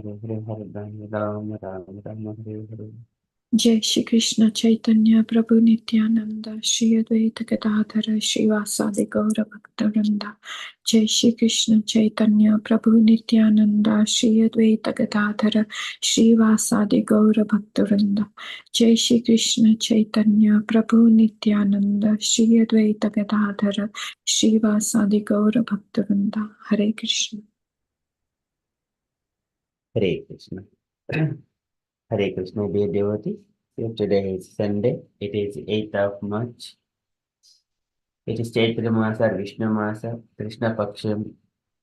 Ram Ram Ram Hare Hare. Jai Shri Krishna Chaitanya Prabhu Nityananda Shri Advaita Gadadhara Srivasadi Gaura Bhaktavranda. Jai Shri Krishna Chaitanya Prabhu Nityananda Shri Advaita Gadadhara Srivasadi Gaura Bhaktavranda. Jai Shri Krishna Chaitanya Prabhu Nityananda Shri Advaita Gadadhara Srivasadi Gaura Bhaktavranda. Hare Krishna. Hare Krishna. Hare Krishna, dear devotee. So today is Sunday. It is 8th of March. It is Chaitra Masa, Vishnu Masa, Krishna Paksham,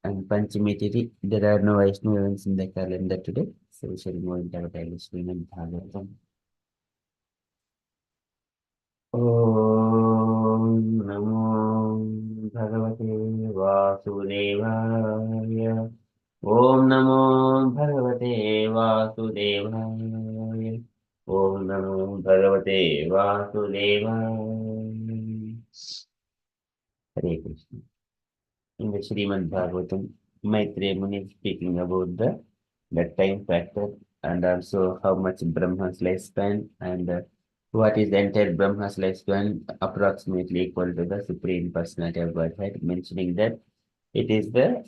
and Panchami Tithi. There are no Vaishnava events in the calendar today. So we shall move into our daily Srimad Bhagavatam. Om Namo Bhagavate Vasudevaya. Om Namo Bhagavate Vasudevaya. Om Namo Bhagavate Vasudevaya. Hare Krishna. In the Srimad Bhagavatam, Maitreya Muni is speaking about the time factor and also how much Brahma's lifespan and what is the entire Brahma's lifespan approximately equal to the Supreme Personality of Godhead, mentioning that it is the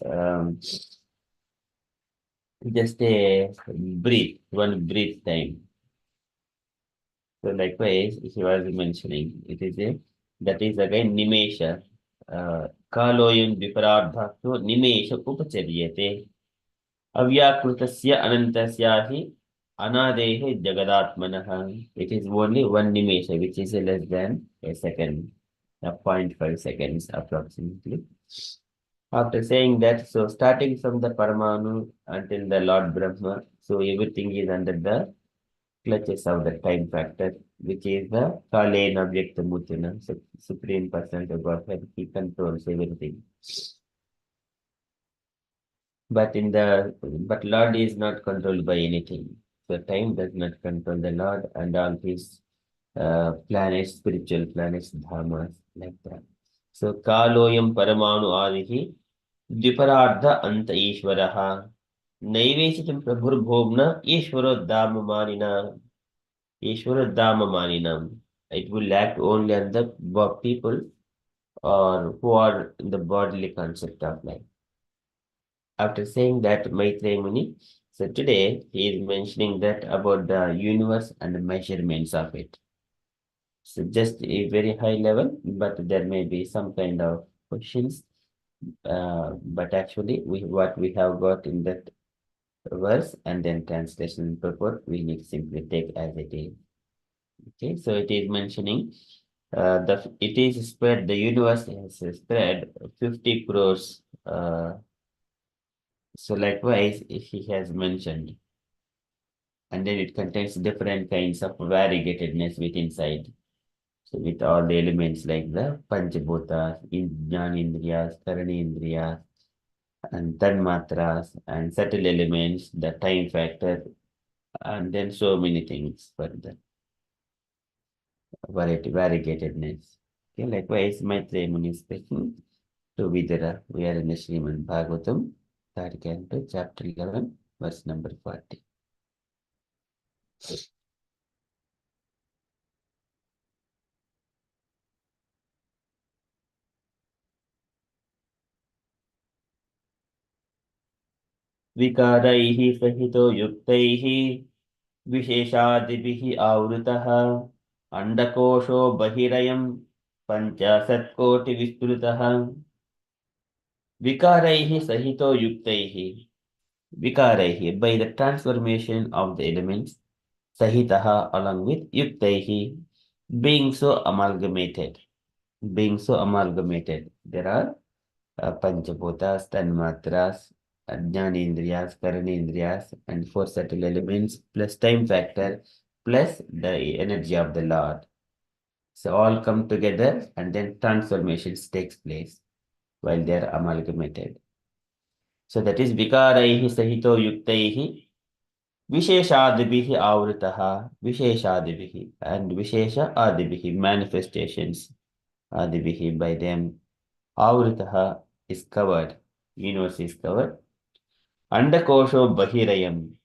just a breath, one breath time. So likewise, he was mentioning it is that is again Nimesha. Kaloyam Viparadhato Nimesha Upacharyate Avyakrutasiya Anantasyahi Anadehe Jagadatmanaha. It is only one Nimesha, which is less than a second, 0.5 seconds approximately. After saying that, so starting from the Paramanu until the Lord Brahma, so everything is under the clutches of the time factor, which is the Kale Object Mutuna, Supreme Person of Godhead. He controls everything. But Lord is not controlled by anything. So time does not control the Lord and all his planets, spiritual planets, dharmas, like that. So Kaloyam Paramanu Adihi Dviparardha Anta Ishvaraha Naivesitam Prabhur Bhogna Ishvarodhamamaninam. Ishvarodhamamaninam. It will act only on the people or who are in the bodily concept of life. After saying that, Maitreya Muni, so today he is mentioning that about the universe and the measurements of it. So just a very high level, but there may be some kind of questions. But actually, what we have got in that verse and then translation purport, we need to simply take as it is. Okay, so it is mentioning it is spread, the universe has spread 50 crores. So likewise, he has mentioned, and then it contains different kinds of variegatedness within inside. So with all the elements like the Panchabhutas, Jnanindriyas, Karanindriyas, and Tanmatras, and subtle elements, the time factor, and then so many things for the variegatedness. Okay, likewise, Maitreya Muni is speaking to Vidura. We are in the Srimad Bhagavatam, third canto, chapter 11, verse number 40. विकारैः सहितो युक्तैः विशेषादिभिः आवृतः अंडकोशो बहिरयं पंचाशत्कोटिविस्तृतः विकारैः सहितो युक्तैः vikaraihi, by the transformation of the elements, sahitaha, along with yuktaihi, being so amalgamated. There are panchabhutas, tanmatras, jnanindriyas, karanindriyas, and four subtle elements, plus time factor, plus the energy of the Lord. So all come together and then transformations takes place while they are amalgamated. So that is vikaraihi sahito yuktaihi visheshadibihi avritaha, visheshadibihi, and vishesha adibihi, manifestations adibihi, by them. Avritaha is covered, universe is covered. Andakosho bahirayam,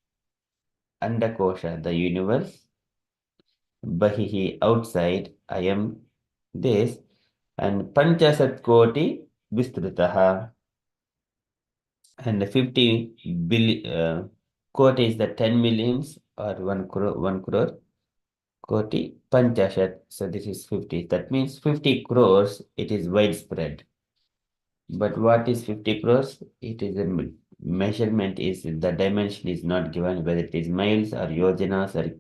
Andakosha, the universe. Bahihi, outside, I am this. And Panchasat Koti Vistrutaha. And 50 billion Koti is the 10 millions or 1 crore. Koti Panchashat. So this is 50. That means 50 crores, it is widespread. But what is 50 crores? It is a measurement, is the dimension is not given, whether it is miles or yojanas, or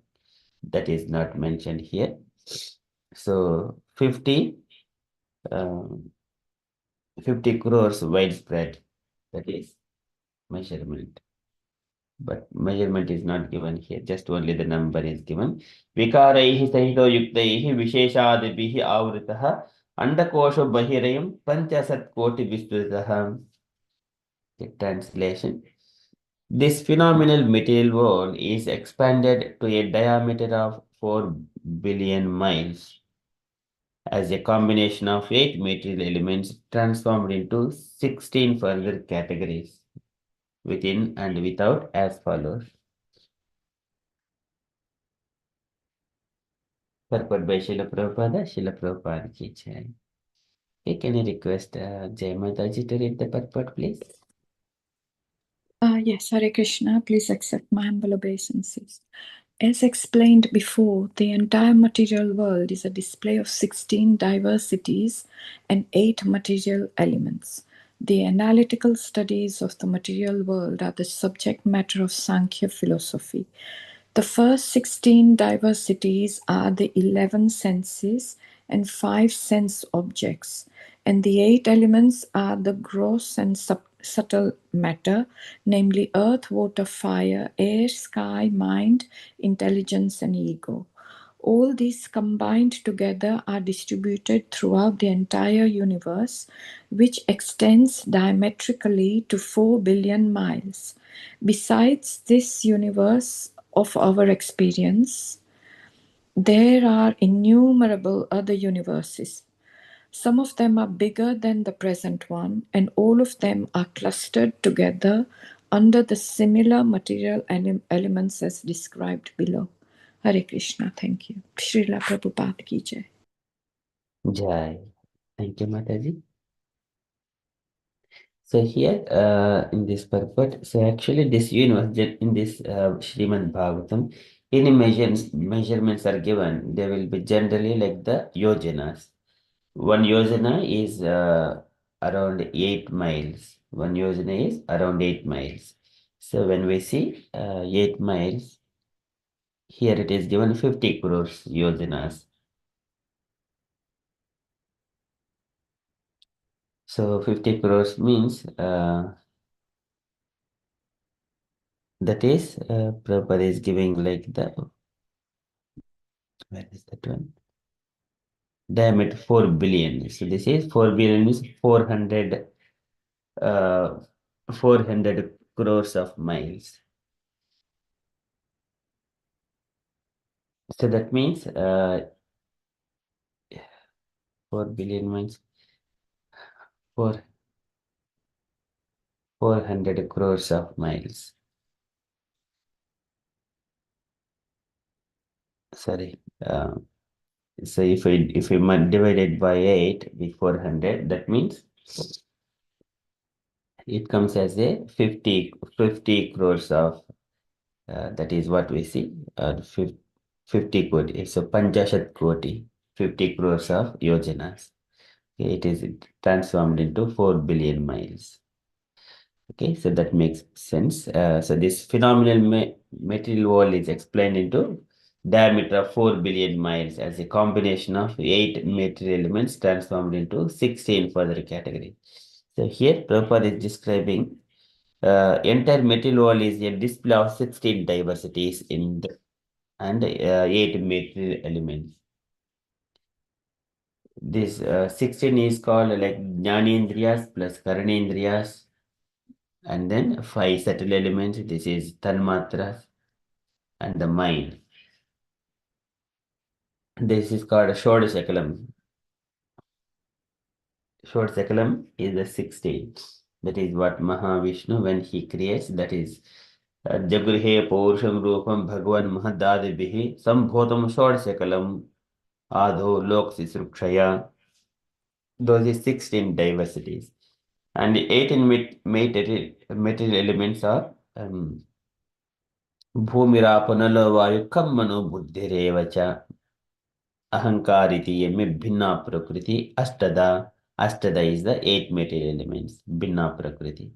that is not mentioned here. So 50 crores widespread, that is measurement. But measurement is not given here, just only the number is given. Vikaraihi sahito yuktaihi visheshadibhihi avritaha andakosho bahirayam panchasat koti vistritah. The translation. This phenomenal material world is expanded to a diameter of 4 billion miles as a combination of 8 material elements transformed into 16 further categories within and without as follows. Purport by Srila Prabhupada, Srila Prabhupada ki jai. Okay, can I request Jai Mataji to read the purport, please? Yes, Hare Krishna, please accept my humble obeisances. As explained before, the entire material world is a display of 16 diversities and 8 material elements. The analytical studies of the material world are the subject matter of Sankhya philosophy. The first 16 diversities are the 11 senses and 5 sense objects, and the 8 elements are the gross and subtle matter, namely earth, water, fire, air, sky, mind, intelligence, and ego. All these combined together are distributed throughout the entire universe, which extends diametrically to 4 billion miles. Besides this universe of our experience, there are innumerable other universes. Some of them are bigger than the present one, and all of them are clustered together under the similar material elements as described below. Hare Krishna, thank you. Srila Prabhupada ki jai. Jai. Thank you, Mataji. So here in this purport, so actually this universe, in this Srimad Bhagavatam, any measurements are given, they will be generally like the yojanas. One yojana is around 8 miles. One yojana is around 8 miles. So when we see 8 miles, here it is given 50 crores yojanas. So 50 crores means that is Prabhupada is giving like the, where is that one? Diameter 4 billion. So this is 4 billion means 400 crores of miles. So that means 4 billion miles, 400 crores of miles. Sorry. So if we divide it by 8 with 400, that means it comes as a 50 crores of that is what we see 50 koti. So Panchashat Koti, 50 crores of yojanas. Okay, it is transformed into 4 billion miles. Okay, so that makes sense. So this phenomenal material world is explained into diameter of 4 billion miles as a combination of 8 material elements transformed into 16 further categories. So here Prabhupada is describing entire material world is a display of 16 diversities in the, and 8 material elements. This 16 is called like Jnanendriyas plus Karanendriyas, and then 5 subtle elements. This is Tanmatras and the mind. This is called Shodasakalam. Shodasakalam is the 16. That is what Mahavishnu, when he creates, that is जगृहे पौरुषं रूपं भगवन् महदादिभिः सम्भूतं षोडशकलम् आदौ लोकसिसृक्षया. Those is 16 diversities. And the 18 material elements are Bhumirapana Vayu Kammano Buddhirevacha Ahankariti Yeme Bhinna Prakriti Astada. Astada is the 8 material elements, Bhinna Prakriti.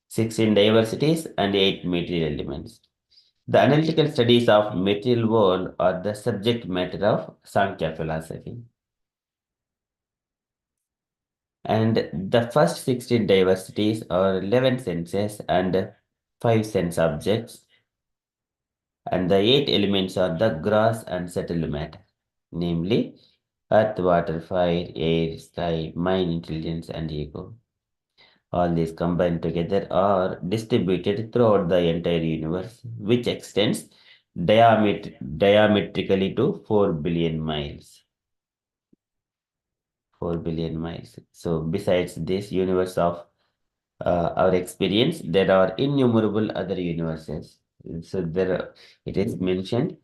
16 diversities and 8 material elements. The analytical studies of material world are the subject matter of Sankhya philosophy. And the first 16 diversities are 11 senses and 5 sense objects. And the 8 elements are the gross and subtle matter, namely earth, water, fire, air, sky, mind, intelligence, and ego. All these combined together are distributed throughout the entire universe, which extends diametrically to 4 billion miles. 4 billion miles. So besides this universe of our experience, there are innumerable other universes. So it is mentioned,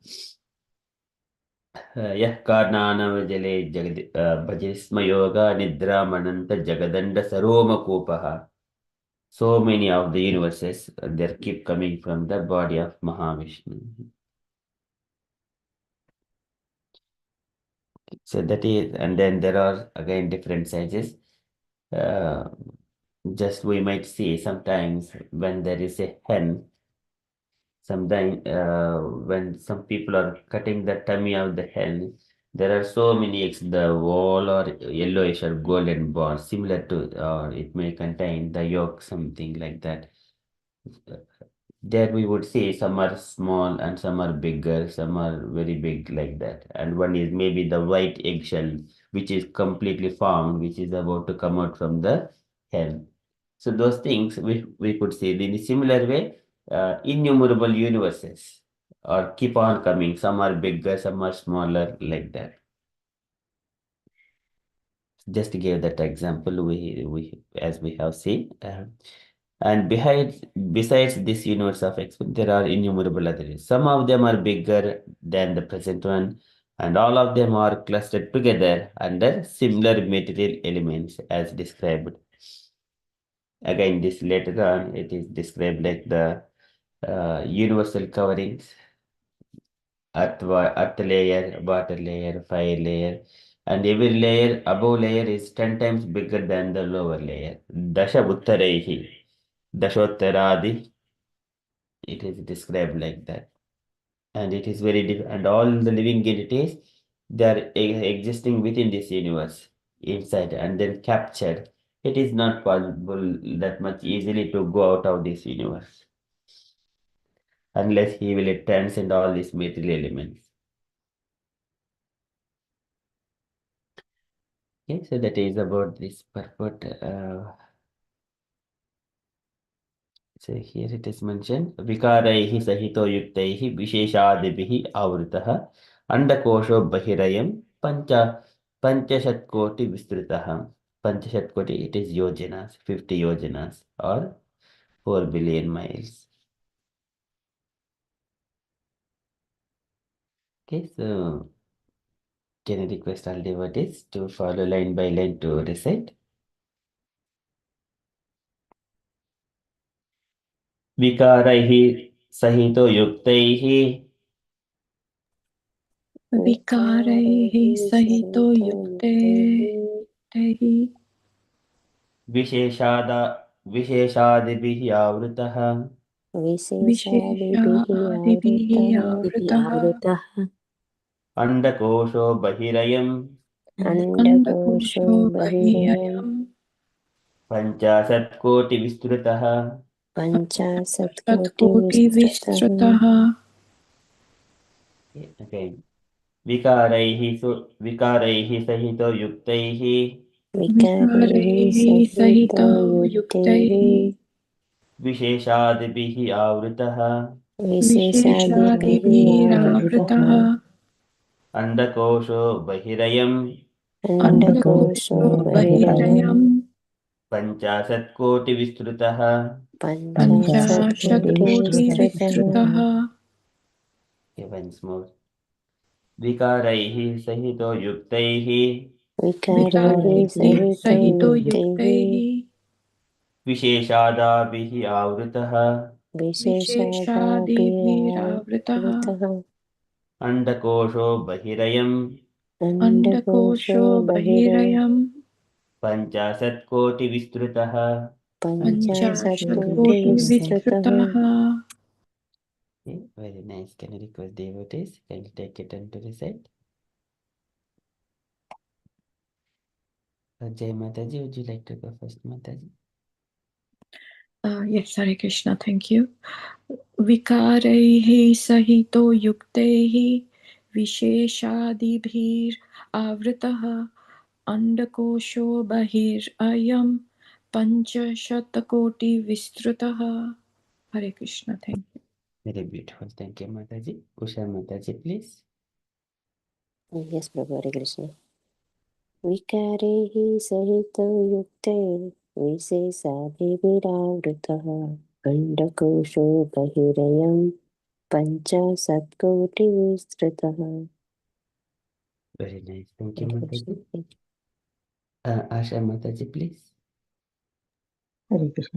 yah karnanavajale bhajisma yoga nidra mananta jagadanda saroma kopaha. So many of the universes, they keep coming from the body of Mahavishnu. So that is, and then there are again different sizes. Just we might see sometimes when there is a hen, sometimes when some people are cutting the tummy of the hen, there are so many eggs, the wall or yellowish or golden ball, similar to, or it may contain the yolk, something like that. There we would see some are small and some are bigger, some are very big like that. And one is maybe the white eggshell, which is completely formed, which is about to come out from the hen. So those things we could see in a similar way, innumerable universes or keep on coming. Some are bigger, some are smaller, like that. Just to give that example, we as we have seen. And besides this universe of experience, there are innumerable others. Some of them are bigger than the present one, and all of them are clustered together under similar material elements as described. Again, this later on, it is described like the universal coverings, earth layer, water layer, fire layer, and every layer, above layer is 10 times bigger than the lower layer. Dasha Uttarehi, Dashottaradi, it is described like that. And it is very different. And all the living entities, they are existing within this universe, inside, and then captured. It is not possible that much easily to go out of this universe unless he will transcend all these material elements. Okay, so that is about this purport. So here it is mentioned, vikaraihi sahito yuktaihi visheshadibihi avritah andakosho bahirayam panchashatkoti vistritah. Panchashatkoti, it is yojanas, 50 yojanas or 4 billion miles. Okay, so can I request all devotees to follow line by line to recite? Vikaraihi sahito yuktaihi विकारैः सहितो युक्तैः विशेषादिभिः आवृतः विशेषादिभिः आवृतः अंडकोशो बहिरयम् अंडकोशो बहिरयम् 50 कोटिविस्तृतः तत्कोटिविस्तृतः Okay. विकारैः सहितो युक्तैः विकारैः सहितो युक्तैः विशेषादिभिः आवृतः विशेषादिभिरावृतः अंडकोशो बहिरयम् अंडकोशो बहिरयम् 50 कोटिविस्तृतः पञ्चाशत्कोटिविस्तृतः Okay, once more. विकारैः सहितो युक्तैः विकारैः सहितो युक्तैः विशेषादाभिः आवृतः विशेषादिभिरावृतः अंडकोशो बहिरयम् अंडकोशो बहिरयम् पञ्चाशत्कोटिविस्तृतः. पञ्चाशत्कोटिविस्तृतः. Okay, very nice. Can I request devotees? Can you take it and to recite? Jai Mataji, would you like to go first, Mataji? Yes, Hare Krishna, thank you. विकारैः सहितो युक्तैः विशेषादिभिर् आवृतः अंडकोशो बहिरयम् पञ्चशतकोटिविस्तृतः. Hare Krishna, thank you. Very beautiful. Thank you, Mataji. Usha Mataji, please. Yes, Prabhu, Hare Krishna. विकारैः सहितो युक्तैः विशेषादिभिरावृतः अण्डकोशो बहिरयम् पञ्चाशत्कोटिविस्तृतः. Very nice. Thank you, Mataji. Asha Mataji, please. Hare Krishna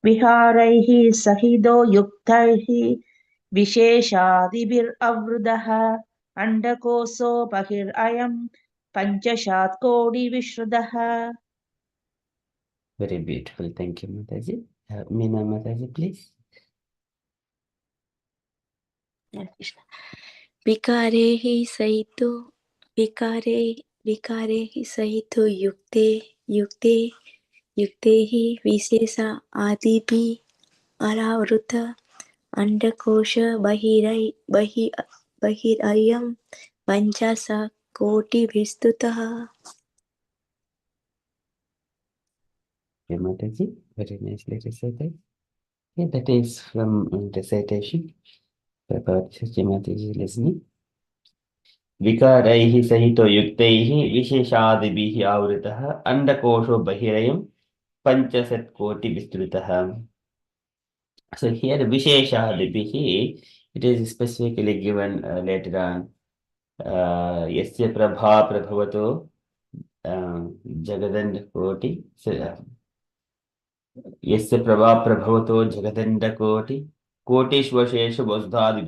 विहारैः सहितो युक्तैः विशेषादिभिरवृतः अंडकोशो बहिरयम् पञ्चशत्कोटिविस्तृतः. Very beautiful. Thank you, Mataji. Meena Mataji, please. विकारैः सहितो युक्तैः wishes आदिभिः अरावृत अंडकोश बहिरयम् पञ्चाशत्कोटिविस्तृतः. Okay, Mataji. Very nicely recited. Okay, that is from recitation. Prabhupada Mataji is listening. विकारैः सहितो युक्तैः विशेषादिभिः आवृतः अंडकोशो बहिरयम् पञ्चशत्कोटिविस्तृतः. So here Visheshadibihi, it is specifically given later on. Yasya Prabha Prabhavato Jagadanda Koti. Yasya Prabha Prabhavato Jagadanda Koti. Kotishvashesha Vazdhadi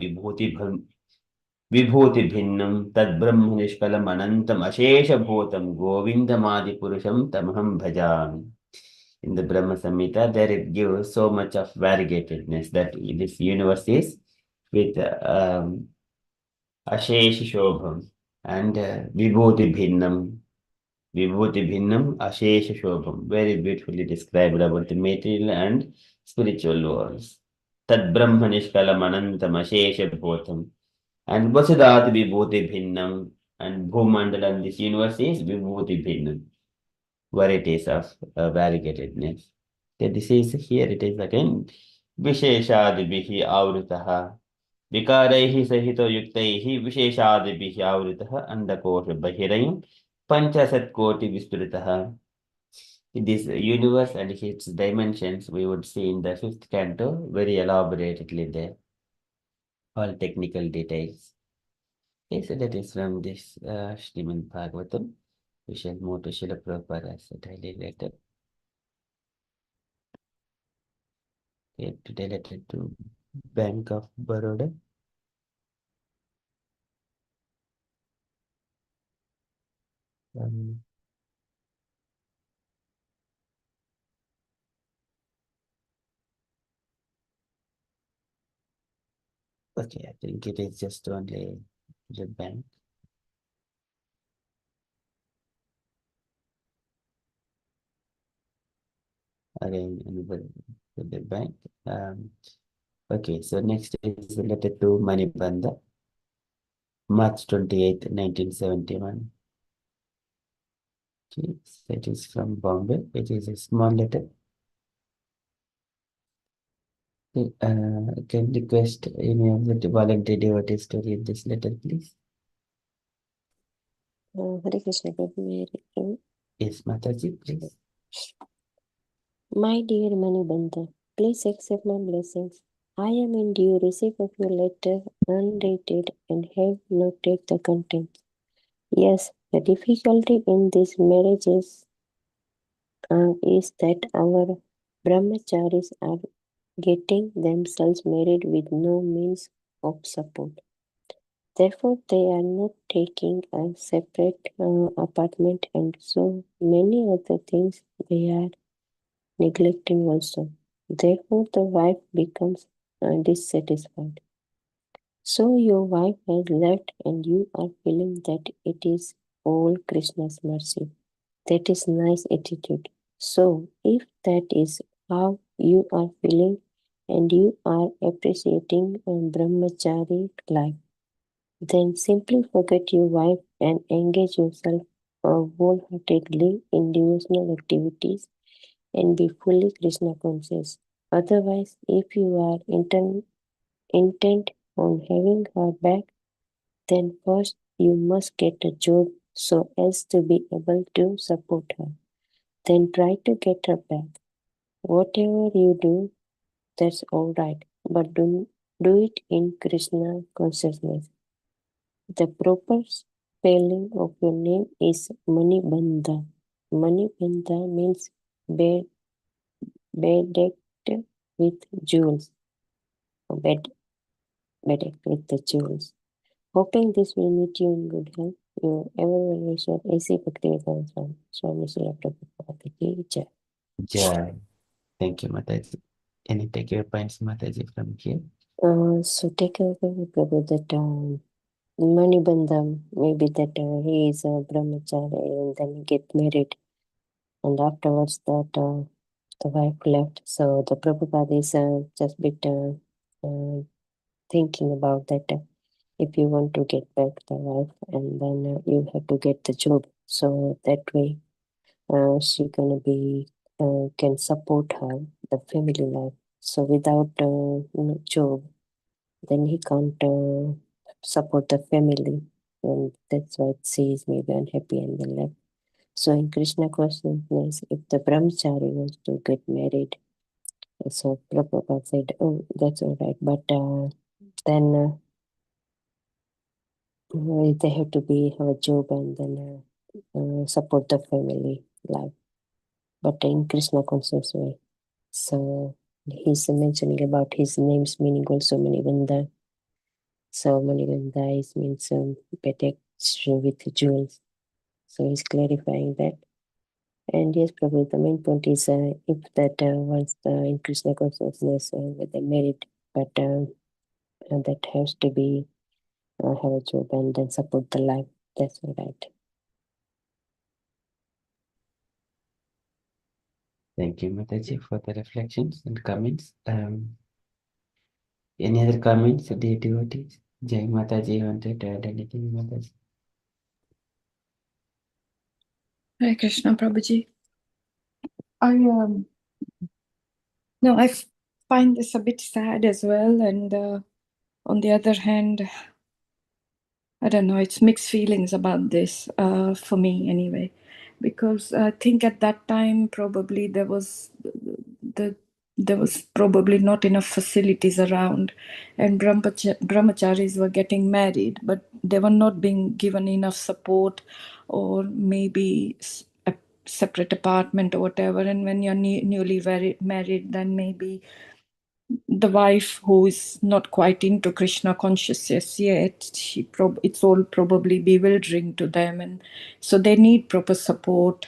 Vibhuti Bhinnam Tad Brahma Nishkalam Anantam Ashesha Bhutam Govindamadi Purusham Tamaham Bhajami. In the Brahma Samhita, there it gives so much of variegatedness that this universe is with Ashesh Shobham and Vibhuti Bhinnam. Vibhuti Bhinnam, Ashesh Shobham. Very beautifully described about the material and spiritual worlds. Tad Brahma Nishkalam Anantam Ashesha Bhutam. And Vasudat Vibhuti Bhinnam and Bhumandalam, this universe is Vibhuti Bhinnam. Varieties of variegatedness. Okay, this is here it is again Visheshadibihi Avritaha Vikaraihi Sahito Yuktaihi Visheshadibihi Avritaha Andakosha Bahirayam Panchasat Koti Vistritaha. This universe and its dimensions we would see in the fifth canto very elaborately there. All technical details. Okay, so that is from this Srimad Bhagavatam. We shall move to Srila Prabhupada as a highly later. Okay, related to Bank of Baroda. Okay, I think it is just only the bank. Again, another the bank. Okay, so next is related to Manipanda, March 28th, 1971. Okay, so it is from Bombay. It is a small letter. Okay, can request any of the voluntary devotees to read this letter, please? Hare Krishna, Prabhu. Yes, Mataji, please. My dear Manipanda, please accept my blessings. I am in due receipt of your letter, undated, and have noted the contents. Yes, the difficulty in this marriage is that our brahmacharis are getting themselves married with no means of support. Therefore, they are not taking a separate apartment, and so many other things they are neglecting also. Therefore, the wife becomes dissatisfied. So, your wife has left, and you are feeling that it is all Krishna's mercy. That is nice attitude. So, if that is how you are feeling, and you are appreciating brahmachari life, then simply forget your wife and engage yourself wholeheartedly in devotional activities and be fully Krishna conscious. Otherwise, if you are intent on having her back, then first you must get a job so as to be able to support her. Then try to get her back. Whatever you do, that's all right, but do it in Krishna consciousness. The proper spelling of your name is Manipanda. Manipanda means bedecked with jewels. Bedecked with the jewels. Hoping this will meet you in good health. Your ever venerable A.C. Bhaktivedanta Swami Srila Prabhupada Ki Jai. Jai. Thank you, Mataji. Any take your points, Mataji, from here? So take over, Prabhu, that Manibandham, maybe that he is a brahmachari and then he get married, and afterwards that the wife left. So the Prabhupada is just bit thinking about that. If you want to get back the wife, and then you have to get the job. So that way, she gonna be can support her the family life. So without job, then he can't support the family, and that's why she is maybe unhappy and then left. So in Krishna consciousness, if the brahmachari wants to get married, so Prabhupada said, "Oh, that's all right, but then they have to have a job and then support the family life, but in Krishna conscious way." So he's mentioning about his name's meaning also Manipanda. So Manipanda means bedecked with jewels. So he's clarifying that. And yes, probably the main point is if that once in Krishna consciousness they married, but that has to be have a job and then support the life. That's all right. Thank you, Mataji, for the reflections and comments. Any other comments, dear devotees? Jai Mataji, wanted to add anything, Mataji? Hare Krishna, Prabhuji. I find this a bit sad as well, and on the other hand, I don't know, it's mixed feelings about this, for me anyway, because I think at that time probably there was probably not enough facilities around, and brahmacharis were getting married, but they were not being given enough support, or maybe a separate apartment or whatever. And when you're newly married, then maybe the wife who is not quite into Krishna consciousness yet, it's all probably bewildering to them, and so they need proper support,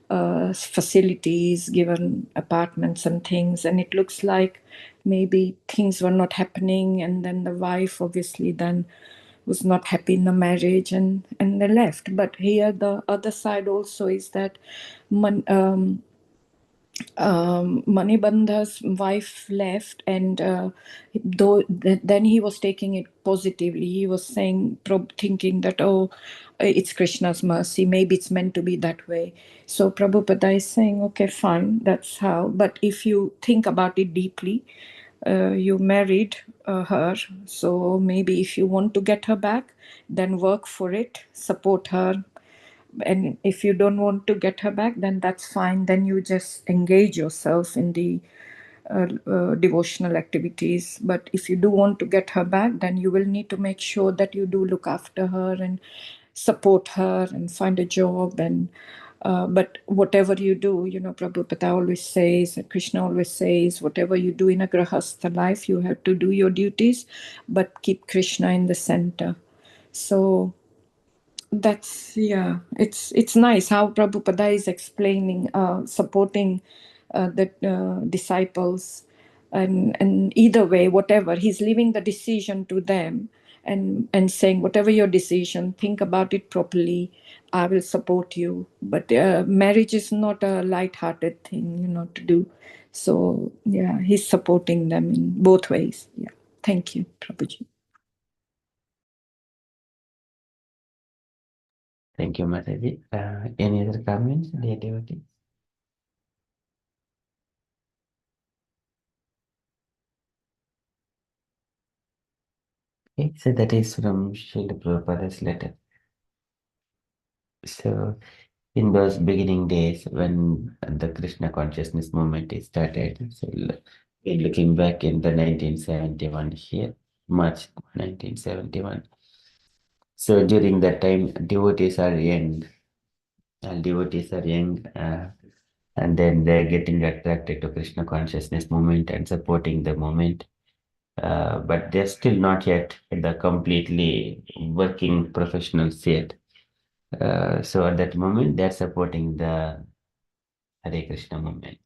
facilities, given apartments and things. And it looks like maybe things were not happening, and then the wife obviously then was not happy in the marriage, and they left. But here the other side also is that Manibandha's wife left, and then he was taking it positively. He was saying, thinking that, oh, it's Krishna's mercy, maybe it's meant to be that way. So Prabhupada is saying, okay, fine, that's how. But if you think about it deeply, you married her, so maybe if you want to get her back, then work for it, support her, And if you don't want to get her back, then that's fine. Then you just engage yourself in the devotional activities. But if you do want to get her back, then you will need to make sure that you do look after her and support her and find a job. And but whatever you do, Prabhupada always says, and Krishna always says, whatever you do in a grahastha life, you have to do your duties, but keep Krishna in the center. So that's, it's nice how Prabhupada is explaining, supporting the disciples, and either way, whatever, he's leaving the decision to them, and saying, whatever your decision, think about it properly, I will support you. But marriage is not a light-hearted thing, to do. So he's supporting them in both ways. Thank you, Prabhuji. Thank you, Mataji. Any other comments, dear devotee? Okay, so that is from Srila Prabhupada's letter. So in those beginning days when the Krishna consciousness movement is started, so looking back in the 1971 here, March 1971. So during that time, devotees are young, and and then they're getting attracted to Krishna consciousness movement and supporting the movement. But they're still not yet the completely working professionals yet. So at that moment, they're supporting the Hare Krishna movement.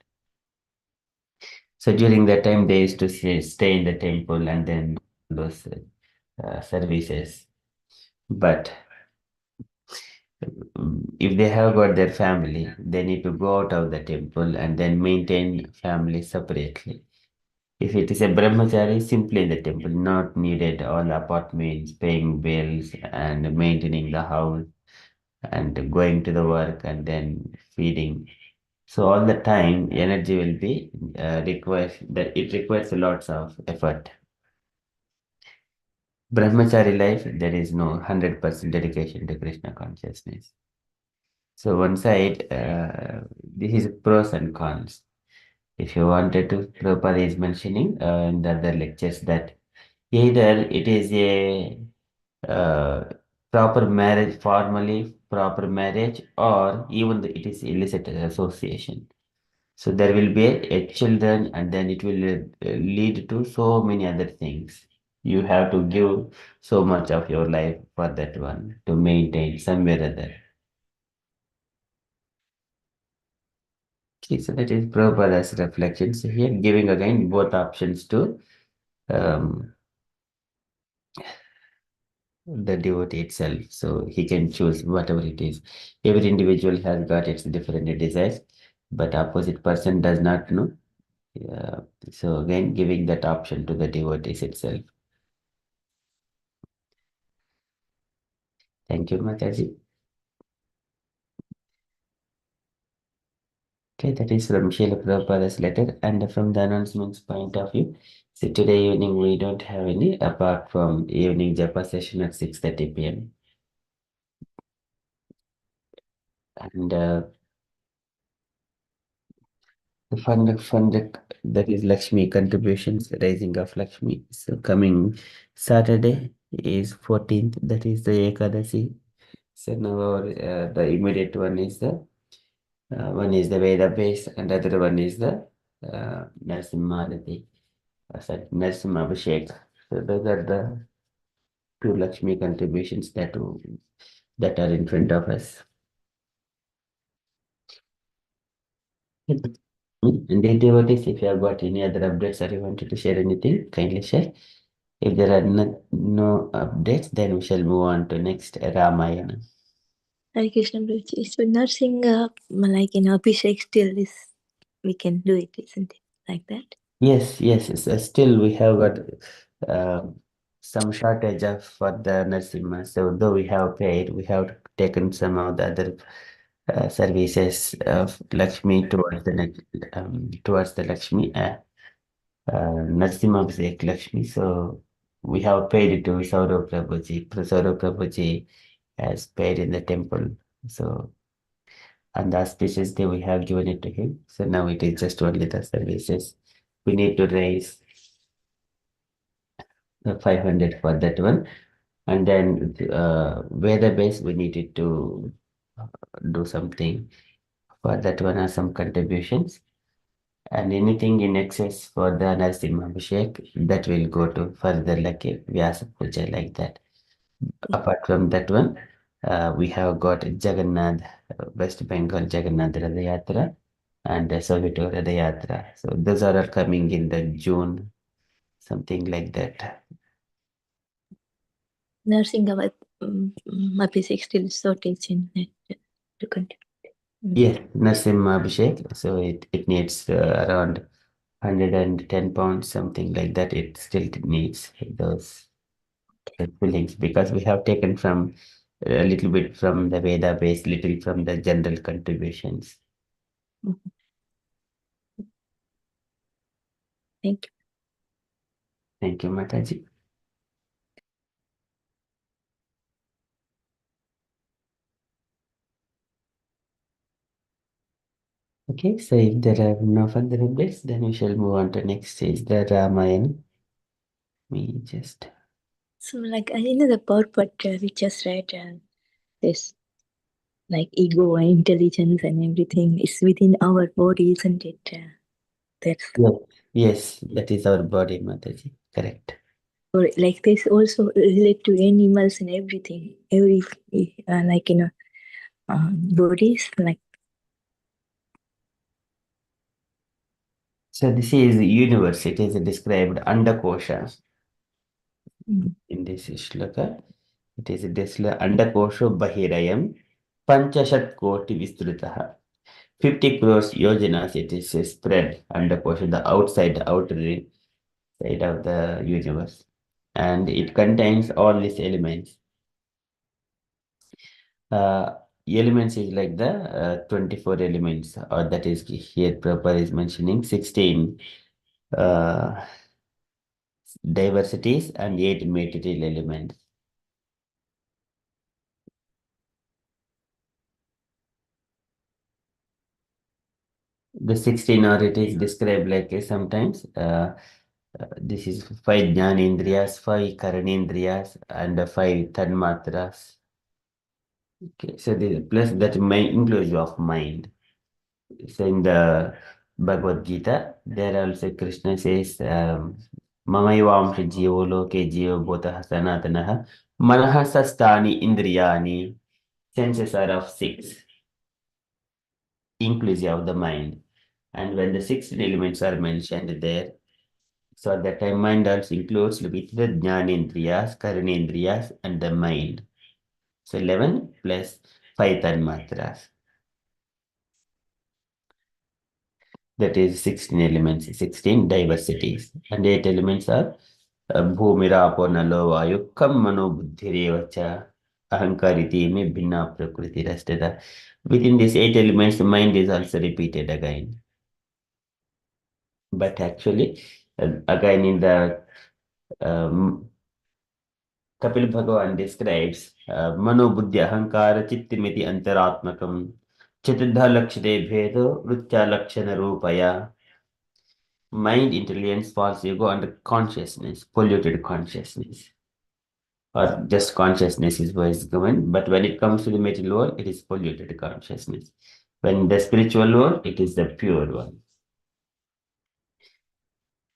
So during that time, they used to stay in the temple and then those services. But if they have got their family, they need to go out of the temple and then maintain family separately. If it is a brahmachari, simply in the temple, not needed all apartments, paying bills and maintaining the house and going to the work and then feeding. So all the time, energy will be it requires lots of effort. Brahmachari life, there is no 100% dedication to Krishna consciousness. So one side, this is pros and cons. If you wanted to, Prabhupada is mentioning in the other lectures that either it is a proper marriage, formally proper marriage, or even it is illicit association. So there will be a children, and then it will lead to so many other things. You have to give so much of your life for that one to maintain somewhere or other. Okay, so that is Prabhupada's reflections here, giving again both options to um, the devotee itself. So he can choose whatever it is. Every individual has got its different desires, but opposite person does not know. So again, giving that option to the devotees itself. Thank you, Mataji. Okay, that is from Srila Prabhupada's letter, and from the announcements point of view. So today evening we don't have any apart from evening japa session at 6:30 p.m. And the fund that is Lakshmi contributions, raising of Lakshmi. So coming Saturday is 14th, that is the Ekadasi. So now the immediate one is the Veda base, and the other one is the Narsimha Narsimha Abhishek. So those are the two Lakshmi contributions that are in front of us. And dear devotees, if you have got any other updates or you wanted to share anything, kindly share. If there are no updates, then we shall move on to next Ramayana. Hare Krishna Prabhuji. So nursing, like in Abhishek still is, we can do it, isn't it? Like that? Yes. Still, we have got some shortage of for the Narsimha. So though we have paid, we have taken some of the other services of Lakshmi towards the Lakshmi. Narsimha Abhishek Lakshmi. So we have paid to Saurav Prabhuji. Saurav Prabhuji has paid in the temple So on the auspicious day, we have given it to him. So now it is just only the services. We need to raise 500 for that one. And then Veda base, we needed to do something for that one or some contributions. And anything in excess for the Narasimha Abhishek, that will go to further like a Vyasa Puja like that. Apart from that one, we have got Jagannath, West Bengal Jagannath Radha Yatra and Soviet Radha Yatra. So those are all coming in the June, something like that. Nursing about Abhishek still shortage in it to continue. Yes, Narasimha Abhishek. So it needs around 110 pounds, something like that. It still needs those fillings because we have taken from a little bit from the Veda base, little from the general contributions. Thank you. Thank you, Mataji. Okay, so if there are no further updates, then we shall move on to next stage, the Ramayana. We just So like the Part4 we just read this like ego and intelligence and everything is within our body, isn't it? That's yes, that is our body, Mataji. Correct. or like this also relate to animals and everything. Every bodies like. So this is the universe. It is described under kosha in this shloka. It is described under kosho bahirayam panchashat koti vistrutaha. 50 crores yojanas. It is spread under kosha, the outer side of the universe, and it contains all these elements. Elements is like the 24 elements, or that is here Prabhupada is mentioning 16 diversities and 8 material elements. The 16, or it is described like sometimes this is 5 jnanendriyas, 5 karanendriyas, and 5 tanmatras. Okay, so plus that inclusive of mind. So in the Bhagavad Gita, there also Krishna says, Mamayvamsha jivo loke jivo bhutah sanatanaha manaha sastani indriyani. Senses are of 6, inclusive of the mind. And when the 16 elements are mentioned there, so at that time mind also includes with the jnanendriyas, karanendriyas, and the mind. So 11 plus 5 tanmatras. That is 16 elements, 16 diversities. And 8 elements are Bhumirapo Nalo Vayu Kam Mano Buddhirevacha Ahankariti Me Bhinna Prakriti Rastata. Within these 8 elements, the mind is also repeated again. But actually, again in the Kapil Bhagavan describes Mano Buddhi Ahankara Chittimiti Antaratmakam Chatudha Lakshade Bhedo Rutya Lakshana Rupaya. Mind, intelligence, false ego, and consciousness, polluted consciousness, or just consciousness is what is given. But when it comes to the material world, it is polluted consciousness. When the spiritual world, it is the pure one.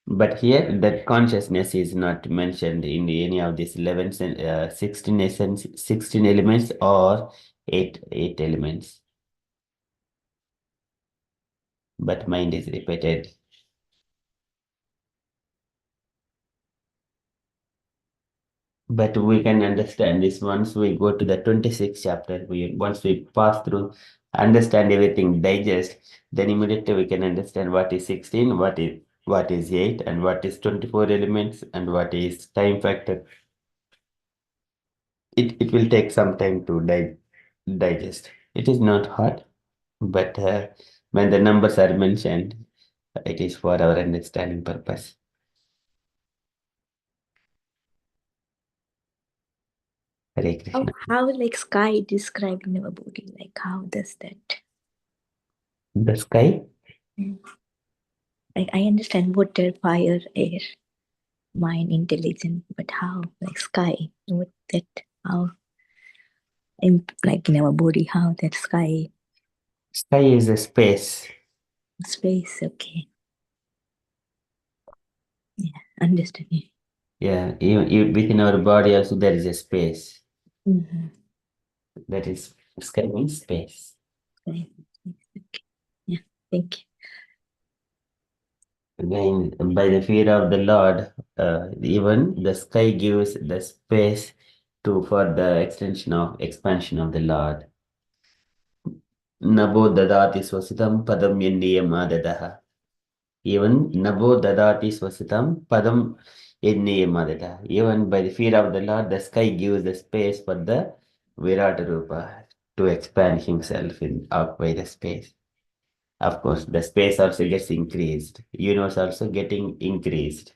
But here, that consciousness is not mentioned in any of these 11, 16 essence, 16 elements or 8 elements. But mind is repeated. But we can understand this once we go to the 26th chapter. Once we pass through, understand everything, digest, then immediately we can understand what is 16, what is 8, and what is 24 elements, and what is time factor. It will take some time to digest. It is not hard, but when the numbers are mentioned, it is for our understanding purpose. 。Hare How, Krishna. how like sky described in our body? Like how does that? The sky? Like I understand water, fire, air, mind, intelligence, but how like sky? What that? How? Like in our body, how that sky, Sky is a space. space? Okay, yeah, understand. Yeah, even within our body also there is a space. Mm-hmm. That is, sky means space. Okay. Yeah, thank you. Again, by the fear of the Lord, even the sky gives the space for the expansion of the Lord. Nabo dadati swasitam padam yenniyamadadah. Even Nabo dadati swasitam padam yenniyamadadah. Even by the fear of the Lord, the sky gives the space for the Virat Rupa to expand himself out by the space. Of course, the space also gets increased. Universe also getting increased.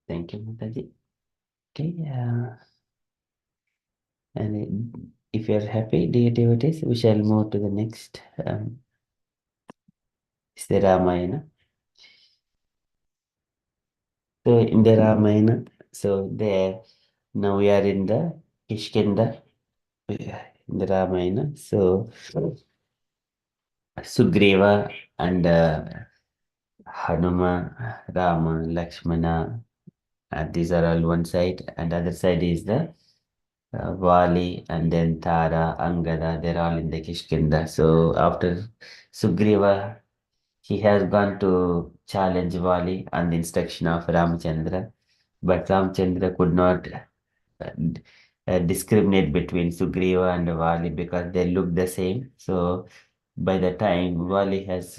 Thank you, Mataji. Okay, and if you are happy, dear devotees, we shall move to the next. It's the Ramayana. So in the Ramayana, so there now we are in the Kishkinda in the Ramayana. So Sugriva and Hanuma, Rama, Lakshmana, these are all one side, and other side is the Vali, and then Tara, Angada, they're all in the Kishkinda. So after Sugriva, he has gone to challenge Vali on the instruction of Ramchandra, but Ramchandra could not discriminate between Sugriva and Vali because they look the same. So by the time Vali has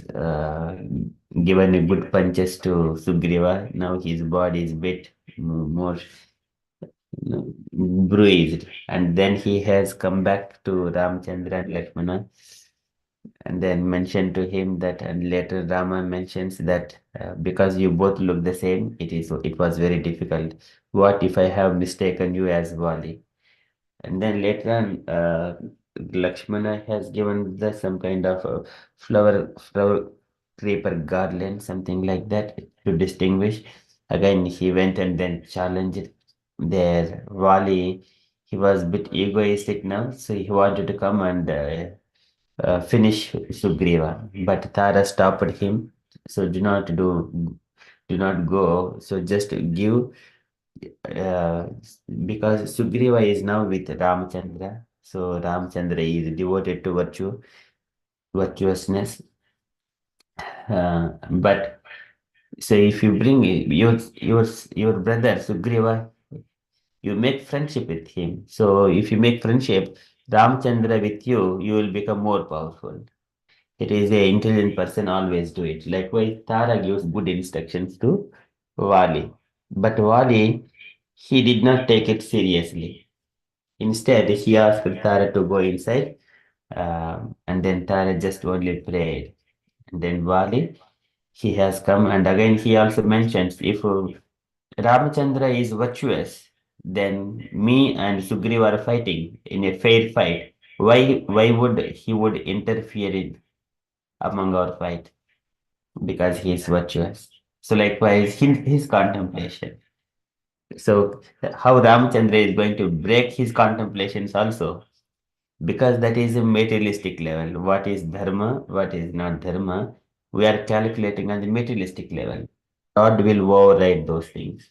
given a good punches to Sugriva, now his body is bit more bruised, and then he has come back to Ramchandra and Lakshmana and then mentioned to him that, and later Rama mentions that because you both look the same, it was very difficult. What if I have mistaken you as Vali? And then later on, Lakshmana has given the some kind of flower creeper garland, something like that, to distinguish. Again, he went and then challenged their Vali. He was a bit egoistic now, so he wanted to come and finish Sugriva, but Tara stopped him. So do not go. So just give, uh, because Sugriva is now with Ramchandra. So Ramchandra is devoted to virtuousness. But so if you bring your brother Sugriva, you make friendship with him. So if you make friendship, Ramchandra with you, you will become more powerful. It is a intelligent person always do it. Likewise, Tara gives good instructions to Vali. But Vali, he did not take it seriously. Instead, he asked Tara to go inside, and then Tara just only prayed. And then Vali, he has come, and again he also mentions if Ramachandra is virtuous, then me and Sugriva are fighting in a fair fight. Why would he would interfere among our fight? Because he is virtuous. So likewise, his contemplation. So how Ramchandra is going to break his contemplations also, because that is a materialistic level. What is dharma, what is not dharma, we are calculating on the materialistic level. God will override those things.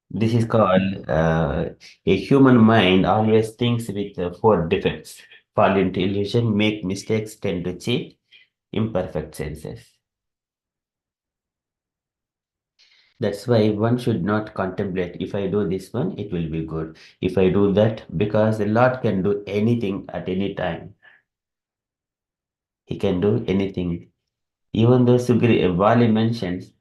This is called a human mind always thinks with four defects: fall into illusion, make mistakes, tend to cheat, imperfect senses. That's why one should not contemplate, if I do this one, it will be good. If I do that, because the Lord can do anything at any time. He can do anything. Even though Vali mentions,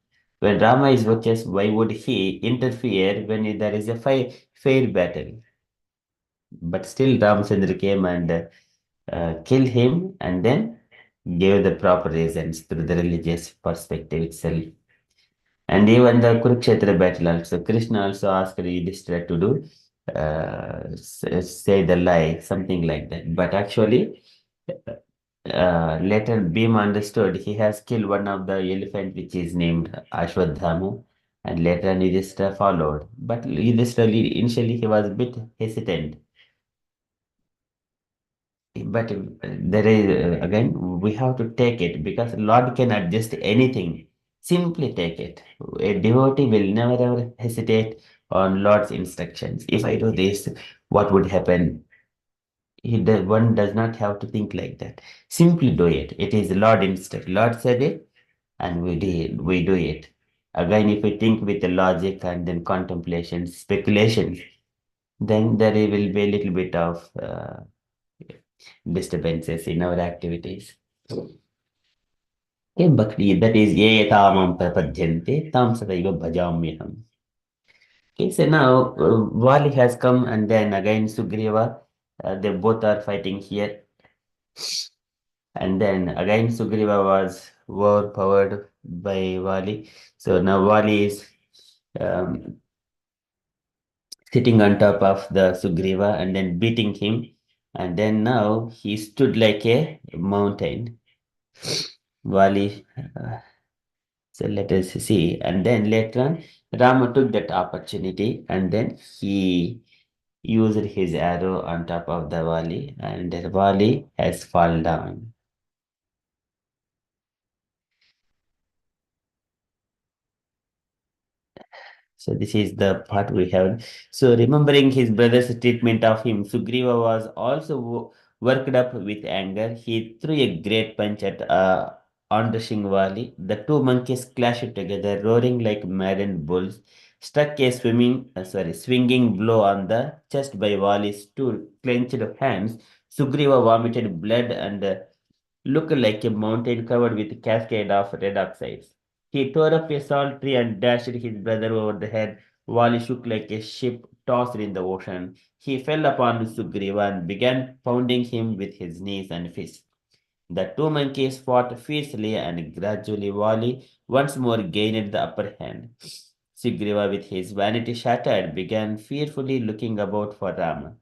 when Rama is virtuous, why would he interfere when there is a fair battle? But still Ramchandra came and kill him and then give the proper reasons through the religious perspective itself. And even the Kurukshetra battle also, Krishna also asked Yudhishthira to do, say the lie, something like that. But actually, later Bhima understood he has killed one of the elephant which is named Ashwadhama, and later on Yudhishthira followed. But Yudhishthira initially he was a bit hesitant. But there is again we have to take it because Lord can adjust anything. Simply take it. A devotee will never ever hesitate on Lord's instructions. If I do this, what would happen? One does not have to think like that. Simply do it. It is Lord instruct. Lord said it, and we do it. Again, if we think with the logic and then contemplation, speculations, then there will be a little bit of disturbances in our activities. Okay, bhakti, that is ye tamam prapadyante, tam sadaiva bhajamyaham. Okay, so now Vali has come and then again Sugriva, they both are fighting here. And then again Sugriva was overpowered by Vali. So now Vali is sitting on top of the Sugriva and then beating him. And then now he stood like a mountain. Vali. So let us see. And then later on, Rama took that opportunity and then he used his arrow on top of the Vali, and the Vali has fallen down. So this is the part we have. So remembering his brother's treatment of him, Sugriva was also worked up with anger. He threw a great punch at onrushing Vali. The two monkeys clashed together, roaring like maddened bulls. Struck a swinging blow on the chest by Vali's two clenched hands. Sugriva vomited blood and looked like a mountain covered with a cascade of red oxides. He tore up a salt tree and dashed his brother over the head, while he shook like a ship tossed in the ocean. He fell upon Sugriva and began pounding him with his knees and fists. The two monkeys fought fiercely, and gradually Vali once more gained the upper hand. Sugriva, with his vanity shattered, began fearfully looking about for Rama.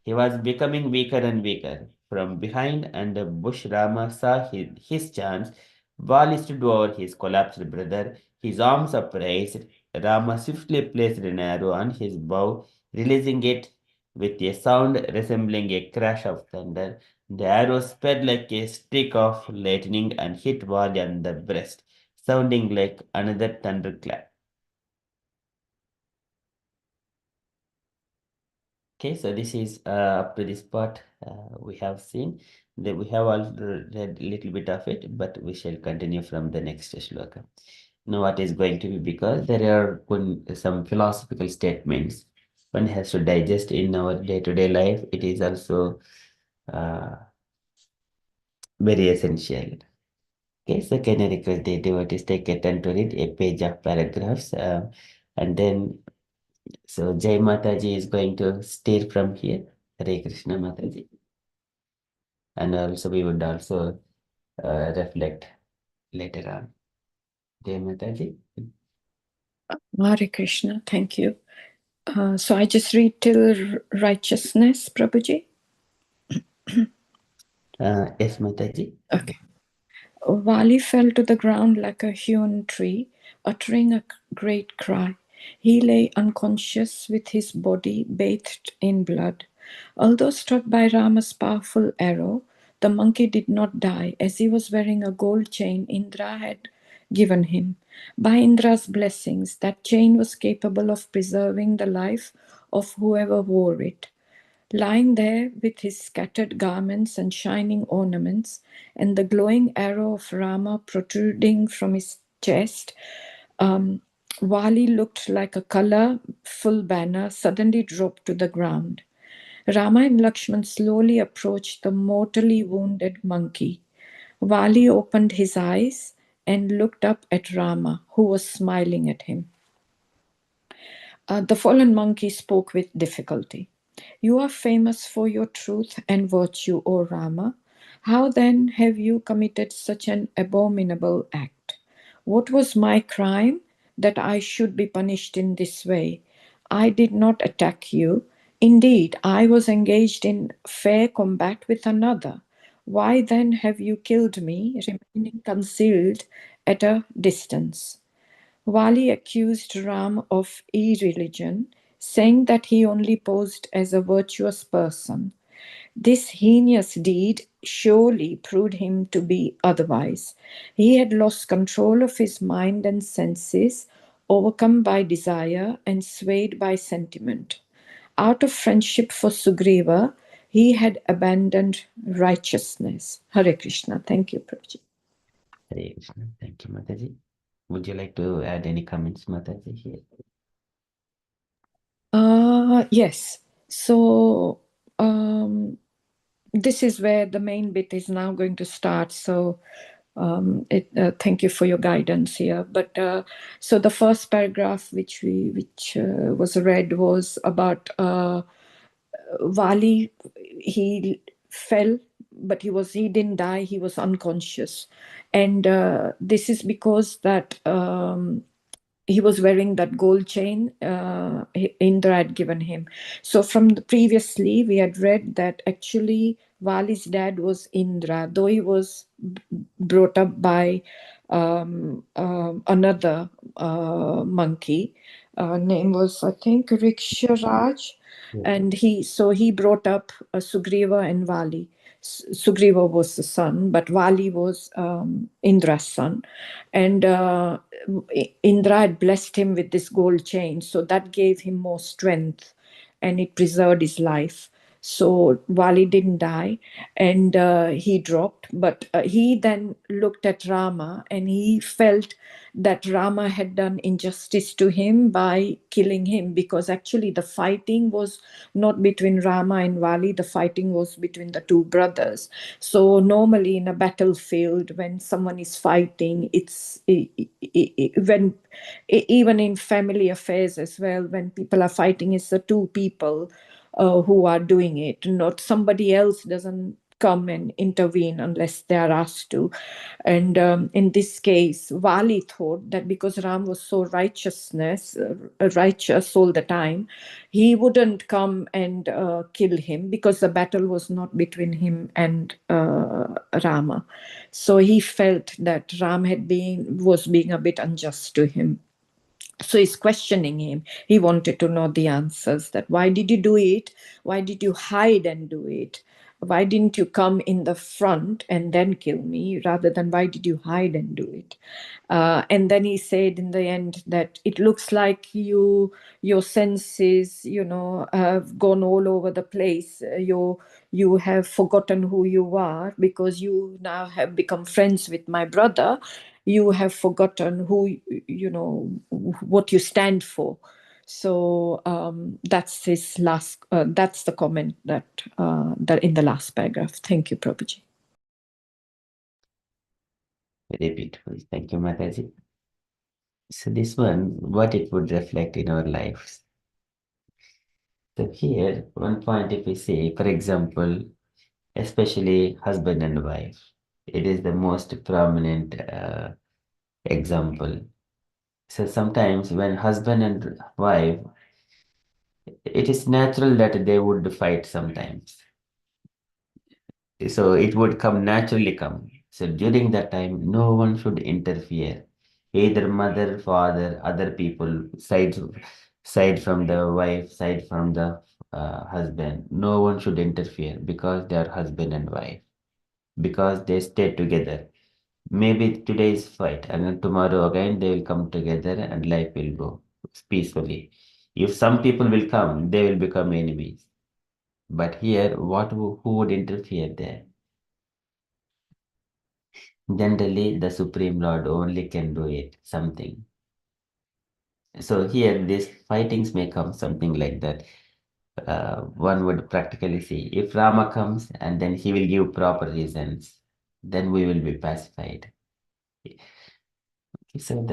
He was becoming weaker and weaker. From behind and the bush, Rama saw his chance. Vali stood over his collapsed brother, his arms upraised. Rama swiftly placed an arrow on his bow, releasing it with a sound resembling a crash of thunder. The arrow sped like a streak of lightning and hit Vali on the breast, sounding like another thunderclap. Okay, so this is up to this part we have seen. That we have all read a little bit of it, but we shall continue from the next shloka. Now, what is going to be, because there are some philosophical statements one has to digest in our day-to-day life. It is also very essential. Okay, so can I request the devotees take a turn to read a page of paragraphs, and then so Jai Mataji is going to steer from here. Hare Krishna Mataji. And also we would also reflect later on. Jai Mataji. Hare Krishna, thank you. So I just read till righteousness, Prabhuji. Yes, Mataji. Okay. Vali fell to the ground like a hewn tree, uttering a great cry. He lay unconscious with his body bathed in blood. Although struck by Rama's powerful arrow, the monkey did not die, as he was wearing a gold chain Indra had given him. By Indra's blessings, that chain was capable of preserving the life of whoever wore it. Lying there with his scattered garments and shining ornaments, and the glowing arrow of Rama protruding from his chest, Vali looked like a colorful banner suddenly dropped to the ground. Rama and Lakshman slowly approached the mortally wounded monkey. Vali opened his eyes and looked up at Rama, who was smiling at him. The fallen monkey spoke with difficulty. You are famous for your truth and virtue, O Rama. How then have you committed such an abominable act? What was my crime that I should be punished in this way? I did not attack you. Indeed, I was engaged in fair combat with another. Why then have you killed me, remaining concealed at a distance? Vali accused Ram of irreligion, saying that he only posed as a virtuous person. This heinous deed surely proved him to be otherwise. He had lost control of his mind and senses, overcome by desire and swayed by sentiment. Out of friendship for Sugriva, he had abandoned righteousness. Hare Krishna. Thank you, Prabhuji. Hare Krishna. Thank you, Mataji. Would you like to add any comments, Mataji, here? Yes. So this is where the main bit is now going to start. So thank you for your guidance here. But so the first paragraph which was read was about Vali. He fell, but he didn't die. He was unconscious, and this is because that. He was wearing that gold chain Indra had given him. So from the previously, we had read that actually Vali's dad was Indra, though he was brought up by another monkey. Name was, I think, Riksharaj. And he brought up Sugriva and Vali. Sugriva was the son, but Vali was Indra's son. And Indra had blessed him with this gold chain, so that gave him more strength and it preserved his life. So Vali didn't die and he dropped, but he then looked at Rama and he felt that Rama had done injustice to him by killing him, because actually the fighting was not between Rama and Vali, the fighting was between the two brothers. So normally in a battlefield, when someone is fighting, when even in family affairs as well, when people are fighting, it's the two people who are doing it, not somebody else doesn't come and intervene unless they are asked to. And in this case, Vali thought that because Ram was so righteous all the time, he wouldn't come and kill him, because the battle was not between him and Rama. So he felt that Ram was being a bit unjust to him. So he's questioning him. He wanted to know the answers, that why did you do it? Why did you hide and do it? Why didn't you come in the front and then kill me, rather than why did you hide and do it? And then he said in the end that it looks like your senses, have gone all over the place. You have forgotten who you are, because you now have become friends with my brother. You have forgotten what you stand for. So that's his last. That's the comment that in the last paragraph. Thank you, Prabhuji. Very beautiful. Thank you, Mataji. So this one, what it would reflect in our lives. So here, one point if we say, for example, especially husband and wife, it is the most prominent example. So sometimes when husband and wife, it is natural that they would fight sometimes. So it would naturally come. So during that time, no one should interfere. Either mother, father, other people, side from the wife, side from the husband. No one should interfere, because they are husband and wife, because they stay together. Maybe today is fight, and then tomorrow again they will come together and life will go peacefully. If some people will come, they will become enemies. But here, who would interfere there? Generally, the Supreme Lord only can do it, something. So here, these fightings may come something like that. One would practically see, if Rama comes and then he will give proper reasons, then we will be pacified. Okay, so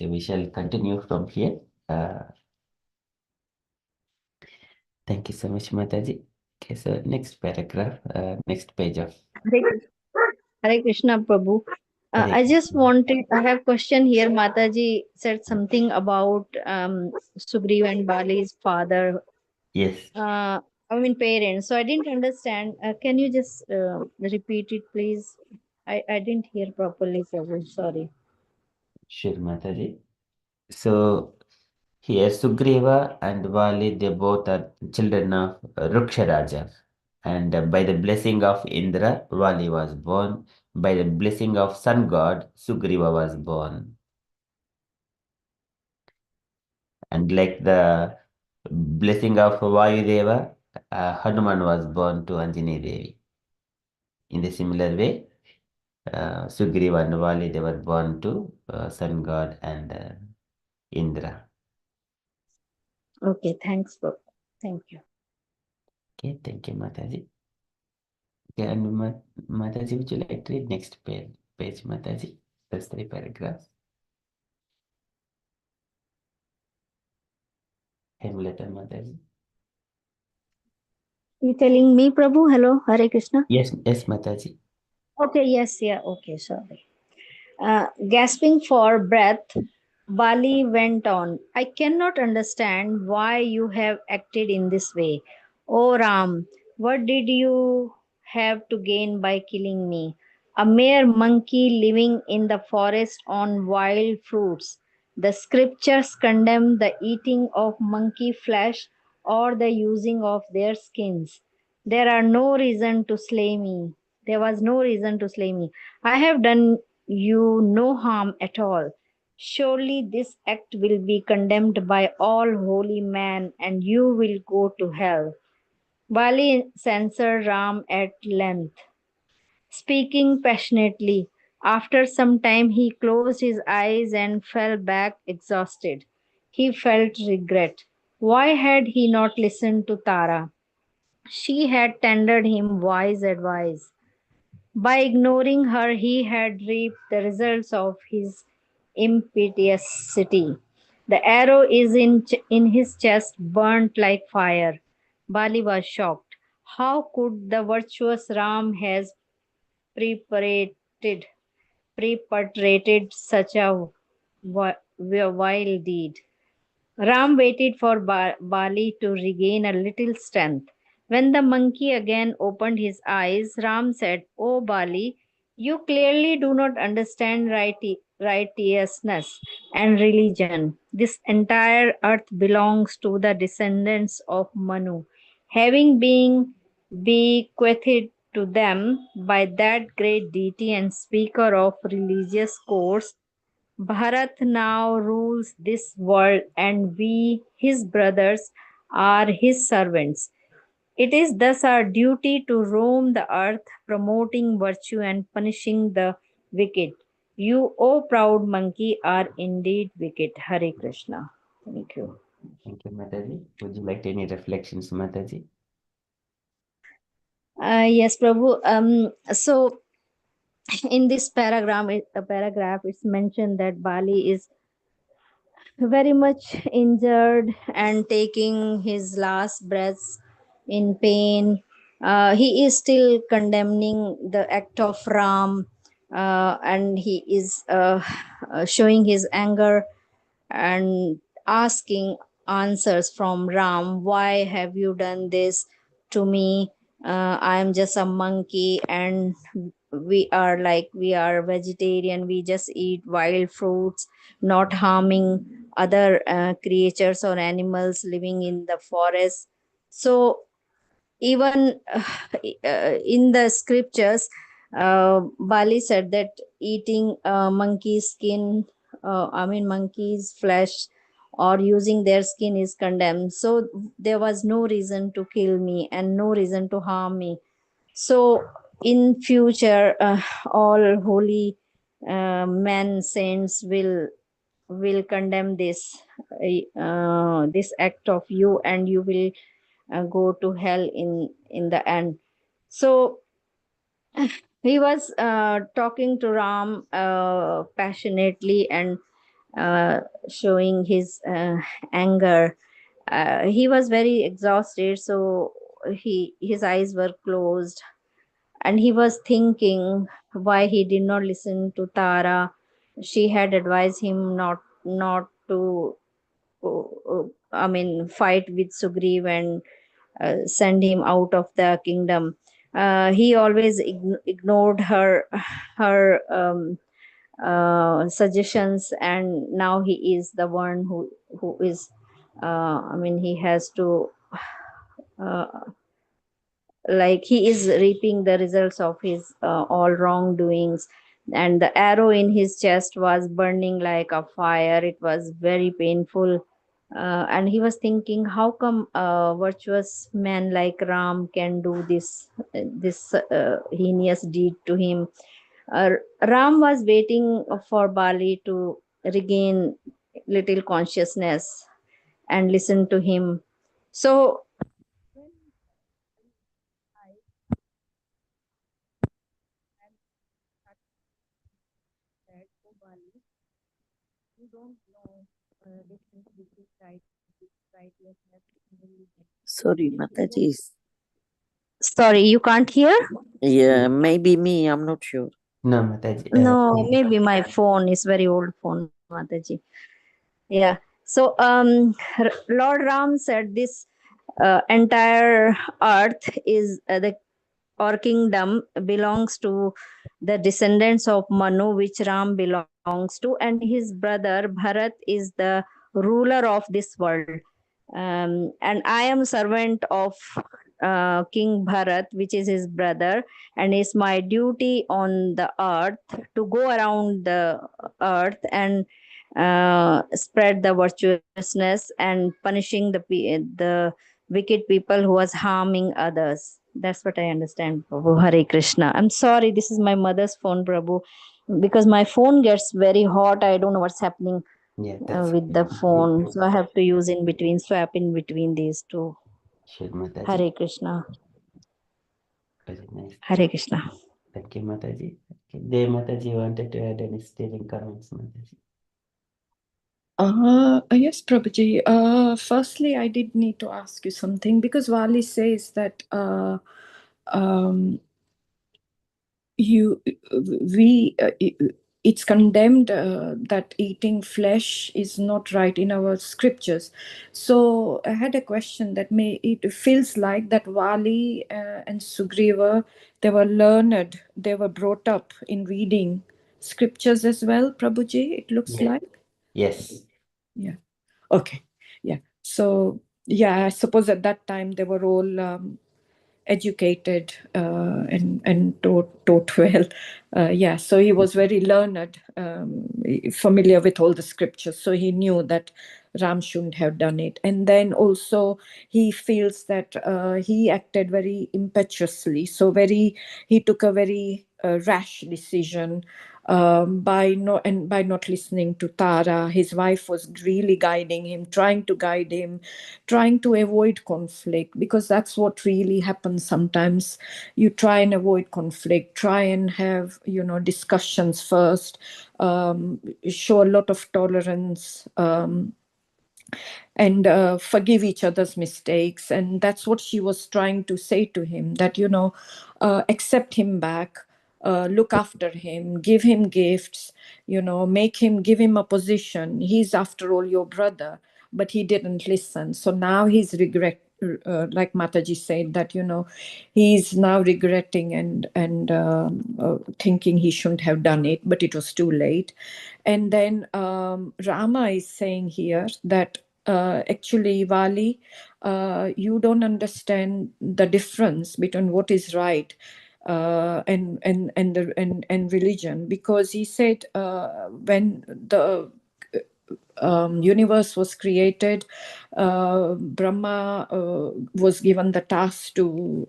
we shall continue from here. Thank you so much, Mataji. Okay, so next paragraph, next page of Hare Krishna, Prabhu. Hare I just Krishna. wanted, I have question here. Mataji said something about Sugriva and Bali's father. Yes, Parents. So I didn't understand. Can you just repeat it, please? I didn't hear properly, Prabhu. Sorry. sure, Mataji. So here, Sugriva and Vali, they both are children of Ruksha Raja. And by the blessing of Indra, Vali was born. By the blessing of sun god, Sugriva was born. And like the blessing of Vayudeva, Hanuman was born to Anjani Devi. In the similar way, Sugriva and Vali, they were born to sun god and Indra. Okay, thanks, Prabhu. Thank you. Okay, thank you, Mataji. Okay, and Mataji, would you like to read next page, Mataji? That's 3 paragraphs. Hymn letter, Mataji. You telling me, Prabhu? Hello, Hare Krishna. Yes, yes, Mataji. Okay, yes, yeah, okay, sorry. Gasping for breath, Bali went on. I cannot understand why you have acted in this way. Oh Ram, what did you have to gain by killing me? A mere monkey living in the forest on wild fruits. The scriptures condemn the eating of monkey flesh or the using of their skins. There are no reason to slay me. There was no reason to slay me. I have done you no harm at all. Surely this act will be condemned by all holy men, and you will go to hell. Bali censured Ram at length, speaking passionately. After some time, he closed his eyes and fell back exhausted. He felt regret. Why had he not listened to Tara? She had tendered him wise advice. By ignoring her, he had reaped the results of his impetuosity. The arrow is in his chest, burnt like fire. Bali was shocked. How could the virtuous Ram has preparated, perpetrated such a vile deed? Ram waited for Bali to regain a little strength. When the monkey again opened his eyes, Ram said, "Oh Bali, you clearly do not understand righteousness and religion. This entire earth belongs to the descendants of Manu, having been bequeathed to them by that great deity and speaker of religious course. Bharat now rules this world, and we, his brothers, are his servants. It is thus our duty to roam the earth, promoting virtue and punishing the wicked. You, O proud monkey, are indeed wicked. Hare Krishna. Thank you. Thank you, Mataji. Would you like any reflections, Mataji? Yes, Prabhu. So in this paragraph, it's mentioned that Bali is very much injured and taking his last breaths in pain. He is still condemning the act of Ram, and he is showing his anger and asking answers from Ram. Why have you done this to me? I am just a monkey, and we are vegetarian. We just eat wild fruits, not harming other creatures or animals living in the forest. So even in the scriptures, Bali said that eating monkey skin, monkey's flesh or using their skin is condemned. So there was no reason to kill me and no reason to harm me. So in future, all holy men, saints will condemn this act of you, and you will go to hell in the end. So he was talking to Ram passionately and showing his anger. he was very exhausted, so his eyes were closed, and he was thinking why he did not listen to Tara. She had advised him not to fight with Sugriva and send him out of the kingdom. He always ignored her suggestions, and now he is the one who is he has to uh, like he is reaping the results of his all wrongdoings. And the arrow in his chest was burning like a fire. It was very painful. And he was thinking, how come a virtuous man like Ram can do this heinous deed to him? uh, Ram was waiting for Bali to regain little consciousness and listen to him. So you don't know difference between righteousness and religion. Sorry, Mataji. Sorry, you can't hear? Yeah, maybe me, I'm not sure. No, Mataji. No, maybe my phone is very old phone, Mataji. Yeah. So Lord Ram said this entire earth is the or kingdom belongs to the descendants of Manu, which Ram belongs to, and his brother Bharat is the ruler of this world. And I am servant of King Bharat, which is his brother, and it's my duty on the earth to go around the earth and spread the virtuousness and punishing the wicked people who was harming others. That's what I understand, Prabhu. Hare Krishna. I'm sorry, this is my mother's phone, Prabhu, because my phone gets very hot. I don't know what's happening Yeah, that's with the phone. So I have to use in between, swap in between these two. sure, Mataji. Hare Krishna. Very nice. Hare Krishna. Thank you, Mataji. Okay. Dear Mataji, wanted to add any stating comments, Mataji? Yes, Prabhuji. Firstly, I did need to ask you something, because Vali says that it's condemned that eating flesh is not right in our scriptures. So I had a question that it feels like that Vali and Sugriva, they were learned, they were brought up in reading scriptures as well, Prabhuji, it looks Yeah. like. Yes. Yeah. Okay. Yeah. So yeah, I suppose at that time they were all educated and taught well. Yeah. So he was very learned, familiar with all the scriptures. So he knew that Ram shouldn't have done it. And then also he feels that he acted very impetuously. So he took a very rash decision. By not listening to Tara. His wife was really guiding him, trying to guide him, trying to avoid conflict, because that's what really happens sometimes. You try and avoid conflict, try and have discussions first, show a lot of tolerance, and forgive each other's mistakes. And that's what she was trying to say to him, that accept him back, look after him, give him gifts, give him a position. He's after all your brother. But he didn't listen. So now he's like Mataji said, that he's now regretting and thinking he shouldn't have done it, but it was too late. And then Rama is saying here that actually, Vali, you don't understand the difference between what is right and religion, because he said when the universe was created, Brahma was given the task to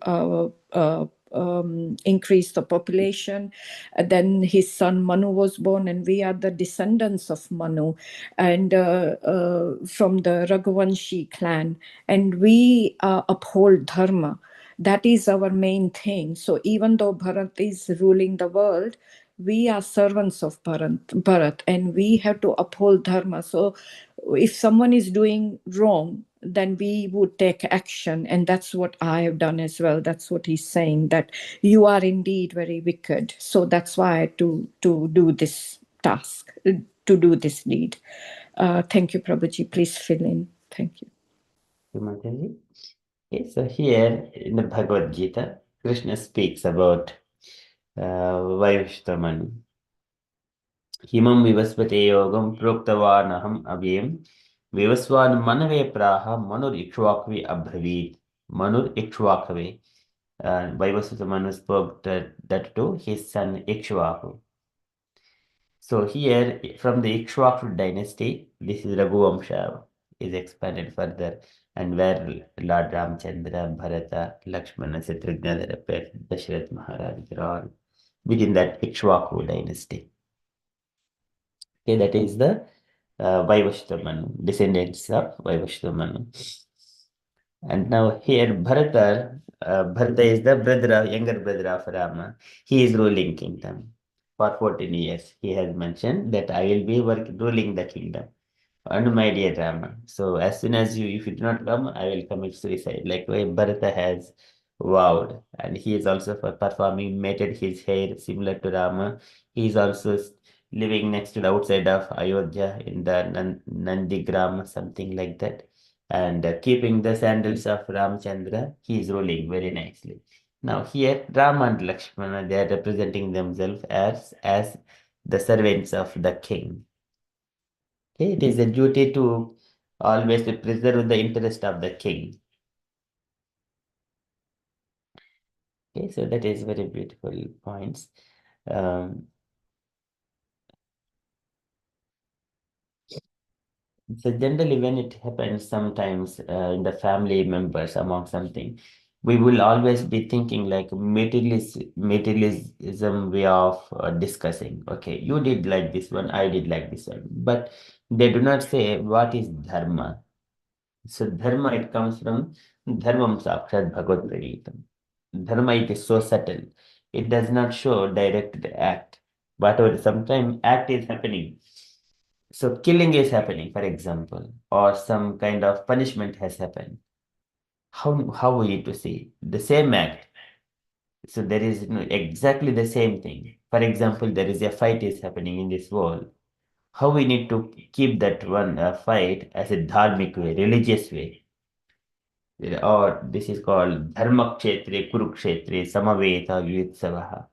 increase the population. Then his son Manu was born, and we are the descendants of Manu, and from the Raghuvanshi clan, and we uphold dharma. That is our main thing. So even though Bharat is ruling the world, we are servants of Bharat, and we have to uphold dharma. So if someone is doing wrong, then we would take action. And that's what I have done as well. That's what he's saying, that you are indeed very wicked. So that's why to do this task, to do this deed. Thank you, Prabhuji. Please fill in. Thank you. Mataji. Okay, so here in the Bhagavad Gita, Krishna speaks about Vaivishtamanu. Himam vivaspate yogam proktavanaham avyam vivaswan manave praha manur ikshvakve abhavit. Manur ikshvakve. Vaivastamanu spoke that to his son Ikshvaku. So here, from the Ikshvaku dynasty, this is Raghuvamsha is expanded further, and where Lord Ramchandra, Bharata, Lakshmana, Shatrugna, Dasharath Maharaj, they're all within that Ikshvaku dynasty. Okay, that is the Vaivashtamanu, descendants of Vaivashtamanu. And now here Bharata is the brother, younger brother of Rama. He is ruling kingdom for 14 years. He has mentioned that I will be ruling the kingdom. And my dear Rama, so as soon as if you do not come, I will commit suicide. Like way Bharata has vowed, and he is also performing, matted his hair similar to Rama. He is also living next to the outside of Ayodhya in the Nandigram, something like that. And keeping the sandals of Ramchandra, he is ruling very nicely. Now here, Rama and Lakshmana, they are representing themselves as the servants of the king. Okay, it is a duty to always preserve the interest of the king. Okay, so that is very beautiful points. So generally, when it happens sometimes in the family members among something, we will always be thinking like materialism way of discussing. Okay, you did like this one, I did like this one, but they do not say what is dharma. So dharma, it comes from dharmam sakshat bhagavad pranitam. Dharma, it is so subtle. It does not show direct act. Whatever, sometimes act is happening. So killing is happening, for example, or some kind of punishment has happened. How we need to see the same act? So there is exactly the same thing. For example, there is a fight is happening in this world. How we need to keep that one fight as a dharmic way, religious way. Or this is called dharma kshetre, kurukshetre, samaveta, vyutsavaha.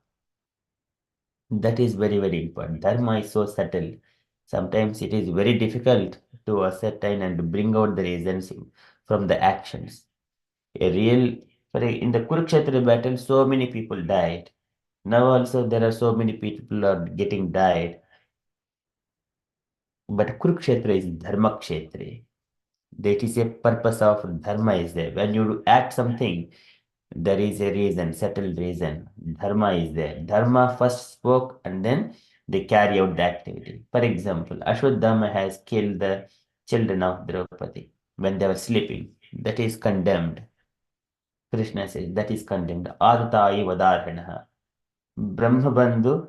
That is very, very important. Dharma is so subtle. Sometimes it is very difficult to ascertain and to bring out the reasons from the actions. In the Kurukshetra battle, so many people died. Now also there are so many people are getting died. But Kurukshetra is Dharma Kshetra. That is a purpose of Dharma is there. When you act something, there is a reason, settled reason. Dharma is there. Dharma first spoke and then they carry out the activity. For example, Ashwadhama has killed the children of Draupadi when they were sleeping. That is condemned. Krishna says that is condemned. Adatayi vadarhanaha. Brahmabandhu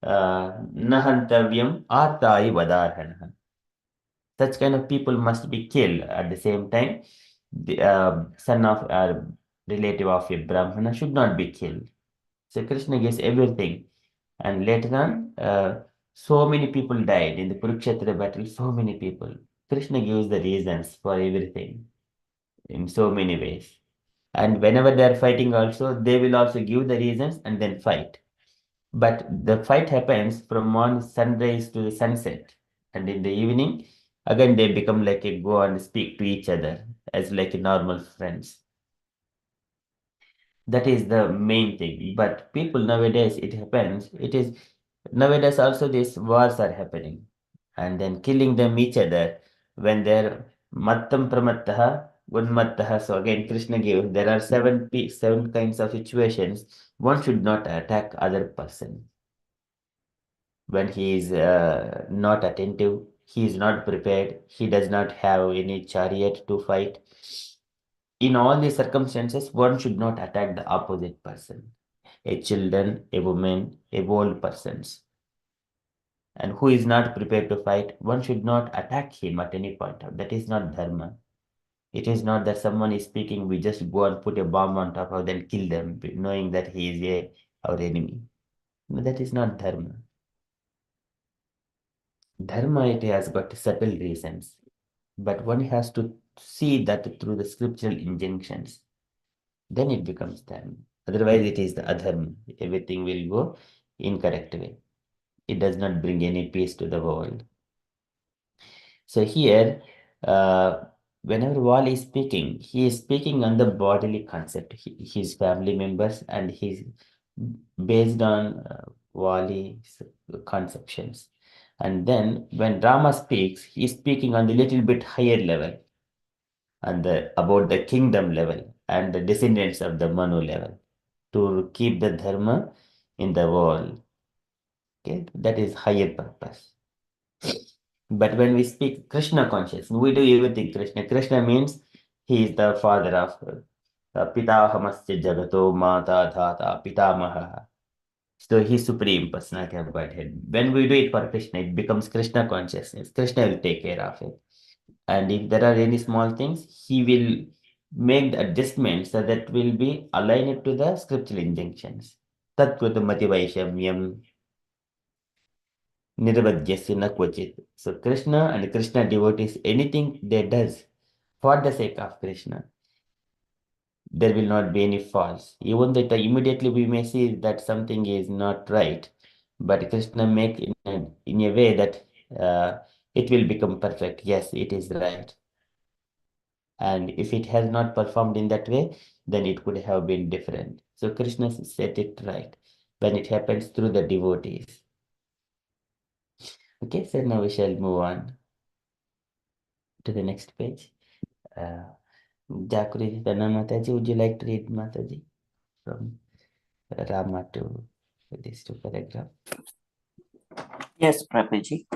nahantavyam adatayi vadarhanaha. Such kind of people must be killed. At the same time, the son of a relative of a Brahmana should not be killed. So Krishna gives everything. And later on, so many people died in the Kurukshetra battle, so many people. Krishna gives the reasons for everything in so many ways. And whenever they are fighting also, they will also give the reasons and then fight. But the fight happens from one sunrise to the sunset. And in the evening, again they become like a go and speak to each other as like a normal friends. That is the main thing. But people nowadays, it happens, it is nowadays also these wars are happening and then killing them each other when they're mattam pramattaha, gunmattaha. So again, Krishna gave, there are seven kinds of situations. One should not attack other person. When he is not attentive, he is not prepared, he does not have any chariot to fight. In all these circumstances, one should not attack the opposite person. a children, a woman, a old persons. And who is not prepared to fight, one should not attack him at any point. That is not dharma. It is not that someone is speaking, we just go and put a bomb on top of them, kill them, knowing that he is our enemy. No, that is not dharma. Dharma, it has got subtle reasons, but one has to see that through the scriptural injunctions. Then it becomes dharma. Otherwise, it is the adharma. Everything will go incorrect way. It does not bring any peace to the world. So here, whenever Wali is speaking, he is speaking on the bodily concept, his family members, and his based on Wali's conceptions. And then when Rama speaks, he is speaking on the little bit higher level, and about the kingdom level and the descendants of the Manu level, to keep the dharma in the world. Okay, that is higher purpose. But when we speak Krishna consciousness, we do everything Krishna. Krishna means he is the father of Pitahamasya Jagato Mata Dhata Pitamaha. So he is supreme personality of Godhead. When we do it for Krishna, it becomes Krishna consciousness. Krishna will take care of it. And if there are any small things, he will make the adjustments so that will be aligned to the scriptural injunctions. Tat Krutamati Vaishamyam Nirvadhyasya Kvachit. So Krishna and Krishna devotees, anything they does for the sake of Krishna, there will not be any faults. Even that immediately we may see that something is not right, but Krishna make in a way that it will become perfect. Yes, it is right. And if it has not performed in that way, then it could have been different. So Krishna set it right when it happens through the devotees. Okay, so now we shall move on to the next page. Jakuriji Mataji, would you like to read Mataji from Rama to these two paragraphs? Yes, Prabhuji.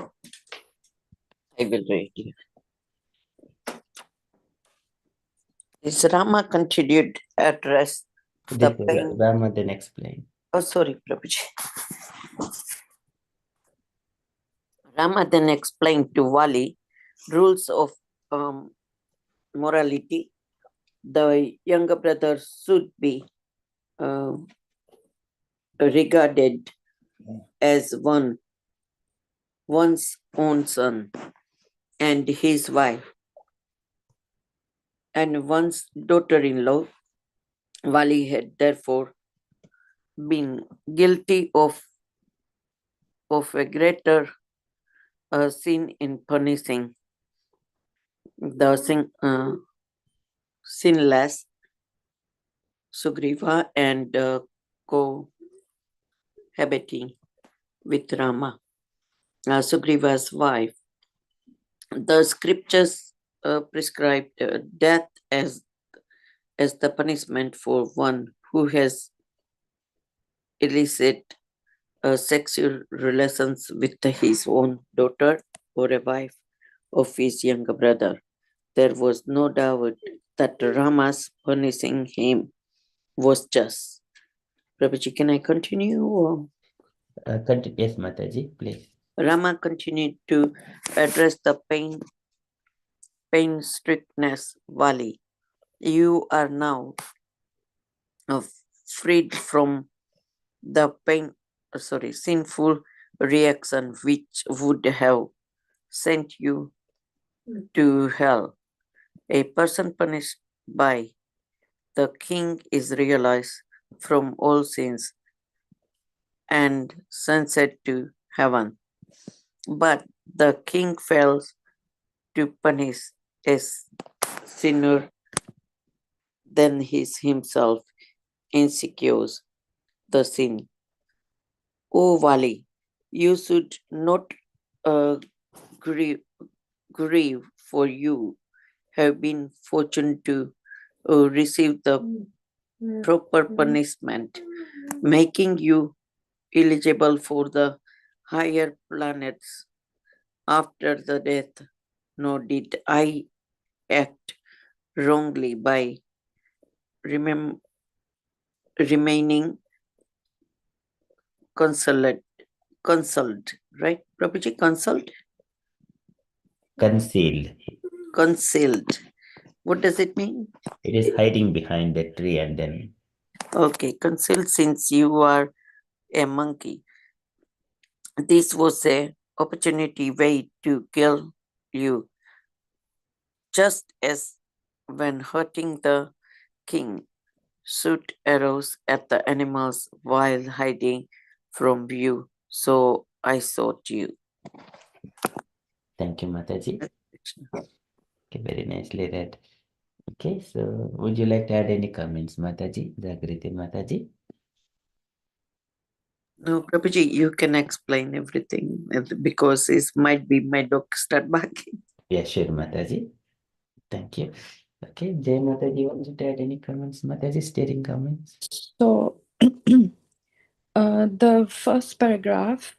I will read you. This Rama continued address the This pain. Rama then explain. Oh, sorry, Prabhuji. Rama then explained to Wali rules of morality. The younger brother should be regarded as one's own son and his wife and one's daughter-in-law. Wali had therefore been guilty of a greater sin in punishing the sinless Sugriva and cohabiting with Rama, Sugriva's wife. The scriptures prescribed death as the punishment for one who has illicit sexual relations with his own daughter or a wife of his younger brother. There was no doubt that Rama's punishing him was just. Prabhuji, can I continue? Or? Yes, Mataji, please. Rama continued to address the pain strictness Wali. You are now freed from the sinful reaction which would have sent you to hell. A person punished by the king is realized from all sins and sent to heaven. But the king fails to punish a sinner, then he himself insecures the sin. O Wali, you should not grieve, for you have been fortunate to receive the proper punishment, making you eligible for the higher planets after the death. Nor did I act wrongly by remaining consulted, right? Prabhuji, Concealed. concealed. What does it mean? It is hiding behind the tree and then Okay, concealed since you are a monkey. This was a opportunity way to kill you, just as when hurting the king, shoot arrows at the animals while hiding from view. So I sought you. thank you, Mataji. Okay, very nicely read. Okay, so would you like to add any comments, Mataji? Jagriti Mataji? No, Prabhuji, you can explain everything because it might be my dog start barking. Yeah, sure, Mataji. Thank you. Okay, Jay Mataji, want to add any comments? Mataji, stating comments? So, the first paragraph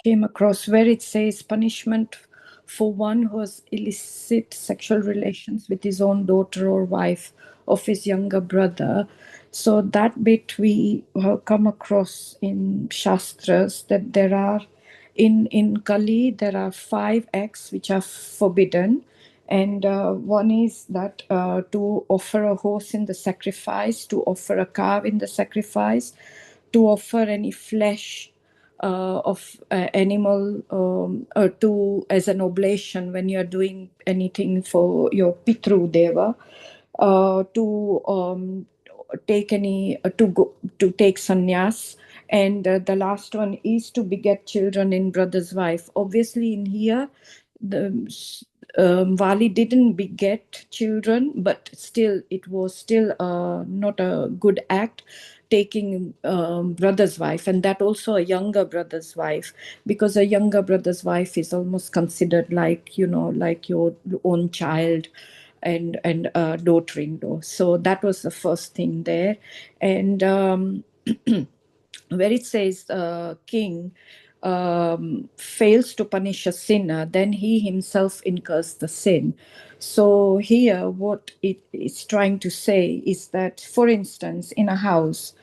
came across where it says punishment for one who has illicit sexual relations with his own daughter or wife of his younger brother. So that bit we have come across in Shastras that there are in Kali there are 5 acts which are forbidden. And one is that to offer a horse in the sacrifice, to offer a cow in the sacrifice, to offer any flesh of animal to as an oblation when you are doing anything for your Pitru Deva, to take any to go to take sannyas, and the last one is to beget children in brother's wife. Obviously, in here, the Vali didn't beget children, but still, it was still not a good act taking brother's wife, and that also a younger brother's wife, because a younger brother's wife is almost considered like, you know, like your own child and daughter-in-law. So that was the first thing there. And where it says king fails to punish a sinner, then he himself incurs the sin. So here what it is trying to say is that, for instance, in a house,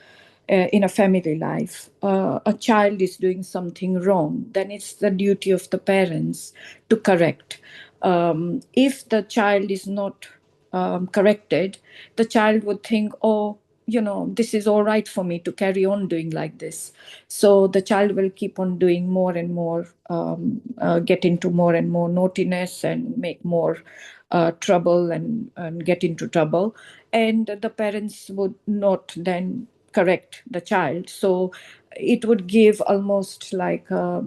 in a family life, a child is doing something wrong, then it's the duty of the parents to correct. If the child is not corrected, the child would think, oh, you know, this is all right for me to carry on doing like this. So the child will keep on doing more and more, get into more and more naughtiness and make more trouble and get into trouble. And the parents would not then correct the child. So it would give almost like a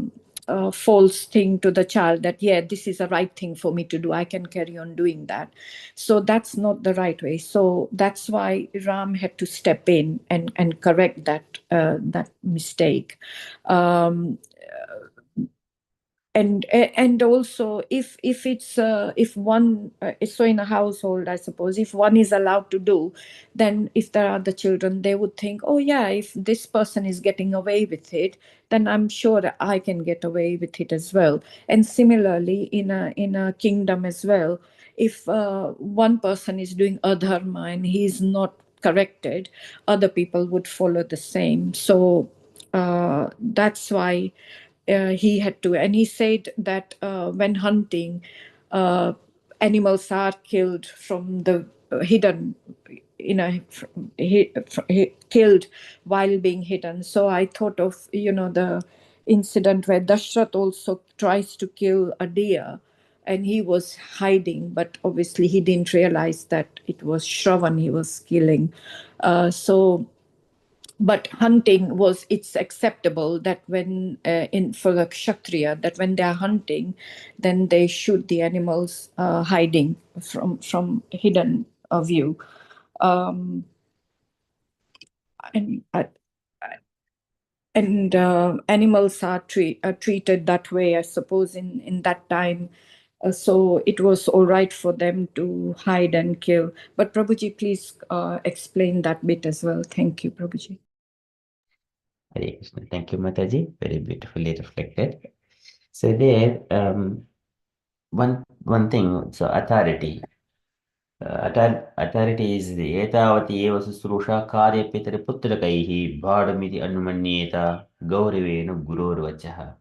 false thing to the child that, yeah, this is a right thing for me to do. I can carry on doing that. So that's not the right way. So that's why Ram had to step in and correct that mistake. And also if it's if one so in a household, I suppose, if one is allowed to do, then if there are the children, they would think, oh yeah, if this person is getting away with it, then I'm sure that I can get away with it as well. And similarly, in a kingdom as well, if one person is doing adharma and he's not corrected, other people would follow the same. So that's why he had to. And he said that when hunting, animals are killed from the hidden, you know, killed while being hidden. So I thought of, you know, the incident where Dashrath also tries to kill a deer and he was hiding, but obviously he didn't realize that it was Shravan he was killing. But hunting was, it's acceptable that when in for the kshatriya, that when they are hunting, then they shoot the animals hiding from hidden view. um, and animals are treated that way, I suppose, in that time. So it was all right for them to hide and kill. But Prabhuji, please explain that bit as well. Thank you, Prabhuji. Hare Krishna. Thank you, Mataji. Very beautifully reflected. So there, one thing, so authority. authority is etavati eva susrusha karya pitriputrakai bhadamiti anumanyeta gaurivena gururvachaha.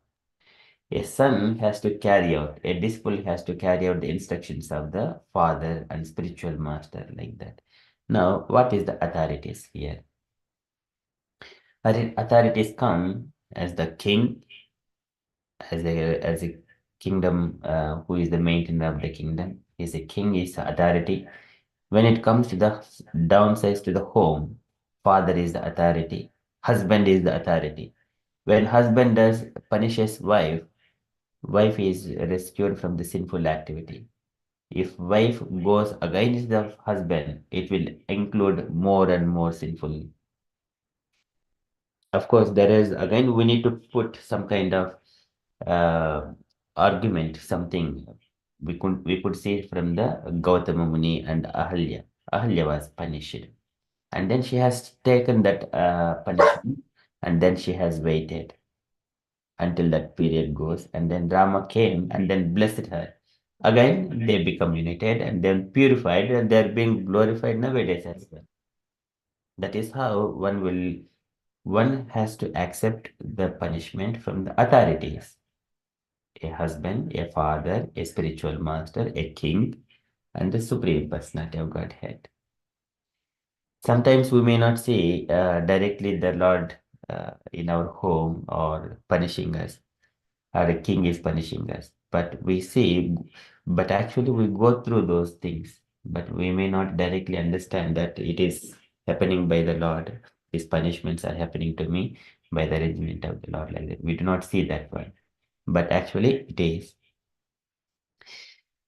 A son has to carry out, a disciple has to carry out the instructions of the father and spiritual master, like that. Now, what is the authorities here? Authorities come as the king, as a kingdom, who is the maintainer of the kingdom. Is a king, is the authority. When it comes to the downsides to the home, father is the authority, husband is the authority. When husband does punishes wife, wife is rescued from the sinful activity. If wife goes against the husband, it will include more and more sinful. Of course, there is again we need to put some kind of uh, argument, something we could see from the Gautama Muni and Ahalya. Ahalya was punished, and then she has taken that punishment, and then she has waited until that period goes, and then Rama came and then blessed her. Again, they become united and then purified, and they're being glorified nowadays as well. That is how one has to accept the punishment from the authorities. A husband, a father, a spiritual master, a king, and the supreme personality of Godhead. Sometimes we may not see directly the Lord in our home or punishing us, or a king is punishing us. But we see, but actually we go through those things, but we may not directly understand that it is happening by the Lord. These punishments are happening to me by the arrangement of the Lord, like that. We do not see that one, but actually it is.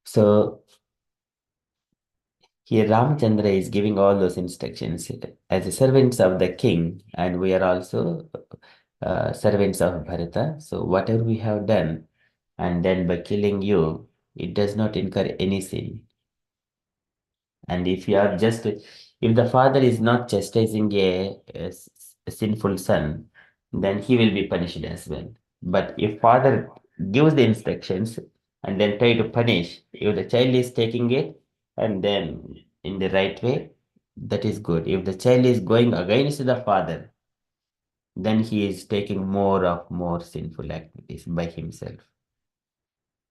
So here Ramchandra is giving all those instructions as the servants of the king, and we are also servants of Bharata. So whatever we have done, and then by killing you, it does not incur any sin. And if you are just, if the father is not chastising a sinful son, then he will be punished as well. But if father gives the instructions and then try to punish, if the child is taking it and then in the right way, that is good. If the child is going against the father, then he is taking more sinful activities by himself,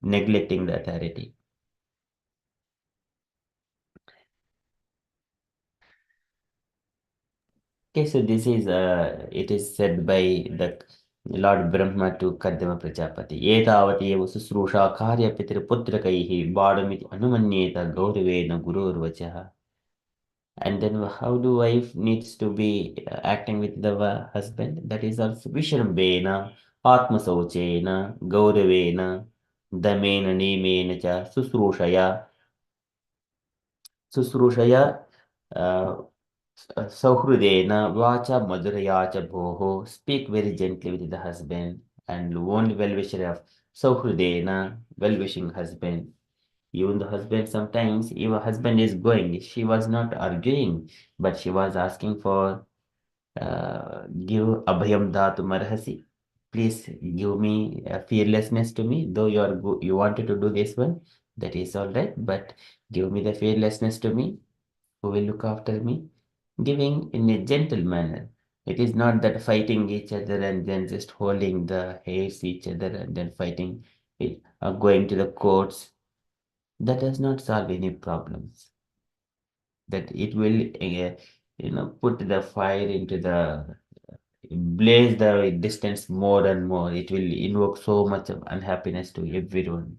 neglecting the authority. Okay, so this is it is said by the Lord Brahma to Kadama Prajapati. Etavati eva susrusha karya pitriputrakai badamiti anumanyeta gaurivena gururvachaha. And then how do wife needs to be acting with the husband? That is also Vishrambena, Atmasauchena, Gaurivena, Damena, Nemena cha, Susrushaya, Sauhrudena, Vacha Madhuraya cha Bhoho, speak very gently with the husband, and only well-wisher of Sauhrudena, well-wishing husband. Even the husband sometimes, if a husband is going, she was not arguing, but she was asking for give abhayam dhatu marhasi. Please give me fearlessness to me, though you wanted to do this one, that is all right, but give me the fearlessness to me, who will look after me, giving in a gentle manner. It is not that fighting each other and then just holding the hairs each other and then fighting, going to the courts. That does not solve any problems. That it will, put the fire into the blaze the distance more and more. It will invoke so much of unhappiness to everyone.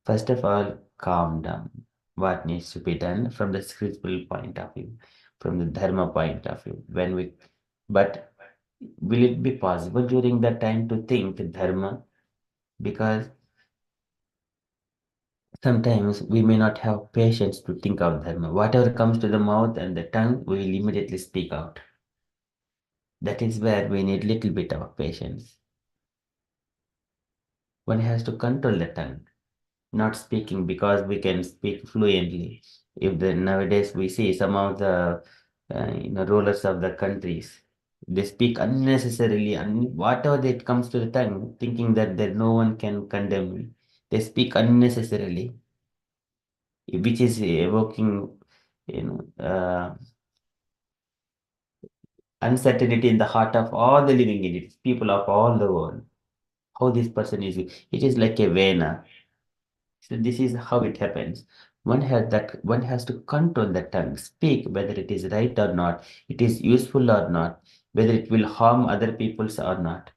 First of all, calm down. What needs to be done from the spiritual point of view, from the dharma point of view. But will it be possible during that time to think dharma? Because sometimes we may not have patience to think of dharma. Whatever comes to the mouth and the tongue, we will immediately speak out. That is where we need little bit of patience. One has to control the tongue, not speaking because we can speak fluently. If nowadays we see some of the rulers of the countries, they speak unnecessarily, whatever that comes to the tongue, thinking that there no one can condemn me. They speak unnecessarily. which is evoking, uncertainty in the heart of all the living entities, people of all the world. How this person is, it is like a vena. So this is how it happens. One has to control the tongue, speak whether it is right or not, it is useful or not, whether it will harm other peoples or not,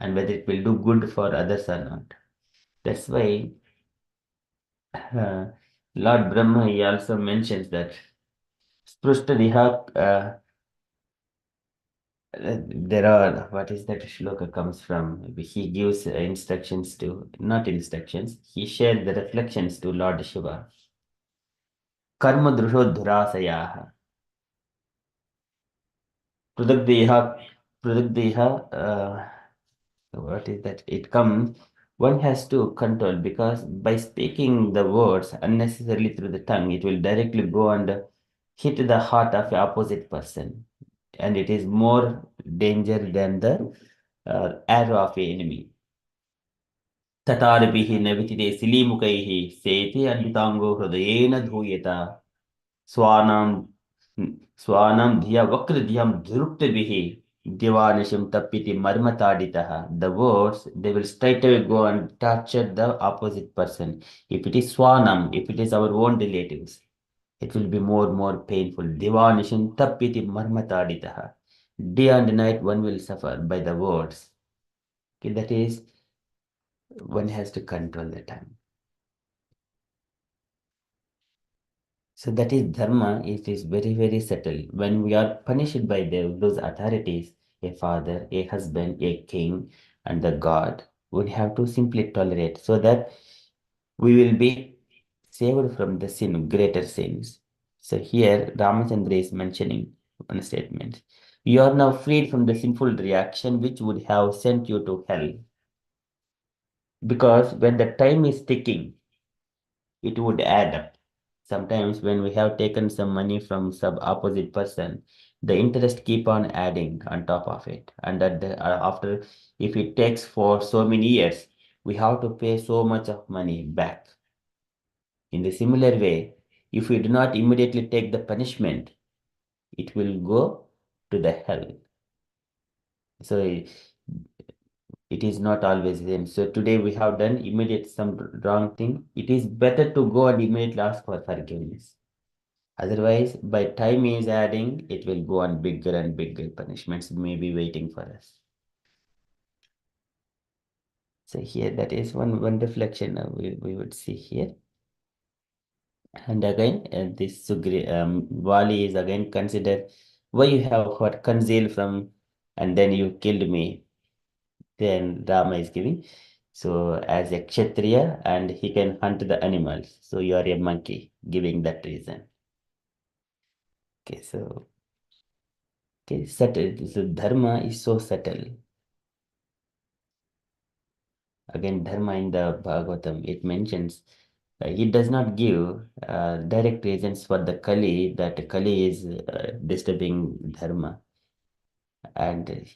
and whether it will do good for others or not. That's why Lord Brahma, he also mentions that Spruštadiha, there are, what is that shloka comes from? He gives instructions to, not instructions, he shared the reflections to Lord Shiva. Karma drusho dhurasayaha. Pradagdeha, what is that? It comes, one has to control, because by speaking the words unnecessarily through the tongue, it will directly go and hit the heart of the opposite person. And it is more danger than the arrow of the enemy. Tatarbihi nevitite silimukaihi sete adhitango hridayena dhuyeta swanam swanam dhiya vakradhyam dhuruktabihi divanishim tapiti marmataditaha. The words, they will straight away go and torture the opposite person. If it is swanam, if it is our own relatives, it will be more painful. Divanishim tapiti marmataditaha. Day and night one will suffer by the words. Okay, that is, one has to control the tongue. So that is dharma. It is very subtle. When we are punished by those authorities, a father, a husband, a king, and the God, we have to simply tolerate, so that we will be saved from the sin, greater sins. So here Ramachandra is mentioning one statement. You are now freed from the sinful reaction which would have sent you to hell. Because when the time is ticking, it would add up. Sometimes when we have taken some money from some opposite person, the interest keep on adding on top of it. And that after, if it takes for so many years, we have to pay so much of money back. In the similar way, if we do not immediately take the punishment, it will go to the hell. So it is not always the same. So today we have done immediate some wrong thing. It is better to go and immediately ask for forgiveness. Otherwise, by time is adding, it will go on bigger and bigger punishments may be waiting for us. So here, that is one reflection we would see here. And again, this Vali is again considered, why you have got concealed from, and then you killed me. Then Rama is giving. So as a Kshatriya, and he can hunt the animals. So you are a monkey, giving that reason. Okay, so subtle. So dharma is so subtle. Again, dharma in the Bhagavatam, it mentions, it does not give direct reasons for the Kali, that Kali is disturbing dharma. And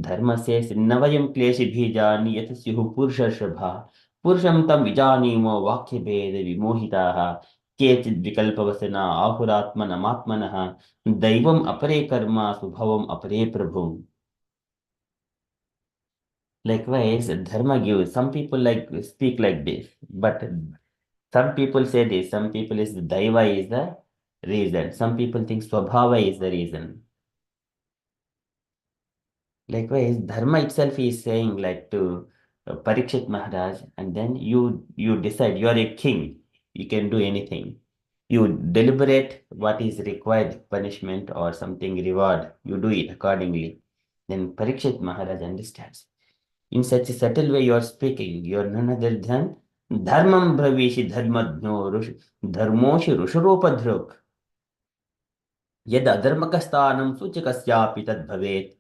dharma says, Navayam kleshi bhijani yatasyuhu purusha shabha, purusham tam vijanimo vakya bheda vimohitaha, kechid vikalpavasana ahuratmanamatmanaha, daivam apare karma subhavam apare prabhum. Likewise, dharma gives. Some people speak like this, but some people say this. Some people is the daiva is the reason. Some people think swabhava is the reason. Likewise, dharma itself is saying like to Parikshit Maharaj, and then you decide. You are a king. You can do anything. You deliberate what is required, punishment or something reward. You do it accordingly. Then Parikshit Maharaj understands. In such a subtle way you are speaking, you are none other than Dharmam Bhavishi Dharmadhno Dharmoshi Rusharopadhruk. Yad Adharmakastanam Suchakasyapi Tad Bhavet.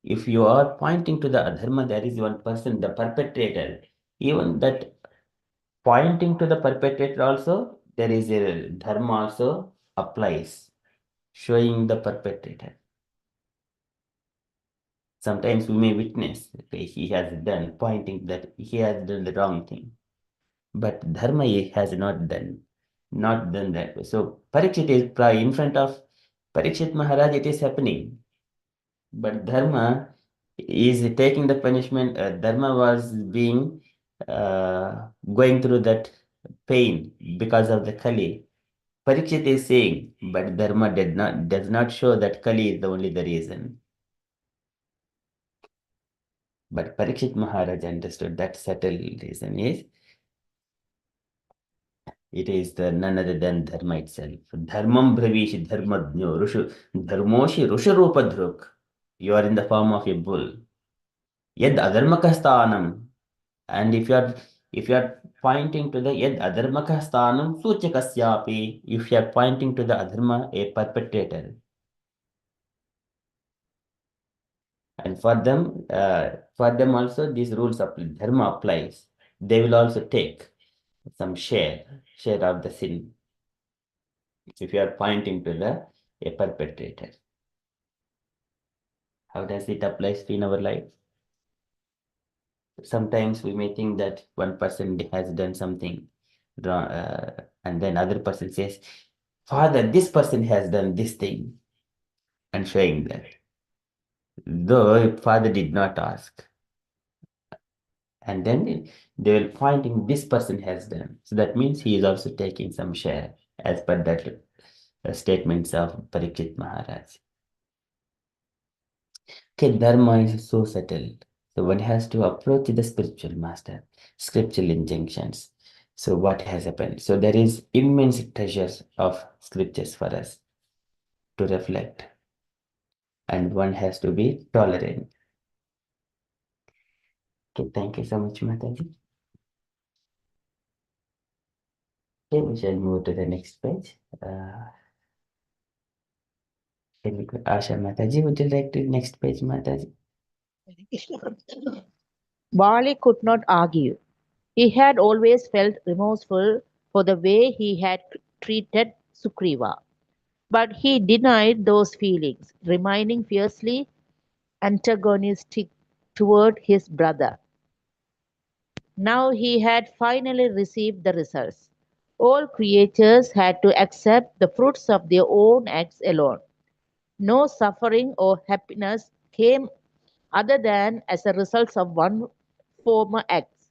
If you are pointing to the adharma, there is one person, the perpetrator. Even that pointing to the perpetrator also, there is a dharma also applies, showing the perpetrator. Sometimes we may witness, okay, he has done, pointing that he has done the wrong thing. But dharma he has not done. not done that way. So Parikshit is in front of Parikshit Maharaj, it is happening. But Dharma is taking the punishment. Dharma was being going through that pain because of the Kali. Parikshit is saying, but Dharma does not show that Kali is the only the reason. But Parikshit Maharaj understood that subtle reason is it is the none other than Dharma itself. Dharmam Bravishi Dharmadnyo Rushu Dharmoshi Rusharupa Dhruk. You are in the form of a bull. Yad Adharmakasthanam. And if you are pointing to the Yad Adharmakasthanam Suchakasyapi, if you are pointing to the Adharma, a perpetrator. And for them also these rules of Dharma applies. They will also take some share of the sin. If you are pointing to a perpetrator. How does it apply in our life? Sometimes we may think that one person has done something wrong, and then other person says, Father, this person has done this thing, and showing that. Though father did not ask. And then they will pointing this person has done. So that means he is also taking some share as per that statements of Parikshit Maharaj. Okay, Dharma is so subtle. So one has to approach the spiritual master, scriptural injunctions. So what has happened? So there is immense treasures of scriptures for us to reflect. And one has to be tolerant. Okay, thank you so much, Mataji. Okay, we shall move to the next page. Asha Mataji, would you like to next page, Mataji? Bali could not argue. He had always felt remorseful for the way he had treated Sugriva. But he denied those feelings, remaining fiercely antagonistic toward his brother. Now he had finally received the results. All creatures had to accept the fruits of their own acts alone. No suffering or happiness came other than as a result of one former acts.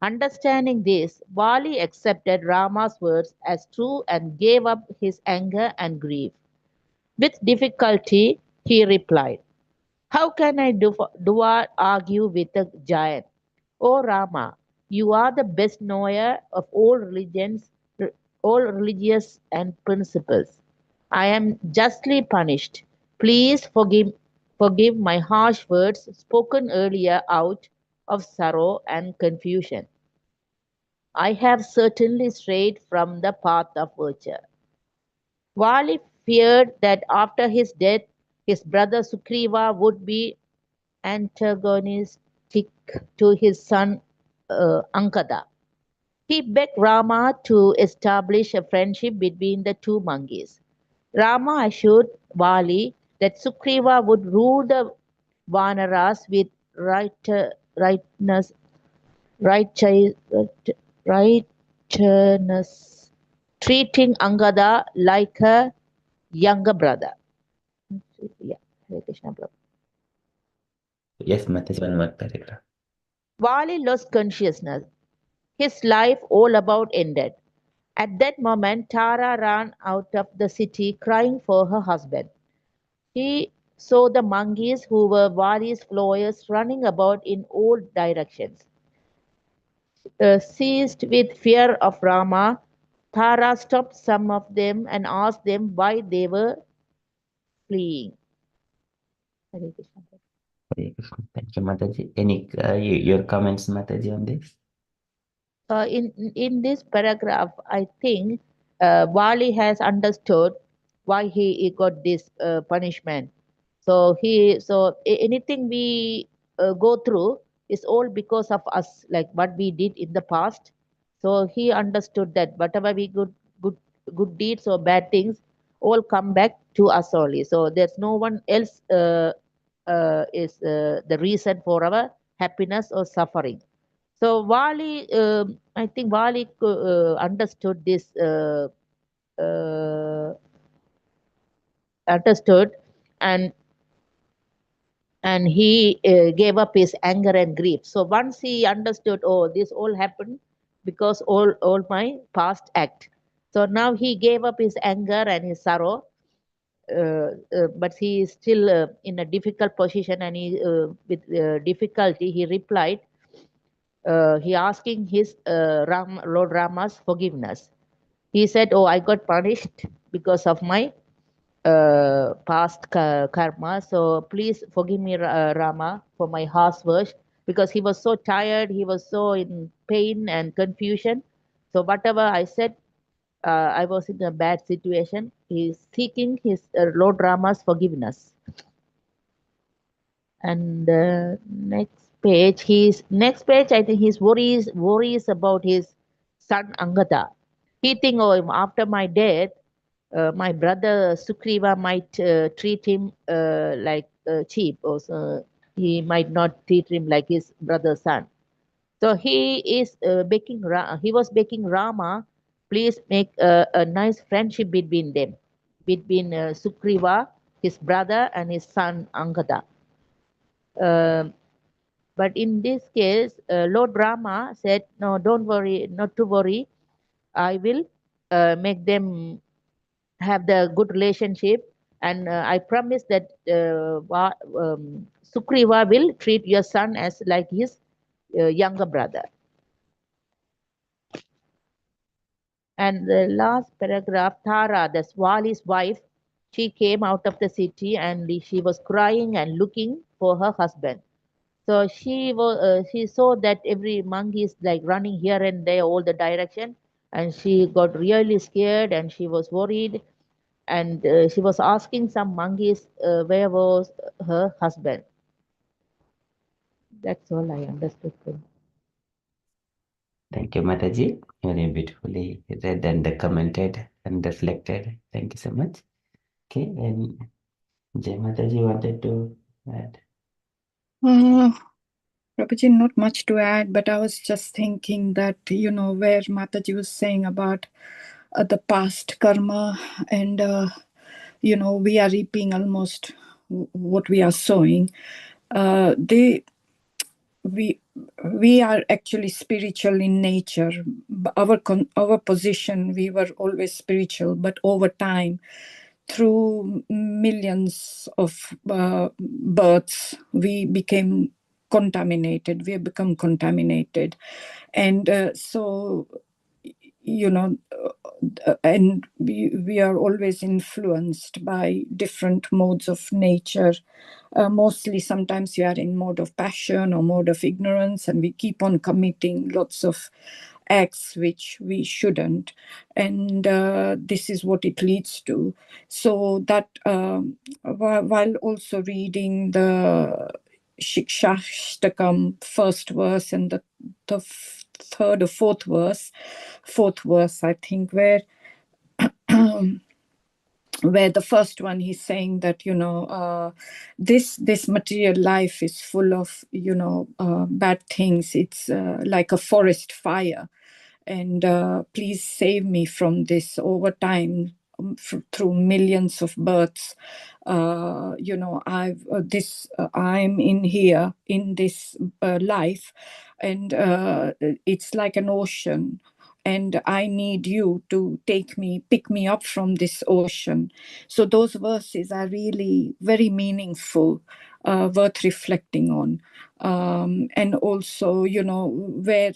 Understanding this, Bali accepted Rama's words as true and gave up his anger and grief. With difficulty, he replied, How can I argue with a giant? O Rama, you are the best knower of all religions, all religious and principles. I am justly punished. Please forgive my harsh words spoken earlier out of sorrow and confusion. I have certainly strayed from the path of virtue. Vali feared that after his death, his brother Sugriva would be antagonistic to his son Ankada. He begged Rama to establish a friendship between the two monkeys. Rama assured Vali that Sugriva would rule the Vanaras with rightness, righteousness, treating Angada like a younger brother. Yeah, Hare Krishna Prabhu. Yes, Mataji, one more paragraph. Vali lost consciousness. His life all about ended. At that moment, Tara ran out of the city crying for her husband. He saw the monkeys who were Vali's followers running about in all directions. Seized with fear of Rama, Tara stopped some of them and asked them why they were fleeing. Hare Krishna. Thank you, Mataji. Any your comments, Mataji, on this? In this paragraph, I think Vali has understood why he got this punishment. So anything we go through is all because of us, like what we did in the past. So he understood that whatever we good deeds or bad things all come back to us only. So there's no one else is the reason for our happiness or suffering. So Vali, I think Vali understood this understood, and he gave up his anger and grief. So once he understood, oh, this all happened because all my past act. So now he gave up his anger and his sorrow, but he is still in a difficult position, and he with difficulty he replied, he asking his Lord Rama's forgiveness. He said, oh, I got punished because of my past karma, so please forgive me, Rama, for my harsh words, because he was so tired, he was so in pain and confusion. So whatever I said, I was in a bad situation. He is seeking his Lord Rama's forgiveness. And next page, I think his worries about his son Angada. He think, oh, after my death, my brother Sugriva might treat him like cheap, or he might not treat him like his brother's son. So he was begging Rama, please make a nice friendship between them, between Sugriva, his brother, and his son Angada. But in this case, Lord Rama said, no, don't worry, not to worry. I will make them have the good relationship, and I promise that Sugriva will treat your son as like his younger brother. And the last paragraph, Tara, the Swali's wife, she came out of the city and she was crying and looking for her husband. So she saw that every monkey is like running here and there, all the direction, and she got really scared and she was worried, and she was asking some monkeys where was her husband. That's all I understood. Thank you, Mataji. Very beautifully read and commented and reflected. Thank you so much. Okay, and Jay Mataji wanted to add. Prabhuji, not much to add, but I was just thinking that, where Mataji was saying about the past karma, and, we are reaping almost what we are sowing. We are actually spiritual in nature. Our position, we were always spiritual, but over time, through millions of births, we became contaminated. We have become contaminated, and so and we are always influenced by different modes of nature. Mostly, sometimes we are in mode of passion or mode of ignorance, and we keep on committing lots of acts which we shouldn't, and this is what it leads to. So that while also reading the Shikshashtakam first verse and the third or fourth verse, I think, where where the first one he's saying that this material life is full of bad things. It's like a forest fire, and please save me from this. Over time, through millions of births, I'm in here in this life, and it's like an ocean, and I need you to pick me up from this ocean. So those verses are really very meaningful, worth reflecting on. And also, where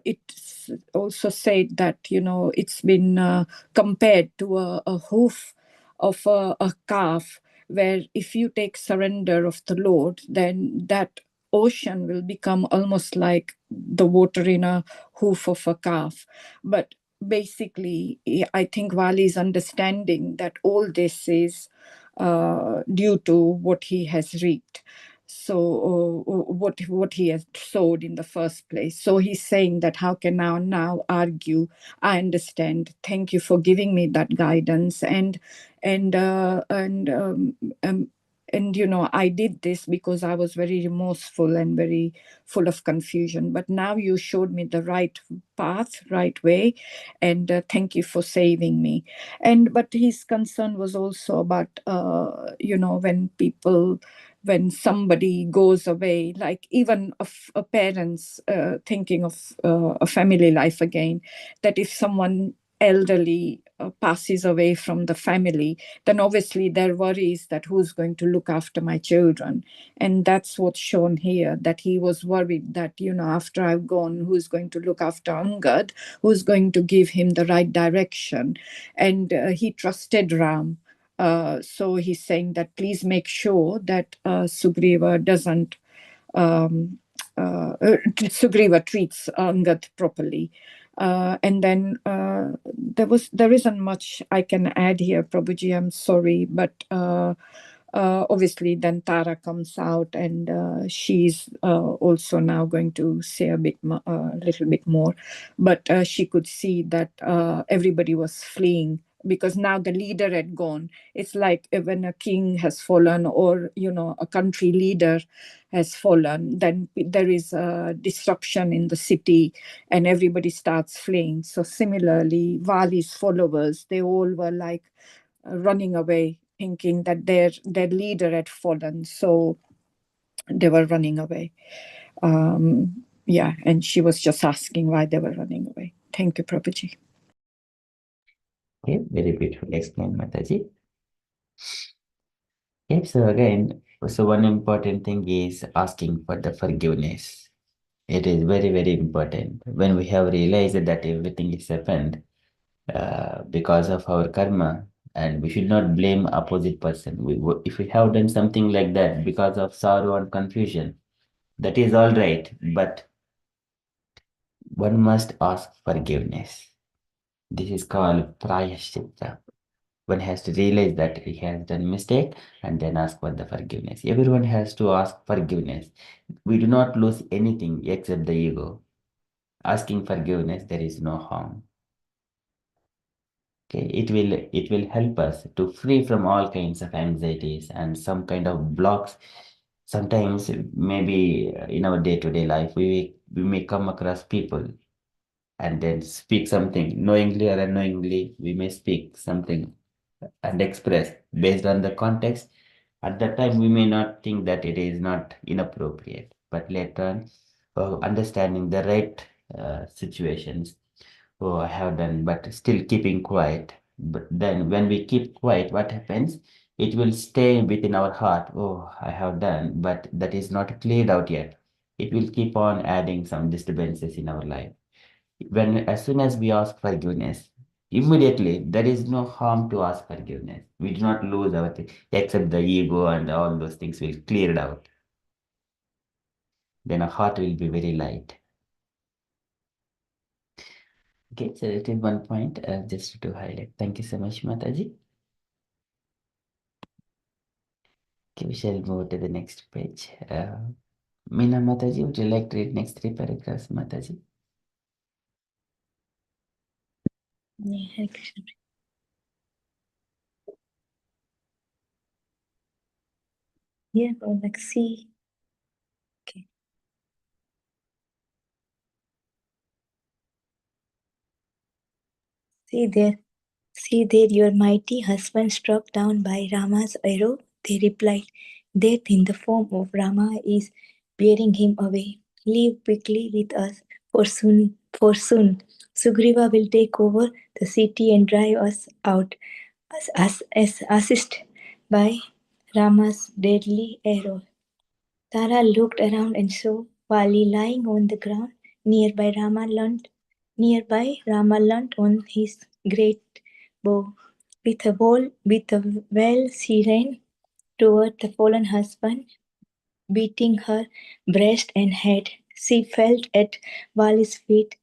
it's also said that, it's been compared to a hoof of a calf, where if you take surrender of the Lord, then that ocean will become almost like the water in a hoof of a calf. But basically, I think Vali is understanding that all this is due to what he has reaped. So what he has sowed in the first place. So he's saying that how can I now argue? I understand. Thank you for giving me that guidance, and I did this because I was very remorseful and very full of confusion. But now you showed me the right path, right way, and thank you for saving me. But his concern was also about, when somebody goes away, like even a parents thinking of a family life again, that if someone elderly passes away from the family, then obviously their worry is that who's going to look after my children. And that's what's shown here, that he was worried that, after I've gone, who's going to look after Angad, who's going to give him the right direction. And he trusted Ram. So he's saying that please make sure that Sugriva doesn't Sugriva treats Angad properly. And then there isn't much I can add here, Prabhuji, I'm sorry, but obviously then Tara comes out, and she's also now going to say a little bit more, but she could see that everybody was fleeing because now the leader had gone. It's like when a king has fallen, or a country leader has fallen, then there is a disruption in the city and everybody starts fleeing. So similarly, Vali's followers, they all were like running away, thinking that their leader had fallen. So they were running away. And she was just asking why they were running away. Thank you, Prabhuji. Okay, very beautiful explained, Mataji. Okay, so again, one important thing is asking for the forgiveness. It is very, very important. When we have realized that everything is happened because of our karma, and we should not blame opposite person. If we have done something like that because of sorrow and confusion, that is all right, but one must ask forgiveness. This is called prayaschitta. One has to realize that he has done mistake and then ask for the forgiveness. Everyone has to ask forgiveness. We do not lose anything except the ego. Asking forgiveness, there is no harm. Okay, it will help us to free from all kinds of anxieties and some kind of blocks. Sometimes maybe in our day-to-day life we may come across people and then speak something knowingly or unknowingly. We may speak something and express based on the context. At that time, we may not think that it is not inappropriate, but later on, understanding the right situations, oh, I have done, but still keeping quiet. But then when we keep quiet, what happens? It will stay within our heart. Oh, I have done, but that is not cleared out yet. It will keep on adding some disturbances in our life. As soon as we ask forgiveness, immediately there is no harm to ask forgiveness. We do not lose our thing, except the ego and all those things will clear it out. Then our heart will be very light. Okay, so it is one point just to highlight. Thank you so much, Mataji. Okay, we shall move to the next page. Meena Mataji, would you like to read next 3 paragraphs, Mataji? Yeah, Hare Krishna. Yeah, like see. Okay. See there, your mighty husband struck down by Rama's arrow. They replied, death in the form of Rama is bearing him away. Leave quickly with us, for soon Sugriva will take over the city and drive us out, as assisted by Rama's deadly arrow. Tara looked around and saw Vali lying on the ground. Nearby Rama leant on his great bow. With a well, she ran toward the fallen husband, beating her breast and head. She fell at Vali's feet.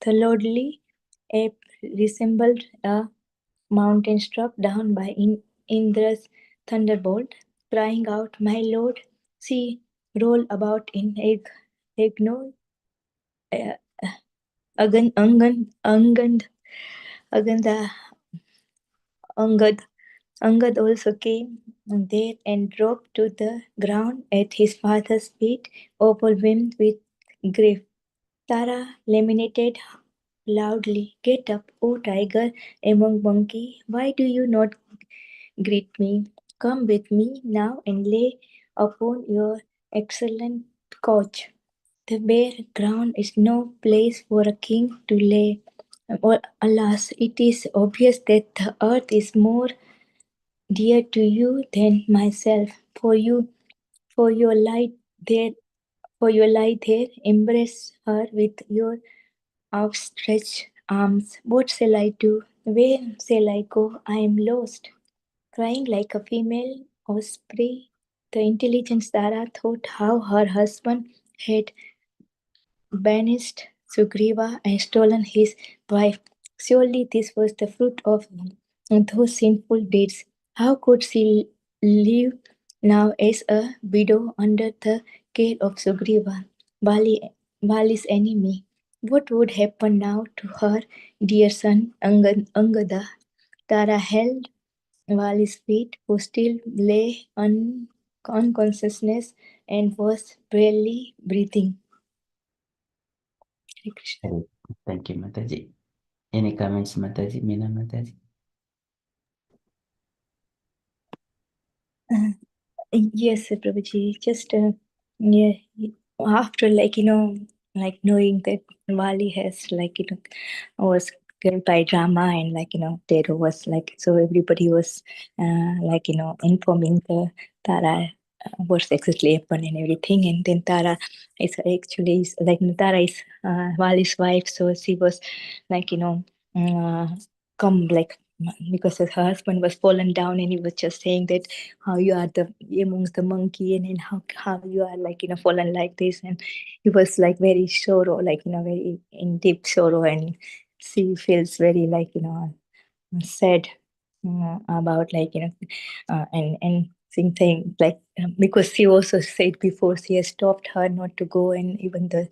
The lordly ape resembled a mountain struck down by Indra's thunderbolt. Crying out, my lord, she rolled about in agony, Angad Angad also came there and dropped to the ground at his father's feet, overwhelmed with grief. Tara lamented loudly, "Get up, O tiger among monkeys! Why do you not greet me? Come with me now and lay upon your excellent couch. The bare ground is no place for a king to lay. Alas, it is obvious that the earth is more dear to you than myself. For your light there, embrace her with your outstretched arms. What shall I do? Where shall I go? I am lost." Crying like a female osprey, the intelligent Tara thought how her husband had banished Sugriva and stolen his wife. Surely this was the fruit of those sinful deeds. How could she live now as a widow under the care of Sugriva, Bali's enemy? What would happen now to her dear son Angada? Tara held Vali's feet, who still lay unconsciousness and was barely breathing. Hare Krishna. Hare. Thank you, Mataji. Any comments, Mataji? Meena Mataji? Yes, Prabhuji. Just yeah, after knowing that Vali has was killed by Rama, and there was so everybody was informing the Tara what's exactly happened and everything, and then Tara is actually Tara is Vali's wife, so she was come because her husband was fallen down, and he was just saying that how you are the amongst the monkey, and then how you are fallen like this, and he was very sorrow, very in deep sorrow, and she feels very sad about and thing because she also said before she has stopped her not to go, and even the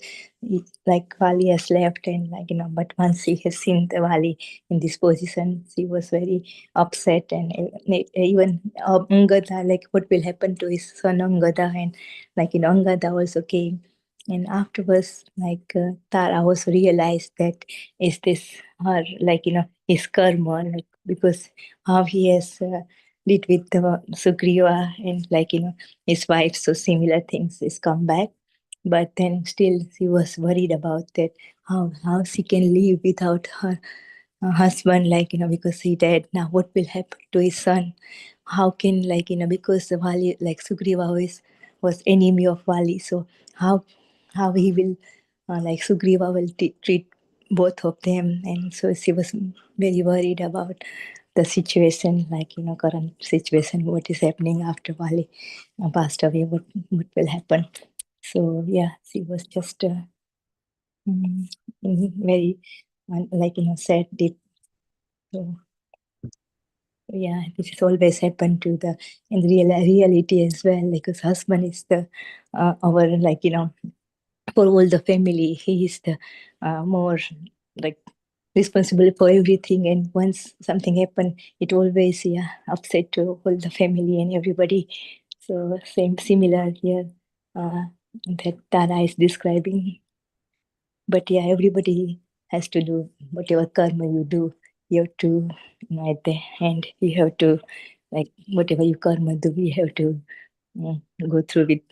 Vali has left, and but once she has seen the Vali in this position, she was very upset, and even Angada, what will happen to his son Angada, and Angada also came, and afterwards Tara also realized that is this her his karma, because how he has did with the Sugriva and his wife, so similar things is come back. But then still she was worried about that, how she can live without her husband, because he died. Now what will happen to his son? How can because the Vali, Sugriva was enemy of Vali, so how he will Sugriva will treat both of them, and so she was very worried about the situation, current situation, what is happening after Vali passed away, what will happen. So yeah, she was just very sad, deep. So yeah, this has always happened to the in reality as well, because husband is the our for all the family, he is the more responsible for everything, and once something happened, it always upset to all the family and everybody. So similar here that Tara is describing. But yeah, everybody has to do whatever karma you do. You have to at the end, you have to whatever you karma do, you have to go through with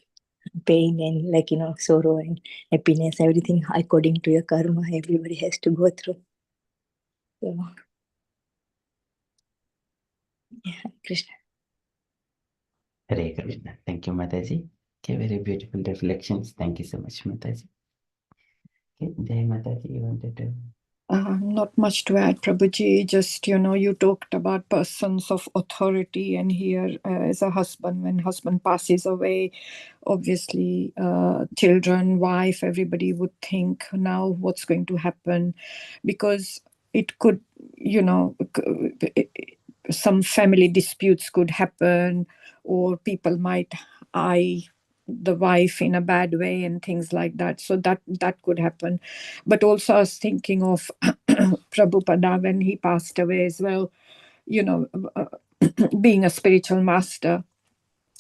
pain and sorrow and happiness, everything according to your karma. Everybody has to go through. So yeah, Krishna. Hare Krishna. Thank you, Mataji. Okay, very beautiful reflections. Thank you so much, Mataji. Okay, Jai Mataji, you wanted to... Not much to add, Prabhuji. Just, you talked about persons of authority, and here as a husband, when husband passes away, obviously children, wife, everybody would think now what's going to happen, because it could, some family disputes could happen, or people might eye the wife in a bad way and things like that. So that could happen. But also I was thinking of Prabhupada when he passed away as well. being a spiritual master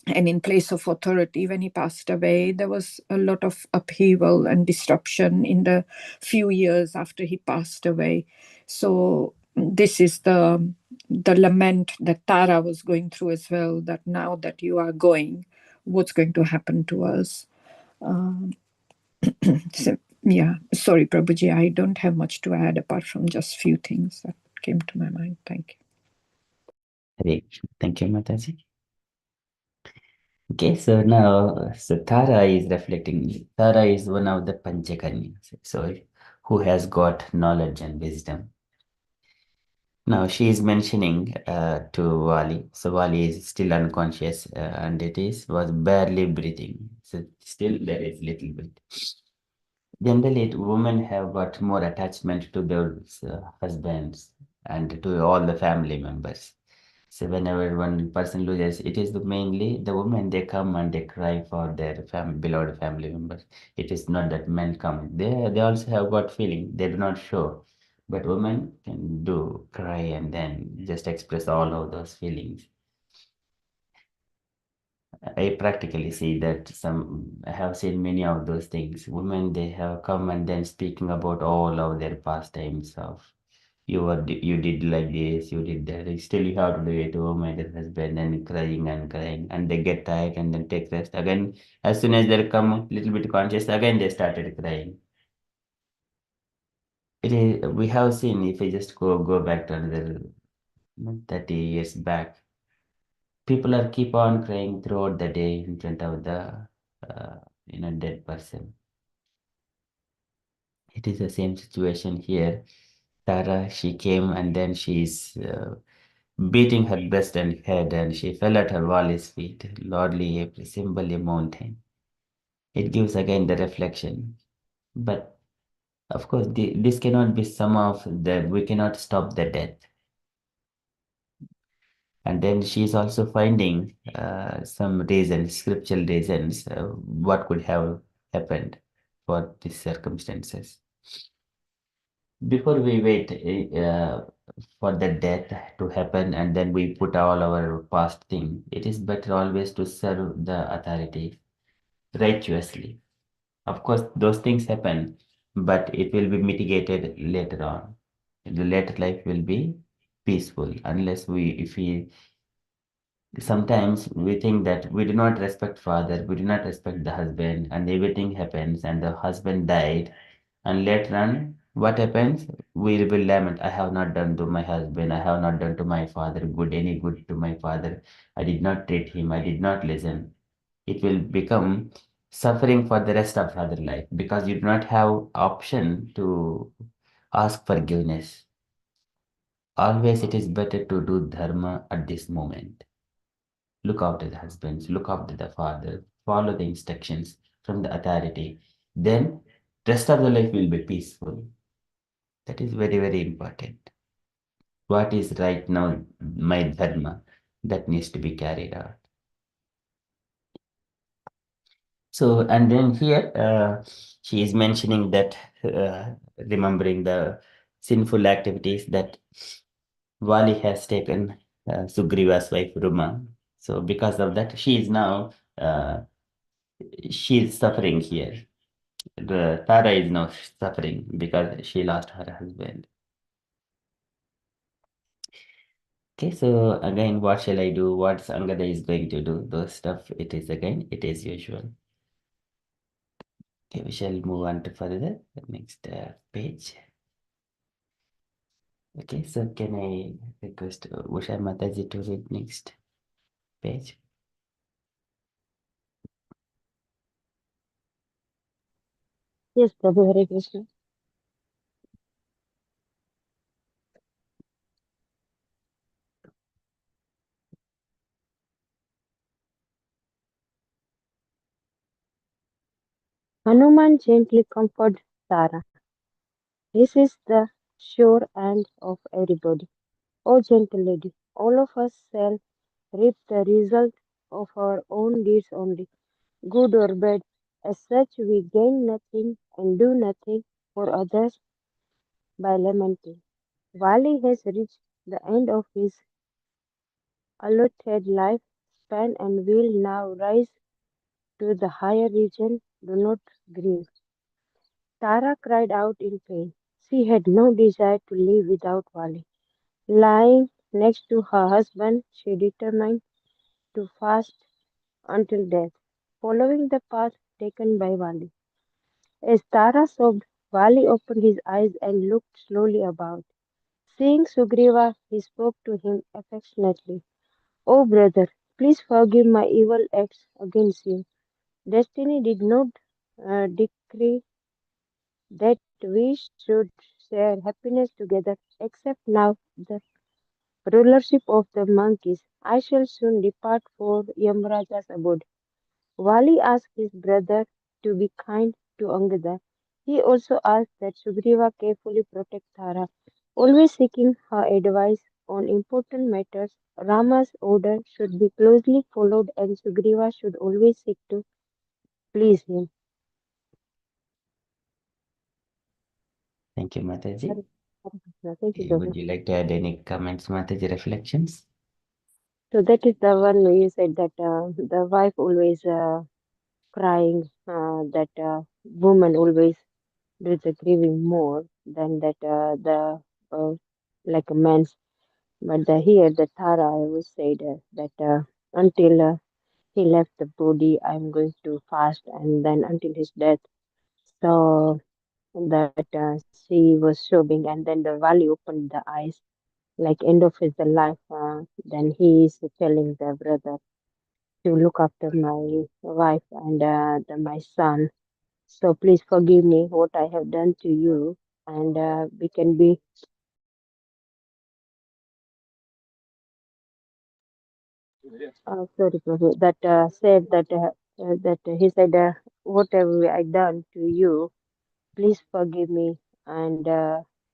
and in place of authority. When he passed away, there was a lot of upheaval and disruption in the few years after he passed away. So this is the lament that Tara was going through as well, that now that you are going, what's going to happen to us? So, yeah, sorry, Prabhuji, I don't have much to add apart from just few things that came to my mind. Thank you. Hare Krishna. Thank you, Mataji. Okay, so now, so Tara is reflecting. Tara is one of the Panchakanyas, so who has got knowledge and wisdom. Now she is mentioning to Vali. So Vali is still unconscious, and was barely breathing. So still there is little bit. Generally, women have got more attachment to their husbands and to all the family members. So whenever one person loses, it is mainly the women, they come and they cry for their beloved family members. It is not that men come. They also have got feeling. They do not show. But women can do cry and then just express all of those feelings. I practically see that I have seen many of those things. Women, they have come and then speaking about all of their pastimes of you did like this, you did that. Still, you have to do it home and your husband and crying, and they get tired and then take rest. Again, as soon as they come a little bit conscious, again they started crying. It is, we have seen, if I just go back to another 30 years back, people are keep on crying throughout the day in front of the dead person. It is the same situation here. Tara, she came and then she's beating her breast and head, and she fell at her Vali's feet. Lordly April, symbol a mountain. It gives again the reflection. But of course, this cannot be some of that. We cannot stop the death. And then she is also finding some reasons, scriptural reasons, what could have happened for these circumstances. Before we wait for the death to happen and then we put all our past thing, it is better always to serve the authority righteously. Of course, those things happen, but it will be mitigated later on. The later life will be peaceful unless if we sometimes we think that we do not respect father, we do not respect the husband, and everything happens, and the husband died, and later on, what happens? We will lament, I have not done to my husband, I have not done to my father any good to my father. I did not treat him, I did not listen. It will become suffering for the rest of other life because you do not have option to ask forgiveness. Always it is better to do dharma at this moment. Look after the husbands, look after the father, follow the instructions from the authority. Then rest of the life will be peaceful. That is very, very important. What is right now my dharma that needs to be carried out. So, and then here she is mentioning that remembering the sinful activities that Vali has taken Sugriva's wife Rama. So because of that, she is now she is suffering here. The Tara is now suffering because she lost her husband. Okay, so again, what shall I do? What Angada is going to do? Those stuff, it is usual. Okay, we shall move on to further the next page. Okay, so can I request Usha Mataji to read next page? Yes, Prabhu, Hare Krishna. Hanuman gently comforted Tara. This is the sure end of everybody. O gentle lady, all of us shall reap the result of our own deeds only, good or bad. As such, we gain nothing and do nothing for others by lamenting. Vali has reached the end of his allotted life span and will now rise to the higher region. Do not grieve. Tara cried out in pain. She had no desire to live without Vali. Lying next to her husband, she determined to fast until death, following the path taken by Vali. As Tara sobbed, Vali opened his eyes and looked slowly about. Seeing Sugriva, he spoke to him affectionately. "Oh brother, please forgive my evil acts against you. Destiny did not decree that we should share happiness together, except now the rulership of the monkeys. I shall soon depart for Yamraja's abode." Vali asked his brother to be kind to Angada. He also asked that Sugriva carefully protect Tara, always seeking her advice on important matters. Rama's order should be closely followed and Sugriva should always seek to please him. Thank you, Mataji. Hare Krishna. Thank you, Would Prabhu. you like to add any comments, Mataji, reflections? So that is the one you said that the wife always crying, that woman always do the grieving more than that the like a man's. But here the Tara always said that until he left the body, I'm going to fast, and then until his death. So that she was sobbing, and then the Valley opened the eyes, like end of his life. Then he is telling the brother to look after my wife and my son. So please forgive me what I have done to you, and we can be. Sorry, Prabhu. That said that he said, whatever I done to you, please forgive me, and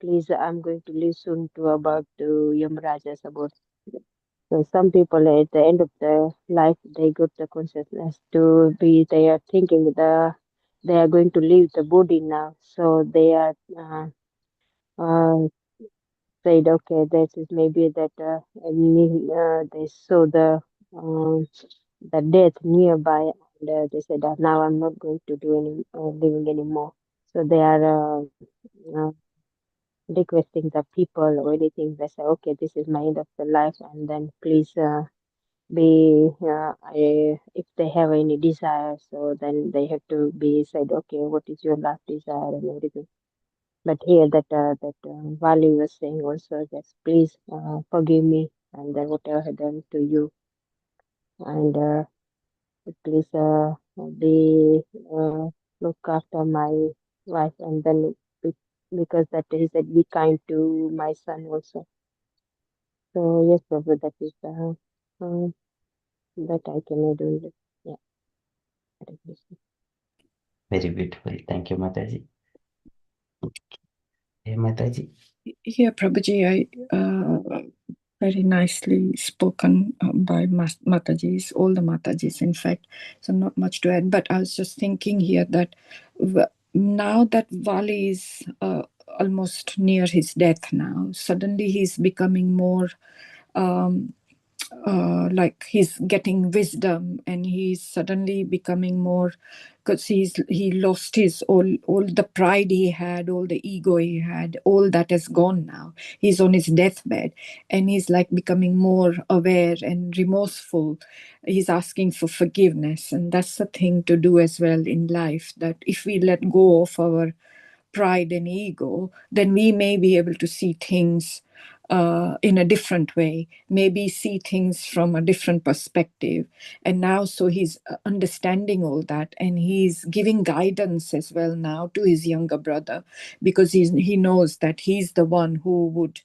please, I'm going to leave soon to about to Yamraja's about. So some people at the end of the life they got the consciousness to be. They are thinking they are going to leave the body now, so they are uh, said, okay, that is maybe that they saw um, the death nearby, and they said, now I'm not going to do any living anymore. So they are uh, requesting the people or anything. They say, okay, this is my end of the life, and then please be if they have any desire, so then they have to be said, okay, what is your last desire and everything. But here that Vali was saying also that please forgive me and then whatever I had done to you, and please be look after my wife, and then because that he said be kind to my son also. So yes, Prabhu, that is uh, that I can do it. Yeah, Hare Krishna. Very beautiful. Thank you, Mataji. Hey, Mataji. Yeah, Prabhuji, very nicely spoken by Matajis, all the Matajis, in fact. So not much to add, but I was just thinking here that now that Vali is almost near his death now, suddenly he's becoming more like he's getting wisdom, and he's suddenly becoming more, because he lost his all the pride he had, all the ego he had, all that is gone now. He's on his deathbed, and he's like becoming more aware and remorseful. He's asking for forgiveness, and that's the thing to do as well in life, that if we let go of our pride and ego, then we may be able to see things in a different way, maybe see things from a different perspective. And now, so he's understanding all that, and he's giving guidance as well now to his younger brother, because he knows that he's the one who would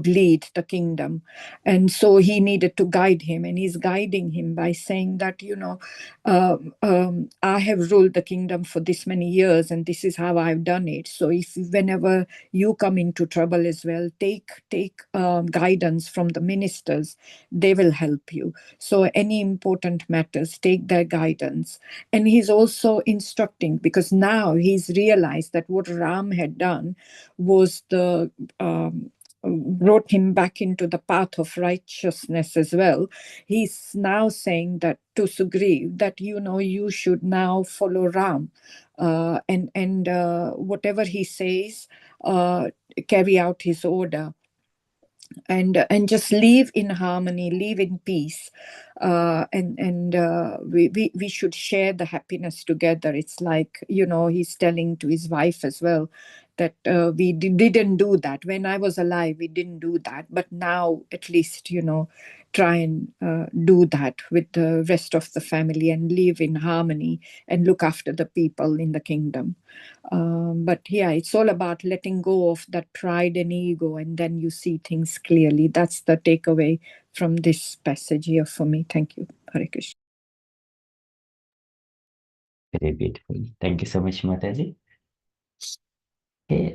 lead the kingdom. And so he needed to guide him, and he's guiding him by saying that, I have ruled the kingdom for this many years, and this is how I've done it. So if whenever you come into trouble as well, take guidance from the ministers. They will help you. So any important matters, take their guidance. And he's also instructing, because now he's realized that what Ram had done was brought him back into the path of righteousness as well. He's now saying that to Sugriva that, you should now follow Ram, and whatever he says, carry out his order, and just live in harmony, live in peace, and we should share the happiness together. It's like, he's telling to his wife as well that we didn't do that when I was alive. We didn't do that, but now at least, try and do that with the rest of the family and live in harmony and look after the people in the kingdom. But yeah, it's all about letting go of that pride and ego, and then you see things clearly. That's the takeaway from this passage here for me. Thank you. Hare Krishna. Very beautiful. Thank you so much, Mataji. Okay,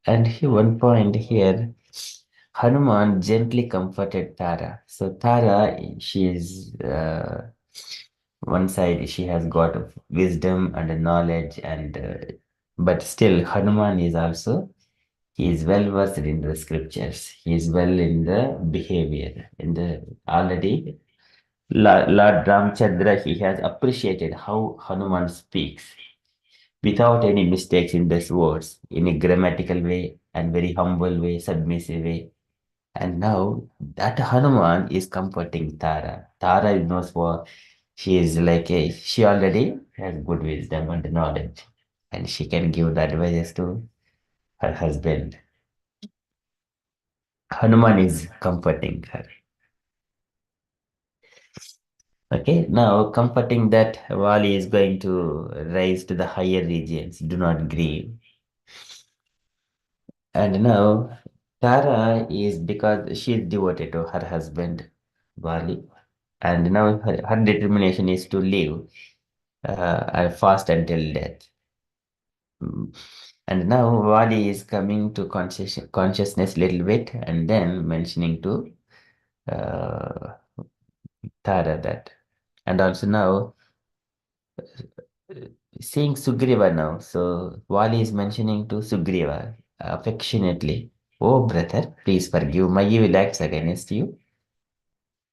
and here one point here, Hanuman gently comforted Tara. So Tara, she is one side she has got wisdom and knowledge, and but still Hanuman is also, he is well versed in the scriptures. He is well in the behavior. In the already Lord Ramchandra, he has appreciated how Hanuman speaks without any mistakes in these words, in a grammatical way and very humble way, submissive way. And now that Hanuman is comforting Tara. Tara knows what she is like. She already has good wisdom and knowledge, and she can give the advices to her husband. Hanuman is comforting her. Okay, now comforting that Vali is going to rise to the higher regions. Do not grieve. And now Tara is, because she is devoted to her husband Vali, and now her determination is to live and fast until death. And now Vali is coming to consciousness little bit, and then mentioning to uh, Tara that. And also now seeing Sugriva now. So Vali is mentioning to Sugriva affectionately, "Oh brother, please forgive my evil acts against you."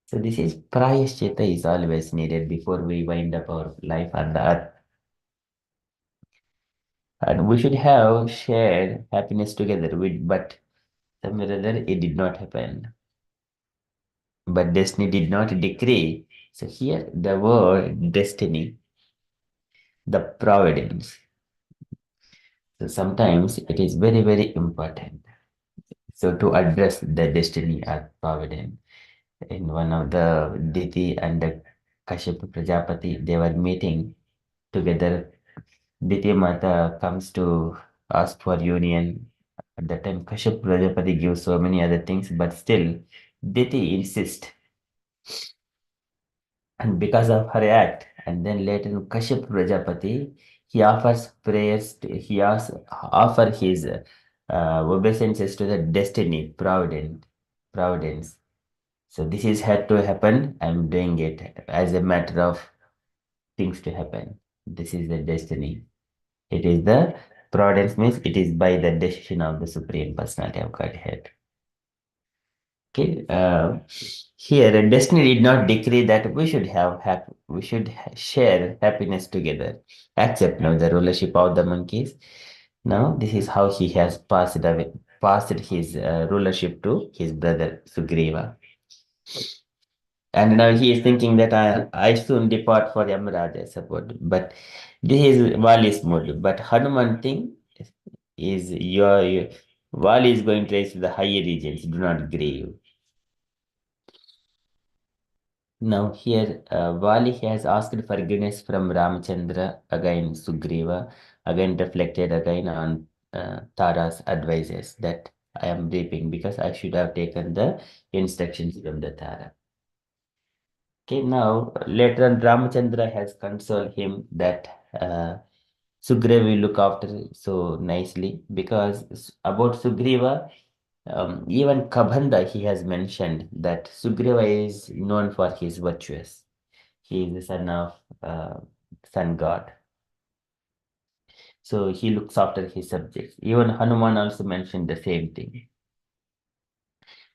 So this is prayashchita is always needed before we wind up our life on the earth. And we should have shared happiness together with, but some other it did not happen. But destiny did not decree. So here the word destiny, the providence. So sometimes it is very, very important. So to address the destiny or providence, in one of the Diti and the Kashyap Prajapati, they were meeting together. Diti Mata comes to ask for union. At that time, Kashyap Prajapati gives so many other things, but still, Diti insists. And because of her act, and then later Kashyap Prajapati, he offers prayers, he offer his obeisances to the destiny, providence. So this is had to happen. I'm doing it as a matter of things to happen. This is the destiny. It is the providence, means it is by the decision of the Supreme Personality of Godhead. Okay. Here, destiny did not decree that we should share happiness together. Accept now the rulership of the monkeys. Now, this is how he has passed his rulership to his brother Sugriva. And now he is thinking that I soon depart for Yamaraja support. But this is Vali's mood. But Hanuman thing is your Vali is going to rise to the higher regions. Do not grieve. Now here, Vali has asked forgiveness from Ramchandra, again Sugriva, again reflected again on Tara's advices that I am reaping because I should have taken the instructions from the Tara. Okay, now later on Ramchandra has consoled him that Sugriva will look after so nicely, because about Sugriva, even Kabanda he has mentioned that Sugriva is known for his virtues. He is the son of sun god. So he looks after his subjects. Even Hanuman also mentioned the same thing.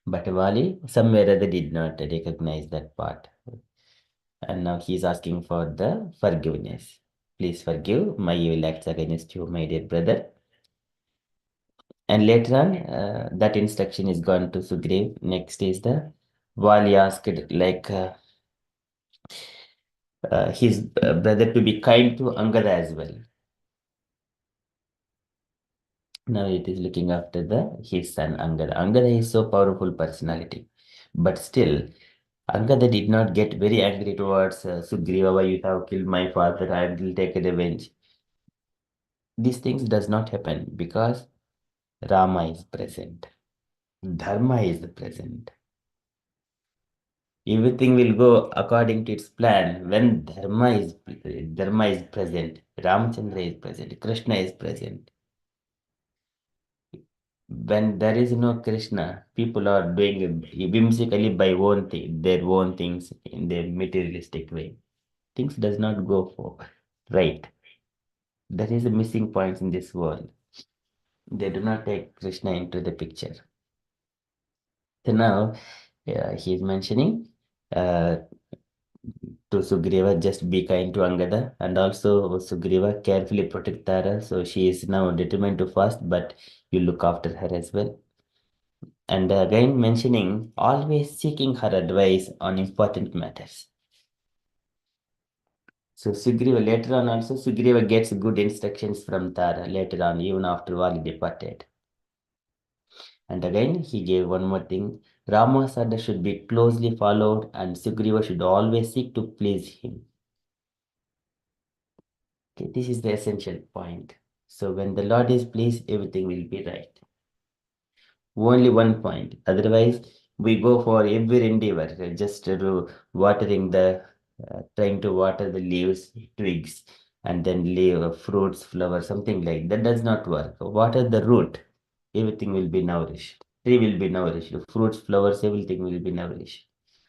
But Vali somewhere or other did not recognize that part. And now he is asking for the forgiveness. Please forgive my evil acts against you, my dear brother. And later on, that instruction is gone to Sugriva. Next is the Vali asked like his brother to be kind to Angada as well. Now it is looking after his son Angada. Angada is so powerful personality, but still Angada did not get very angry towards Sugriva. Why you have killed my father? I will take revenge. These things does not happen because Rama is present. Dharma is present. Everything will go according to its plan when Dharma is present. Ramchandra is present. Krishna is present. When there is no Krishna, people are doing whimsically by their own things in their materialistic way. Things does not go for right. That is the missing points in this world. They do not take Krishna into the picture. So now he is mentioning to Sugriva, just be kind to Angada, and also Sugriva carefully protect Tara. So she is now determined to fast, but you look after her as well. And again mentioning always seeking her advice on important matters. So Sugriva later on also Sugriva gets good instructions from Tara later on, even after Vali departed. And again he gave one more thing. Rama's order should be closely followed and Sugriva should always seek to please him. Okay, this is the essential point. So when the Lord is pleased, everything will be right. Only one point. Otherwise, we go for every endeavor, just watering trying to water the leaves, twigs, and then leave fruits, flowers, something like that does not work. Water the root, everything will be nourished. Tree will be nourished. Fruits, flowers, everything will be nourished.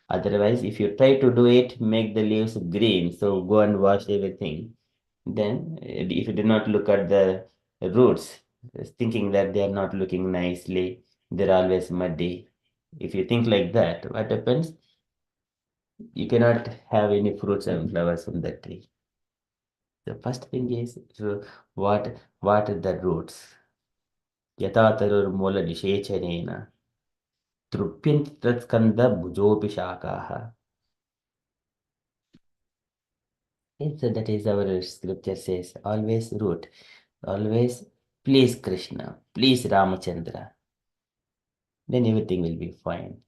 Otherwise, if you try to do it, make the leaves green, so go and wash everything. Then, if you do not look at the roots, thinking that they are not looking nicely, they're always muddy. If you think like that, what happens? You cannot have any fruits and flowers from the tree. The first thing is to water the roots. Yata tarur nishechanena trupyant tatskanda bhujopi shakaha. So that is our scripture says, always root, always please Krishna, please Ramachandra. Then everything will be fine.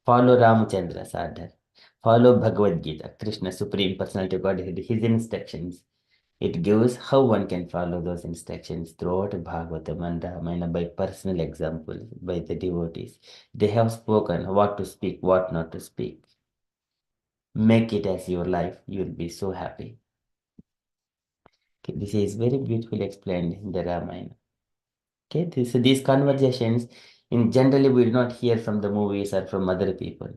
Follow Ramachandra's order. Follow Bhagavad Gita, Krishna, Supreme Personality of Godhead, his instructions. It gives how one can follow those instructions throughout Bhagavatam and Ramayana by personal examples, by the devotees. They have spoken what to speak, what not to speak. Make it as your life, you will be so happy. Okay, this is very beautifully explained in the Ramayana. Okay, so these conversations, in generally we do not hear from the movies or from other people.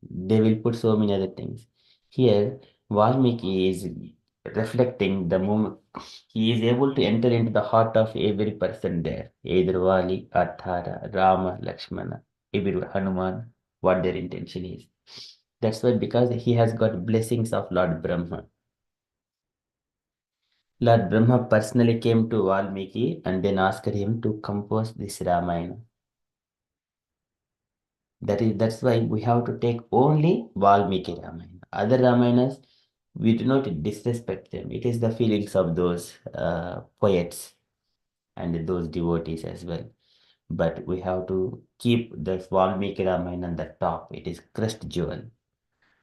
They will put so many other things. Here, Valmiki is reflecting the moment. He is able to enter into the heart of every person there, either Vali, Athara, Rama, Lakshmana, every Hanuman, what their intention is. That's why, because he has got blessings of Lord Brahma. Lord Brahma personally came to Valmiki and then asked him to compose this Ramayana. That's why we have to take only Valmiki Ramayana. Other Ramayanas, we do not disrespect them. It is the feelings of those poets and those devotees as well. But we have to keep the Valmiki Ramayana on the top. It is crest jewel.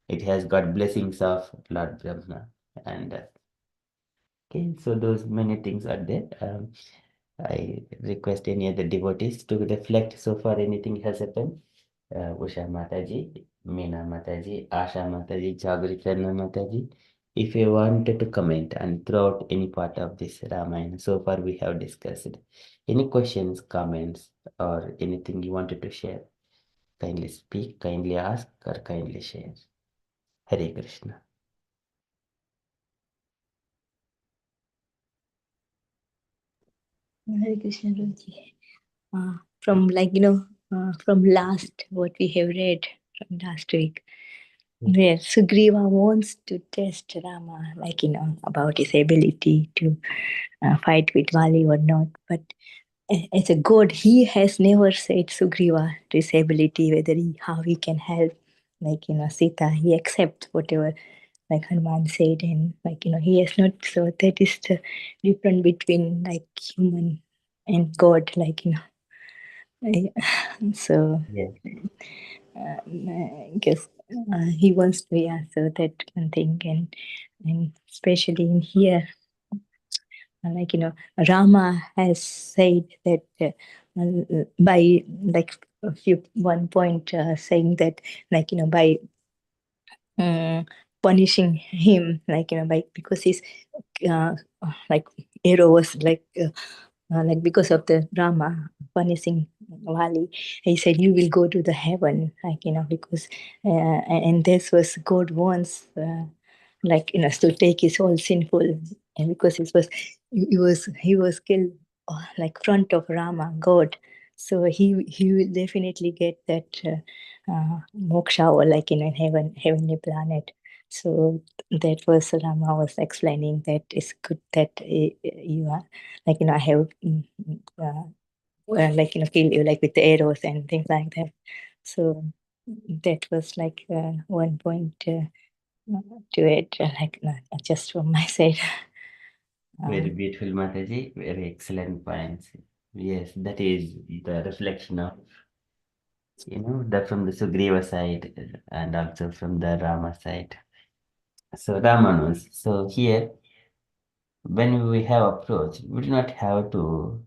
It has got blessings of Lord Brahma. And okay, so those many things are there. I request any other devotees to reflect so far anything has happened. Usha Mataji, Meena Mataji, Asha Mataji, Jagrikarna Mataji. If you wanted to comment and throw out any part of this Ramayana, so far we have discussed. Any questions, comments, or anything you wanted to share, kindly speak, kindly ask, or kindly share. Hare Krishna. Hare Krishna, Guruji. From from last, what we have read from last week, where Sugriva wants to test Rama, like, about his ability to fight with Vali or not. But as a god, he has never said Sugriva to his ability, how he can help, like, Sita. He accepts whatever, like Hanuman said, and like, he has not. So that is the difference between like human and God, like, so Yes. I guess he wants to, yeah, so that one thing, and especially in here, like, Rama has said that by like a few one point saying that, like, by punishing him, like, because he's like arrow was like because of the Rama punishing Vali, he said, you will go to the heaven, like, because and this was God wants, like, to take his whole sinful, and because he was killed like front of Rama, God, so he will definitely get that moksha, or like in a heavenly planet. So that was Rama was explaining that it's good that you are, like, I have like, kill you like with the arrows and things like that. So that was like one point to it, like, just from my side. Very beautiful, Mataji. Very excellent points. Yes, that is the reflection of, that from the Sugriva side and also from the Rama side. So Rama knows. So here, when we have approach, we do not have to,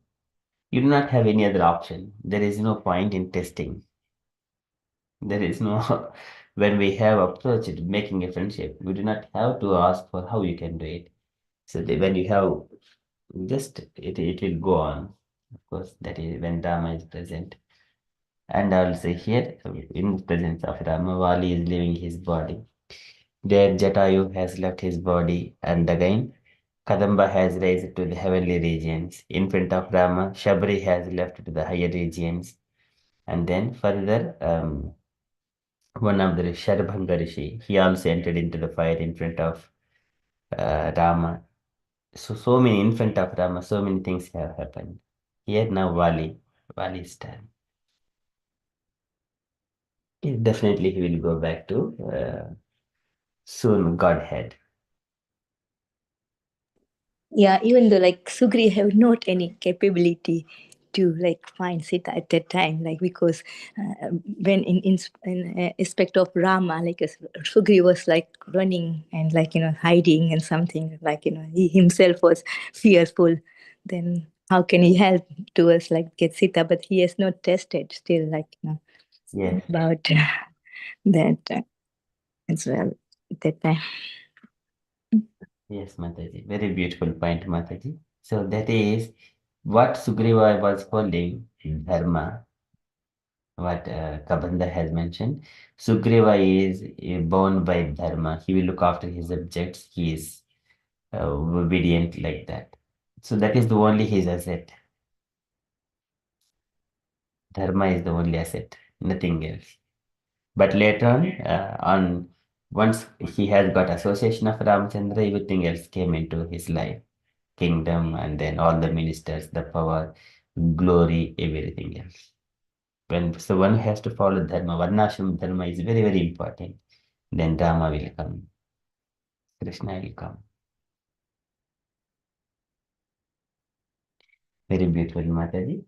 you do not have any other option. There is no point in testing. There is no, when we have approached making a friendship, we do not have to ask for how you can do it. So when you have, just it will go on. Of course, that is when Rama is present. And also here, in the presence of Rama, Vali is leaving his body. There, Jatayu has left his body, and again, Kadamba has raised to the heavenly regions. In front of Rama, Shabri has left to the higher regions. And then further, one of the Sharbhanga Rishi, he also entered into the fire in front of Rama. So many in front of Rama, so many things have happened. Here now Vali's turn. Definitely he will go back to soon Godhead. Yeah, even though like Sugri have not any capability to like find Sita at that time, like, because when in aspect of Rama, like Sugri was like running and like, hiding and something, like, he himself was fearful, then how can he help to us like get Sita? But he has not tested still, like, Yes, about that as well at that time. yes, Mataji. Very beautiful point, Mataji. So that is what Sugriva was calling dharma, what Kabanda has mentioned. Sugriva is bound by dharma. He will look after his objects. He is obedient like that. So that is the only his asset. Dharma is the only asset, nothing else. But later on once he has got association of Ramchandra, everything else came into his life. Kingdom, and then all the ministers, the power, glory, everything else. So one has to follow dharma. Varnashram dharma is very, very important. Then Rama will come. Krishna will come. Very beautiful, Mataji.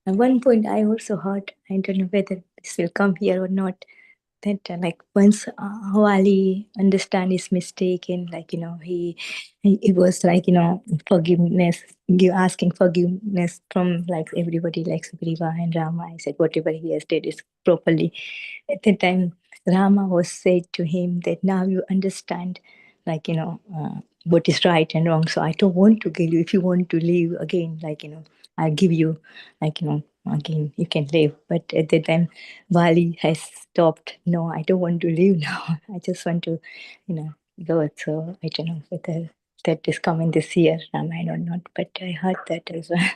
At one point, I also heard, I don't know whether this will come here or not, that like once Wali understand his mistake, and like, he was like, forgiveness, asking forgiveness from like everybody, like Sugriva and Rama. I said whatever he has did is properly. At the time, Rama was said to him that now you understand, like, what is right and wrong. So I don't want to kill you. If you want to live again, like, I'll give you, like, again, you can live. But at the time, Vali has stopped. No, I don't want to live now. I just want to, go. So I don't know whether that is coming this year, Ramayana or not, but I heard that as well.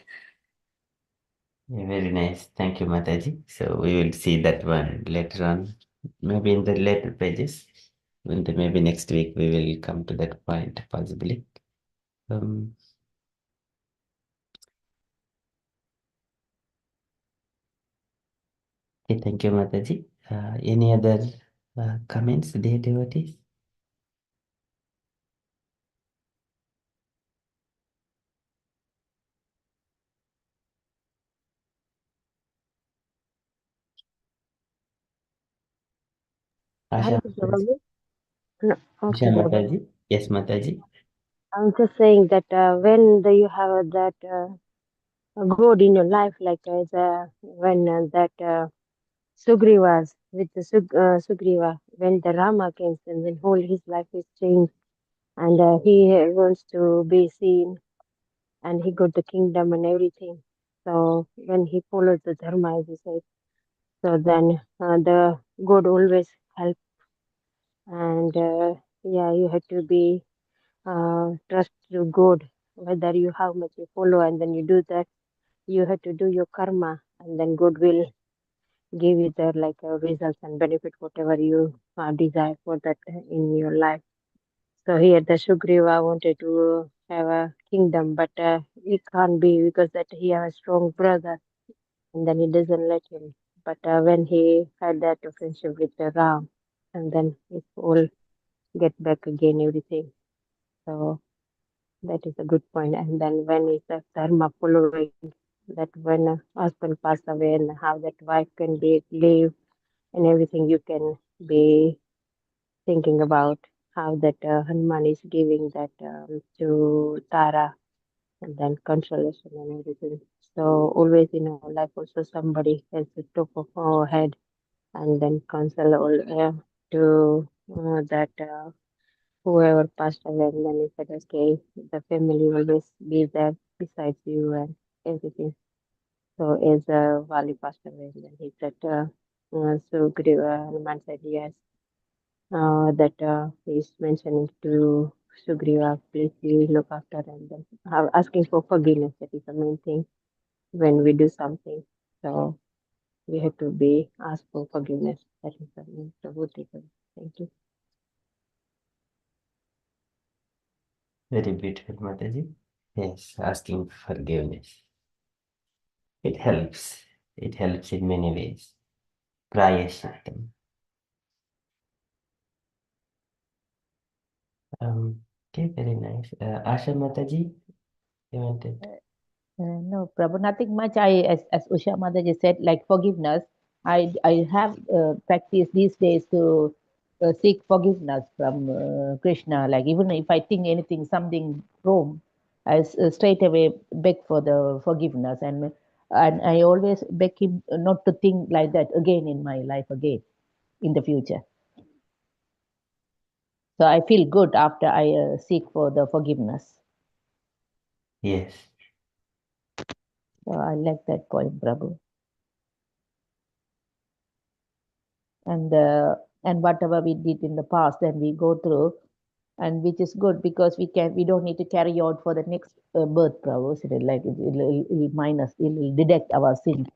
Very nice. Thank you, Mataji. So we will see that one later on, maybe in the later pages. And then maybe next week we will come to that point, possibly. Um, okay, thank you, Mataji. Any other comments, dear devotees? Asha Hare Krishna Mataji. Prabhu. No, Asha okay, Prabhu. Mataji. Yes, Mataji. I'm just saying that you have that God in your life, like as when that Sugriva's with the Sugriva, when the Rama came, and then whole his life is changed, and he wants to be seen, and he got the kingdom and everything. So when he follows the dharma, as he said, so then the God always help, and yeah, you have to be trust to God, whether you how much you follow, and then you do that, you have to do your karma, and then God will give you the like results and benefit whatever you desire for that in your life. So here the Sugriva wanted to have a kingdom, but he can't be because that he has a strong brother, and then he doesn't let him. But when he had that friendship with the Ram, and then it all get back again everything. So that is a good point. And then when is the dharma following that when a husband passed away and how that wife can be live and everything, you can be thinking about how that Hanuman is giving that to Tara, and then consolation and everything. So always in our life also somebody has the top of our head, and then counsel all to that whoever passed away, and then he said, okay, the family will always be there besides you and everything. So as Vali passed away, and then he said, so Hanuman said yes. That he's mentioning to Sugriva, please you look after, and then asking for forgiveness. That is the main thing when we do something. So we have to be asked for forgiveness. That is the main Prabhu takeaway. Thank you. Very beautiful, Mataji. Yes, asking forgiveness. It helps. It helps in many ways. Prayashittam. Okay, very nice. Asha Mataji, you wanted? No, Prabhu, nothing much. As Usha Mataji said, like forgiveness. I have practiced these days to seek forgiveness from Krishna. Like even if I think anything, something wrong, I straight away beg for the forgiveness, and I always beg him not to think like that again in my life again in the future. So I feel good after I seek for the forgiveness. Yes. So I like that point, Prabhu. And whatever we did in the past, then we go through, and which is good because we don't need to carry out for the next birth, Prabhu. So like it'll minus, it'll deduct our sin.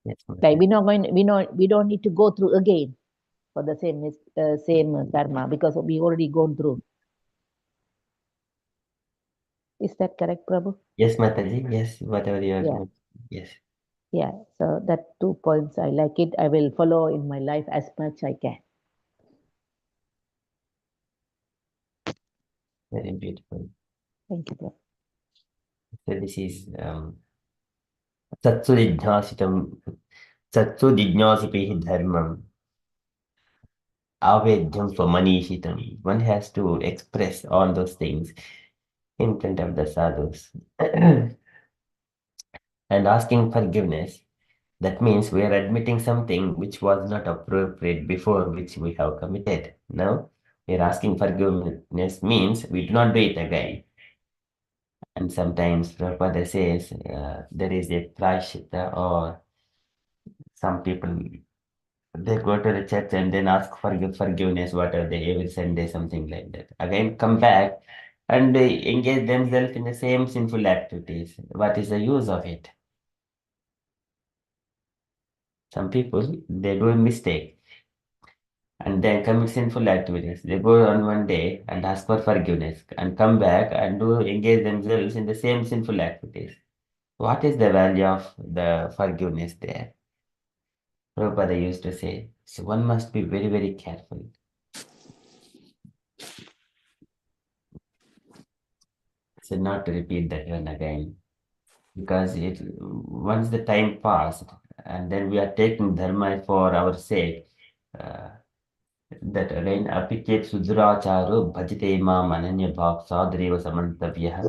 Yes, Like Mataji. we don't need to go through again for the same karma because we already gone through. Is that correct, Prabhu? Yes, Mataji. Yes, whatever you are. Yeah. Yes. Yeah. So that 2 points, I like it. I will follow in my life as much I can. Very beautiful. Thank you, Prabhu. So this is Satsujijnasitam Satsujijnasipihi dharmam Avedhyam Swamanishitami. One has to express all those things in front of the sadhus. And asking forgiveness, that means we are admitting something which was not appropriate before, which we have committed. Now, we are asking forgiveness means we do not do it again. And sometimes Prabhupada says there is a prashita, or some people they go to the church and then ask for forgiveness, what are they, every Sunday, something like that. Again, come back and they engage themselves in the same sinful activities. What is the use of it? Some people, they do a mistake and then commit sinful activities. They go on one day and ask for forgiveness and come back and do engage themselves in the same sinful activities. What is the value of the forgiveness there? Prabhupada used to say, so one must be very, very careful. So not to repeat that one again. Because once the time passed and then we are taking dharma for our sake, that again apichet suduracharo bhajite ma mananya bhak sadriva samantavyaha.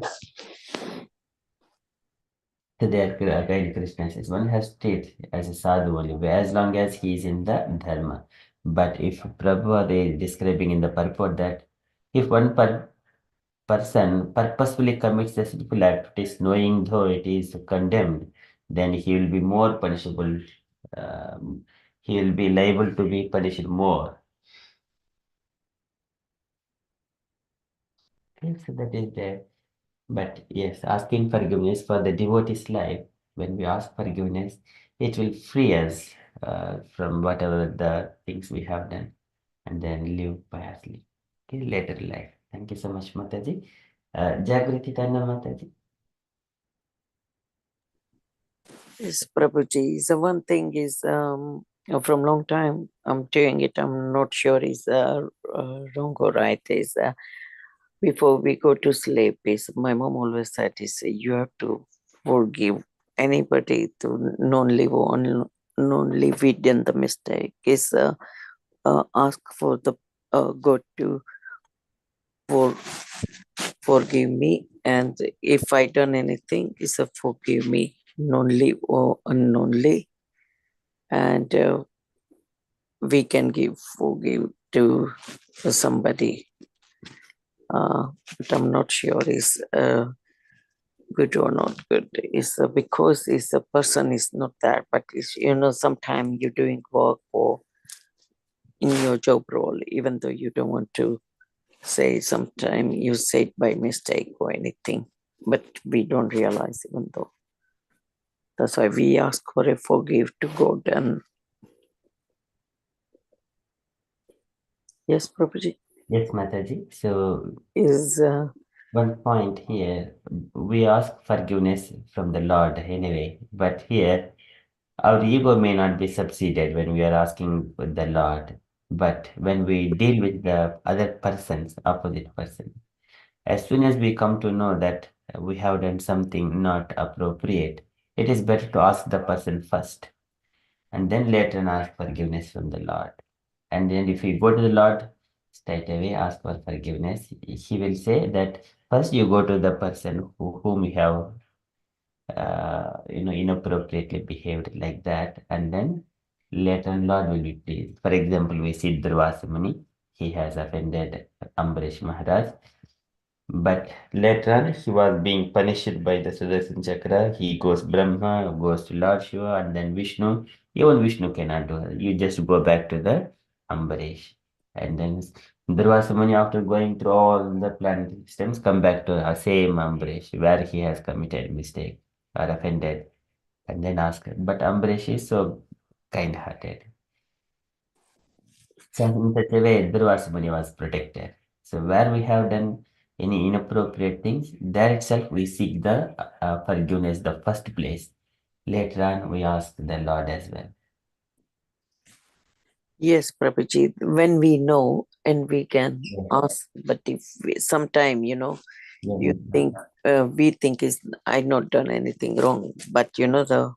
So there again Krishna says one has to treat as a sadhu only as long as he is in the dharma. But if Prabhupada is describing in the purport that if one person purposefully commits the sinful activities knowing though it is condemned, then he will be more punishable. He will be liable to be punished more. Okay, so that is there. But yes, asking forgiveness for the devotee's life, when we ask forgiveness, it will free us from whatever the things we have done and then live piously. Okay, later life. Thank you so much, Mataji. Jagriti Tanna Mataji. Yes, Prabhuji. So one thing is, from long time I'm doing it. I'm not sure is wrong or right. Is before we go to sleep, is my mom always said is you have to forgive anybody to non-live within the mistake. Is ask for the God to forgive me, and if I done anything, is a forgive me, knowingly or unknowingly, and we can forgive to somebody. But I'm not sure is good or not good. Is because is a person is not there, but is sometimes you're doing work or in your job role, even though you don't want to say, sometimes you say it by mistake or anything, but we don't realize even though. That's why we ask for a forgive to God. And yes, Prabhuji. Yes, Mataji. So Is one point here, we ask forgiveness from the Lord anyway, but here our ego may not be subsided when we are asking with the Lord, but when we deal with the other person's opposite person, as soon as we come to know that we have done something not appropriate, it is better to ask the person first and then later on ask forgiveness from the Lord. And then if you go to the Lord straight away, ask for forgiveness, He will say that first you go to the person whom you have inappropriately behaved like that, and then later on Lord will be pleased. For example, we see Durvasa Muni, he has offended Ambarish Maharaj, but later on he was being punished by the Sudarshan Chakra. He goes Brahma, goes to Lord Shiva, and then Vishnu. Even Vishnu cannot do it. You just go back to the Ambarish. And then Durvasa Muni, after going through all the planetary systems, come back to the same Ambarish where he has committed mistake or offended, and then ask. But Ambarish is so kind-hearted. So in such a way, Durvasa Muni was protected. So where we have done any inappropriate things, there itself we seek the forgiveness, the first place. Later on, we ask the Lord as well. yes, Prabhuji, when we know and we can ask, but if sometime you think we think is I not done anything wrong, but the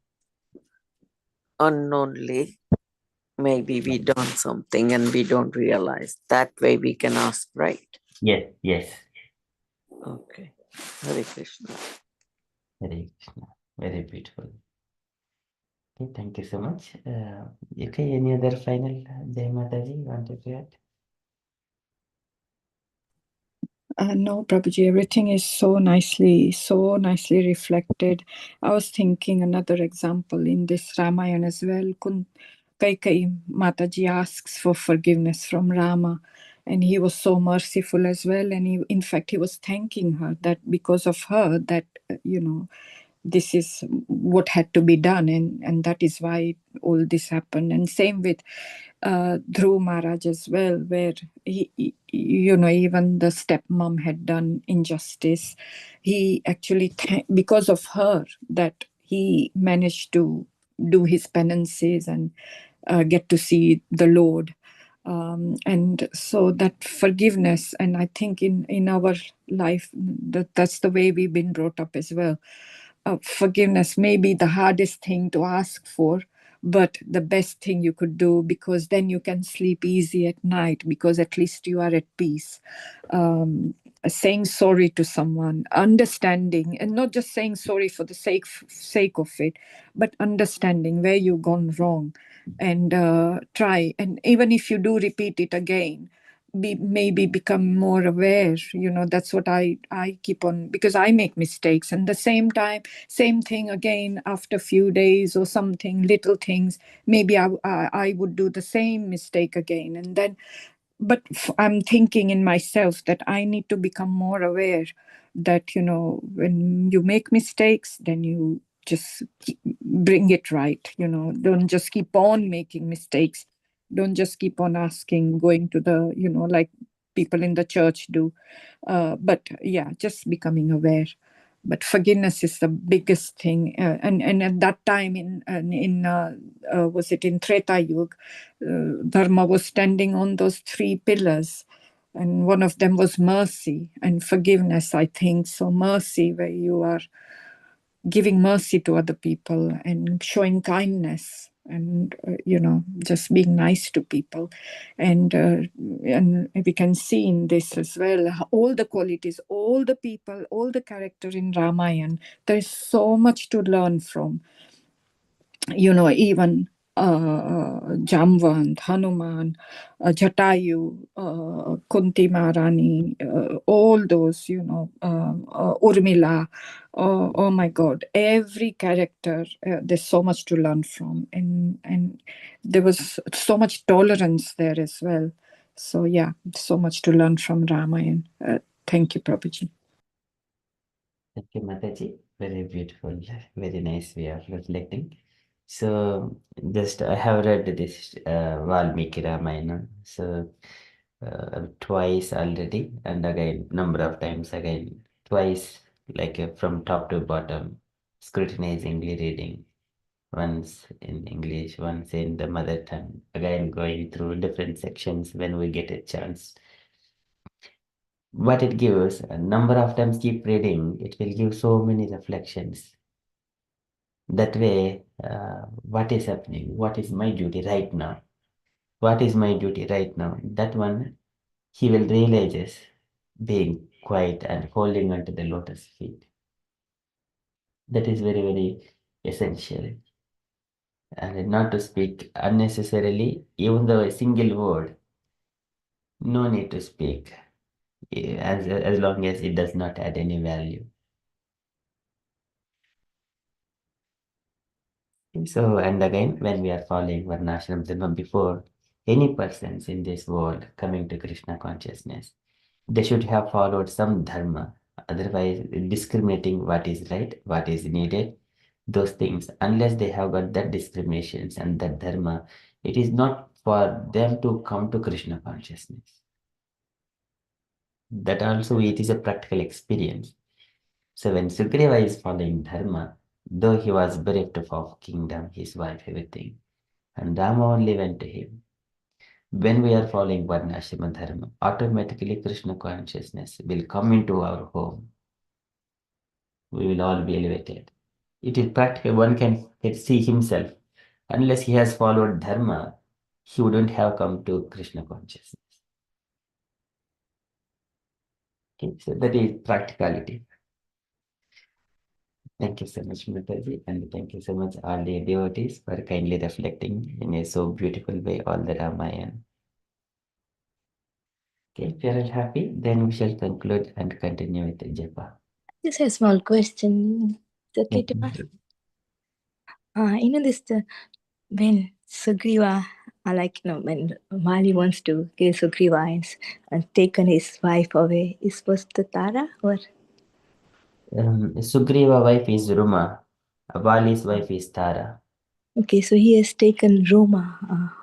unknownly maybe we done something and we don't realize. That way we can ask, right? Yes, yes. Okay. Hare Krishna. Hare Krishna. Very beautiful. Okay, thank you so much. Okay, any other final Jai Mataji you wanted to add? No, Prabhuji, everything is so nicely reflected. I was thinking another example in this Ramayana as well. Kaikai Mataji asks for forgiveness from Rama, And he was so merciful as well. And in fact, he was thanking her that because of her, that, this is what had to be done. And that is why all this happened. And same with Dhruv Maharaj as well, where he, even the stepmom had done injustice. He actually, because of her, that he managed to do his penances and get to see the Lord. And so that forgiveness, and I think in our life, that's the way we've been brought up as well. Forgiveness may be the hardest thing to ask for, but the best thing you could do, because then you can sleep easy at night, because at least you are at peace. Saying sorry to someone, understanding, and not just saying sorry for the sake of it, but understanding where you've gone wrong, and try. And even if you do repeat it again, maybe become more aware. That's what I keep on, because I make mistakes, and the same thing again after a few days or something, little things, maybe I would do the same mistake again. And then, but I'm thinking in myself that I need to become more aware that, when you make mistakes, then you just bring it right. Don't just keep on making mistakes. Don't just keep on asking, going to the, like people in the church do. But yeah, just becoming aware. But forgiveness is the biggest thing. And at that time was it in Treta Yuga, Dharma was standing on those 3 pillars. And one of them was mercy and forgiveness, I think. So mercy, where you are giving mercy to other people and showing kindness, and just being nice to people. And we can see in this as well, all the qualities, all the people, all the character in Ramayana. There is so much to learn from. Even Jamvant, Hanuman, Jatayu, Kunti Maharani, all those, Urmila. Oh my God, every character, there's so much to learn from. And there was so much tolerance there as well. So yeah, so much to learn from Ramayana. Thank you, Prabhuji. Thank you, Mataji. Very beautiful, very nice way of reflecting. So, just I have read this Valmiki Ramayana, so twice already, and again, number of times again, twice, like from top to bottom, scrutinizingly reading, once in English, once in the mother tongue, again going through different sections when we get a chance. What it gives, a number of times keep reading, it will give so many reflections. That way, what is happening? What is my duty right now? What is my duty right now? That one, he will realize being quiet and holding onto the lotus feet. That is very, very essential. And not to speak unnecessarily, even though a single word, no need to speak, as long as it does not add any value. So, and again, when we are following Varnashram Dharma, before any persons in this world coming to Krishna consciousness, they should have followed some dharma. Otherwise, discriminating what is right, what is needed, those things, unless they have got that discriminations and that dharma, it is not for them to come to Krishna consciousness. That also it is a practical experience. So when Sugriva is following dharma, though he was bereft of kingdom, his wife, everything, and Rama only went to him. When we are following Varnashrama Dharma, automatically Krishna consciousness will come into our home. We will all be elevated. It is practical. One can see himself. Unless he has followed Dharma, he wouldn't have come to Krishna consciousness. Okay, so that is practicality. Thank you so much, Mataji, and thank you so much all the devotees for kindly reflecting in a so beautiful way all the Ramayana. Okay, if you are all happy, then we shall conclude and continue with the japa. Just a small question. It's okay to ask? This when Sugriva like when Mali wants to kill Sugriva and taken his wife away, is was the Tara or? Sugriva wife is Ruma. Vali's wife is Tara. Okay, so he has taken Roma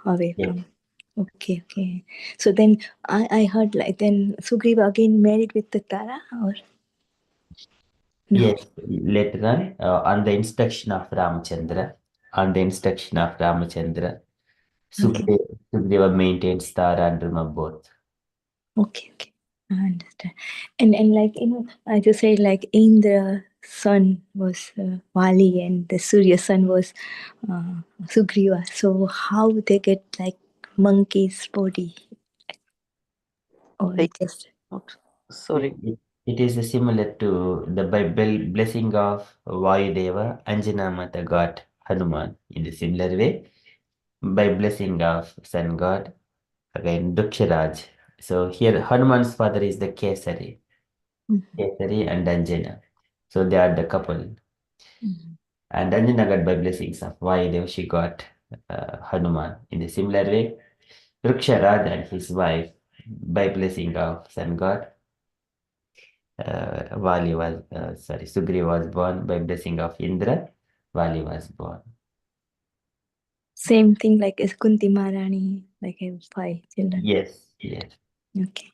away Yes. from. Okay, okay. So then I heard like then Sugriva again married with the Tara or? No. Yes, later on the instruction of Ramachandra, Okay. Sugriva maintains Tara and Ruma both. Okay, okay. I understand. And like, I just say like Indra son was Vali and the Surya son was Sugriva. So how they get like monkey's body? Or They- just Sorry. It is similar to the blessing of Vayudeva, Anjana Mata got Hanuman in a similar way. By blessing of sun god, again Dukshiraj. So here Hanuman's father is the Kesari. Kesari and Anjana. So they are the couple. And Anjana got by blessings of Vayudeva, she got Hanuman. In a similar way, Ruksharaj and his wife, by blessing of sun god, Sugriva was born. By blessing of Indra, Vali was born. same thing like as Kunti Maharani, like I have 5 children. Yes, yes. Okay.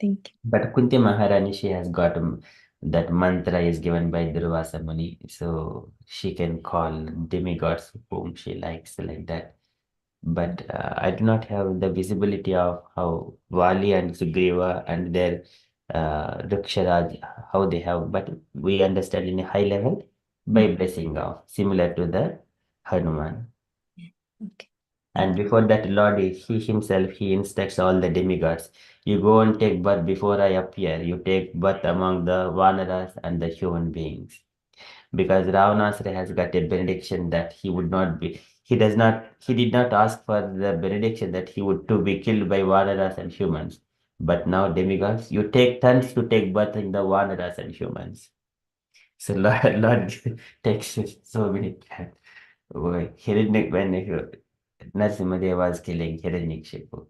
Thank you. But Kunti Maharani, she has got that mantra is given by Durvasa Muni, so she can call demigods whom she likes like that. But I do not have the visibility of how Vali and Sugriva and their Ruksharaj, how they have, but we understand in a high level by blessing of, similar to the Hanuman. Okay. And before that, Lord, he himself, he instructs all the demigods. You go and take birth before I appear. You take birth among the Vanaras and the human beings. Because Ravanasra has got a benediction that he would not be, he did not ask for the benediction that he would to be killed by Vanaras and humans. But now demigods, you take turns to take birth in the Vanaras and humans. So Lord takes so many times. When Narasimha was killing Hiranyakashipu.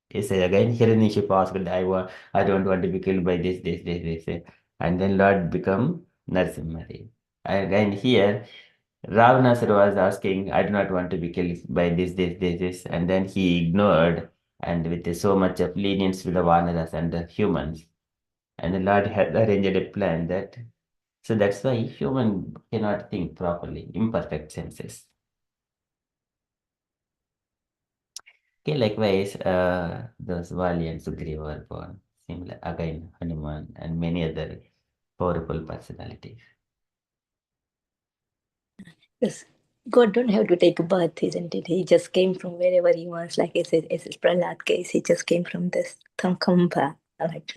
He said again, Hiranyakashipu asked, I don't want to be killed by this. And then Lord become Narasimha. Again here, Ravanasara was asking, I do not want to be killed by this. And then he ignored, and with so much of lenience to the Vanaras and the humans. And the Lord had arranged a plan that, so that's why human cannot think properly, imperfect senses. Okay, likewise, those Vali and Sugriva were born. Similar, again, Hanuman and many other powerful personalities. Yes. God don't have to take a birth, isn't it? He just came from wherever he wants. Like it's Prahlad case, he just came from this Thamkampa. Like,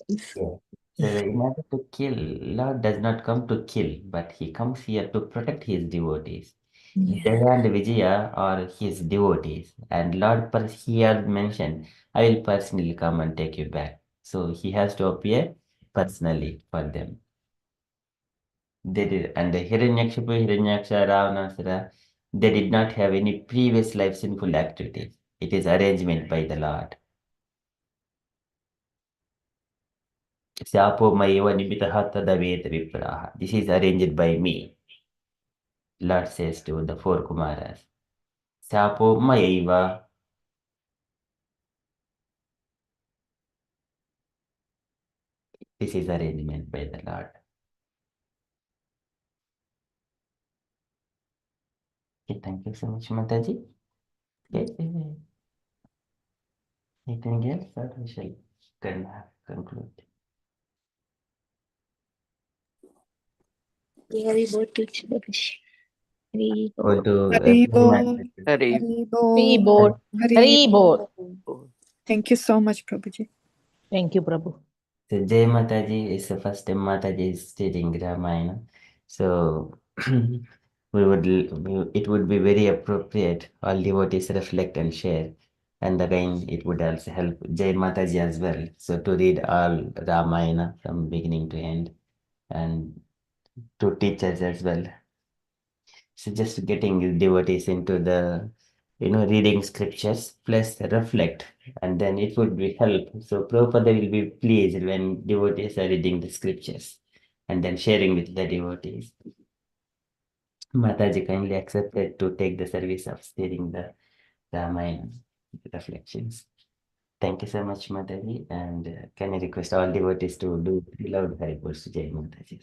Yeah. So in order to kill, Lord does not come to kill, but he comes here to protect his devotees. yeah. Jaya and Vijaya are his devotees, and Lord here mentioned, I will personally come and take you back. So he has to appear personally for them. They did, and the Hiranyaksha, Ravanasara, they did not have any previous life sinful activities. It is arrangement by the Lord. Sapo Maiva Nimitaha Tadaveta Vipraha. This is arranged by me. Lord says to the 4 Kumaras. Sapo Maiva. This is arrangement by the Lord. Okay, thank you so much, Mataji. Okay. Anything else that we shall conclude? Very good teacher. Very Go good. to Haribo, Hari. Haribo, Hari Haribo. Bol. Thank you so much, Prabhuji. Thank you, Prabhu. So Jai Mataji is the first time Mataji is stating Ramayana. So it would be very appropriate all devotees reflect and share. And again, it would also help Jai Mataji as well. So to read all Ramayana from beginning to end and to teach us as well. So just getting devotees into the, reading scriptures plus reflect, and then it would be help. So Prabhupada will be pleased when devotees are reading the scriptures and then sharing with the devotees. Mataji kindly accepted to take the service of steering the Ramayana reflections. Thank you so much, Mataji. And can I request all devotees to do loud Hari Bol Jai Mataji.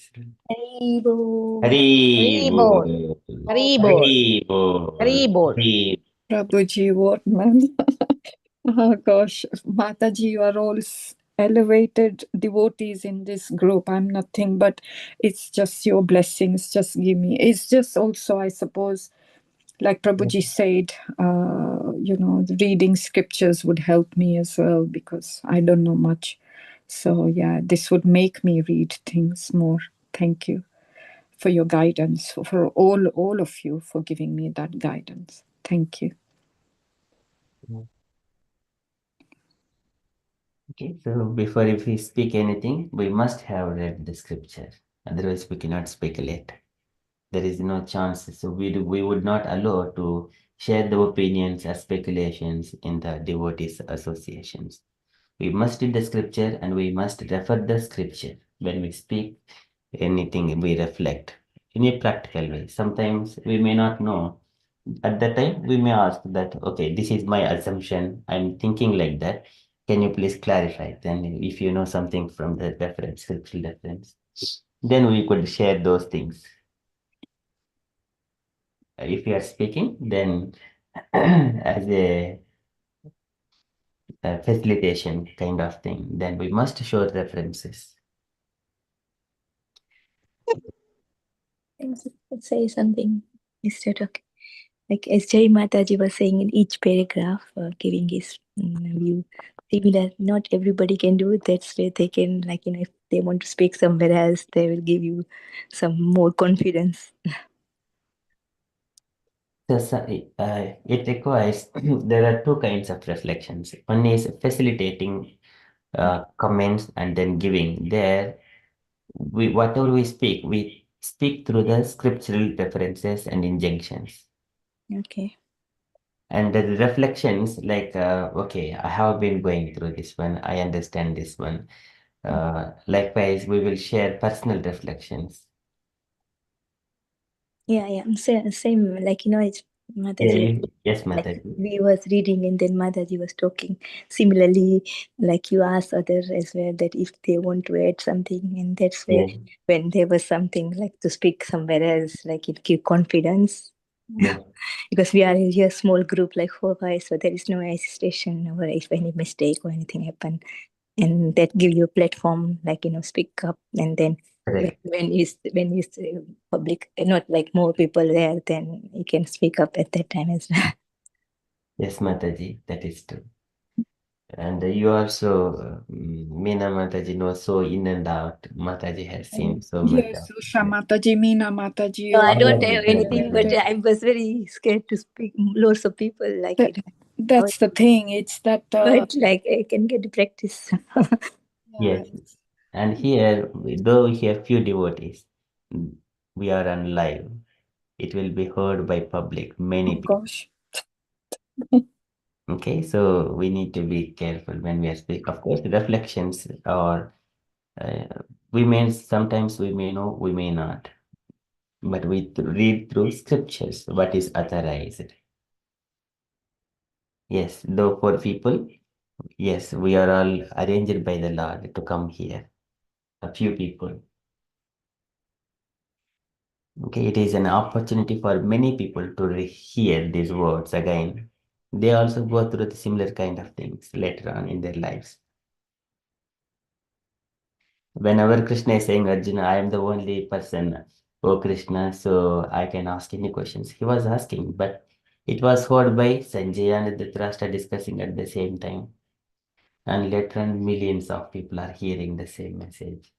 Haribo. Hari Bol. Bol. Hari Bol. Hari Bol. Hari Bol. Hari. Prabhuji, what man? Oh gosh, Mataji, you are all elevated devotees in this group. I'm nothing, but it's just your blessings. Just give me. It's just also, I suppose, like Prabhuji said, the reading scriptures would help me as well because I don't know much. So yeah, this would make me read things more. Thank you for your guidance, for all of you for giving me that guidance. Thank you. Okay, so before if we speak anything, we must have read the scripture. Otherwise, we cannot speculate. There is no chance. So we would not allow to share the opinions or speculations in the devotees associations. We must read the scripture and we must refer the scripture. When we speak anything, we reflect in a practical way. Sometimes we may not know. At that time, we may ask that, okay, this is my assumption. I'm thinking like that. Can you please clarify? Then if you know something from the reference, scriptural reference, then we could share those things. If you are speaking, then as a facilitation kind of thing, then we must show references. Let's say something instead. Okay. Like as Jai Mataji was saying in each paragraph, giving his view. Similar, not everybody can do it. That's where they can, if they want to speak somewhere else, they will give you some more confidence. So, it requires, there are two kinds of reflections. One is facilitating comments and then giving. There, whatever we speak through the scriptural references and injunctions. Okay. And the reflections like, okay, I have been going through this one. I understand this one. Likewise, we will share personal reflections. Yeah. Same, it's Mataji. Yes, Like Mataji. we was reading and then Mataji was talking. Similarly, like you asked others as well that if they want to add something, and that's where Yes. when there was something like to speak somewhere else, like it give confidence. Yes. Because we are a small group, like 4-5, so there is no hesitation or if any mistake or anything happen, and that give you a platform, speak up, and then Correct. when you public, not like more people there, then you can speak up at that time as well. Yes, Mataji, that is true. And you also, Meena Mataji knows so in and out. Mataji has seen so much Yes, of. Usha Mataji, Meena Mataji. No, I All don't of have them, anything, but Mataji. I was very scared to speak. Lots of people like That- it. That's the thing. It's that. But I can get practice. Yes. And here, though we have few devotees, we are on live. It will be heard by public, many Oh people. gosh. Okay, so we need to be careful when we are speaking. Of course, reflections or sometimes we may know, we may not. But we read through scriptures what is authorized. Yes, though for people, yes, we are all arranged by the Lord to come here. A few people. Okay, it is an opportunity for many people to hear these words again. They also go through the similar kind of things later on in their lives. Whenever Krishna is saying, Arjuna, I am the only person, oh Krishna, so I can ask any questions. He was asking, but it was heard by Sanjay and Dhritarashtra discussing at the same time. And later on, millions of people are hearing the same message.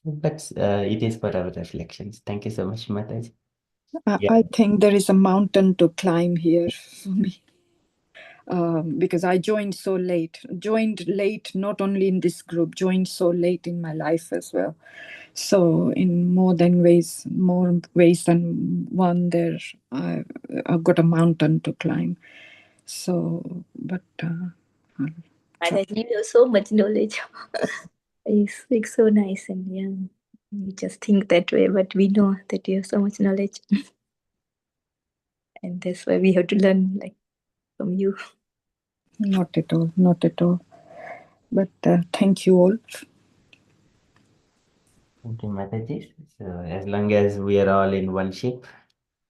But it is for our reflections. Thank you so much, Mataji. Yeah. I think there is a mountain to climb here for me. because I joined so late. Joined late, not only in this group, joined so late in my life as well. So in more ways than one, there I've got a mountain to climb. So, but And you have so much knowledge. You speak so nice, and yeah, you just think that way, but we know that you have so much knowledge. And that's why we have to learn like from you. not at all, not at all. But thank you all. Thank you, Mataji. So as long as we are all in one ship,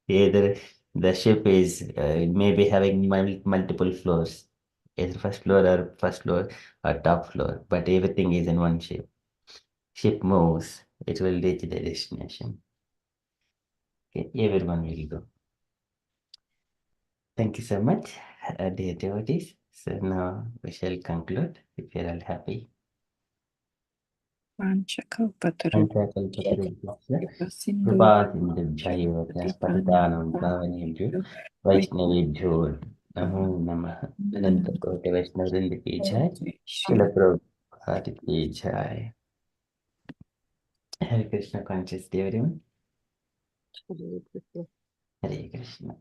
either the ship is maybe having multiple floors, either first floor or top floor, but everything is in one ship. Ship moves, it will reach the destination. Okay, everyone will go. Thank you so much, dear devotees. So now we shall conclude if you're all happy. वैष्णवेभ्यो नमो नमः। अनंत कोटि वैष्णव वृंद की जय। श्रील प्रभुपाद की जय। हरे Krishna conscious day everyone. हरे कृष्ण।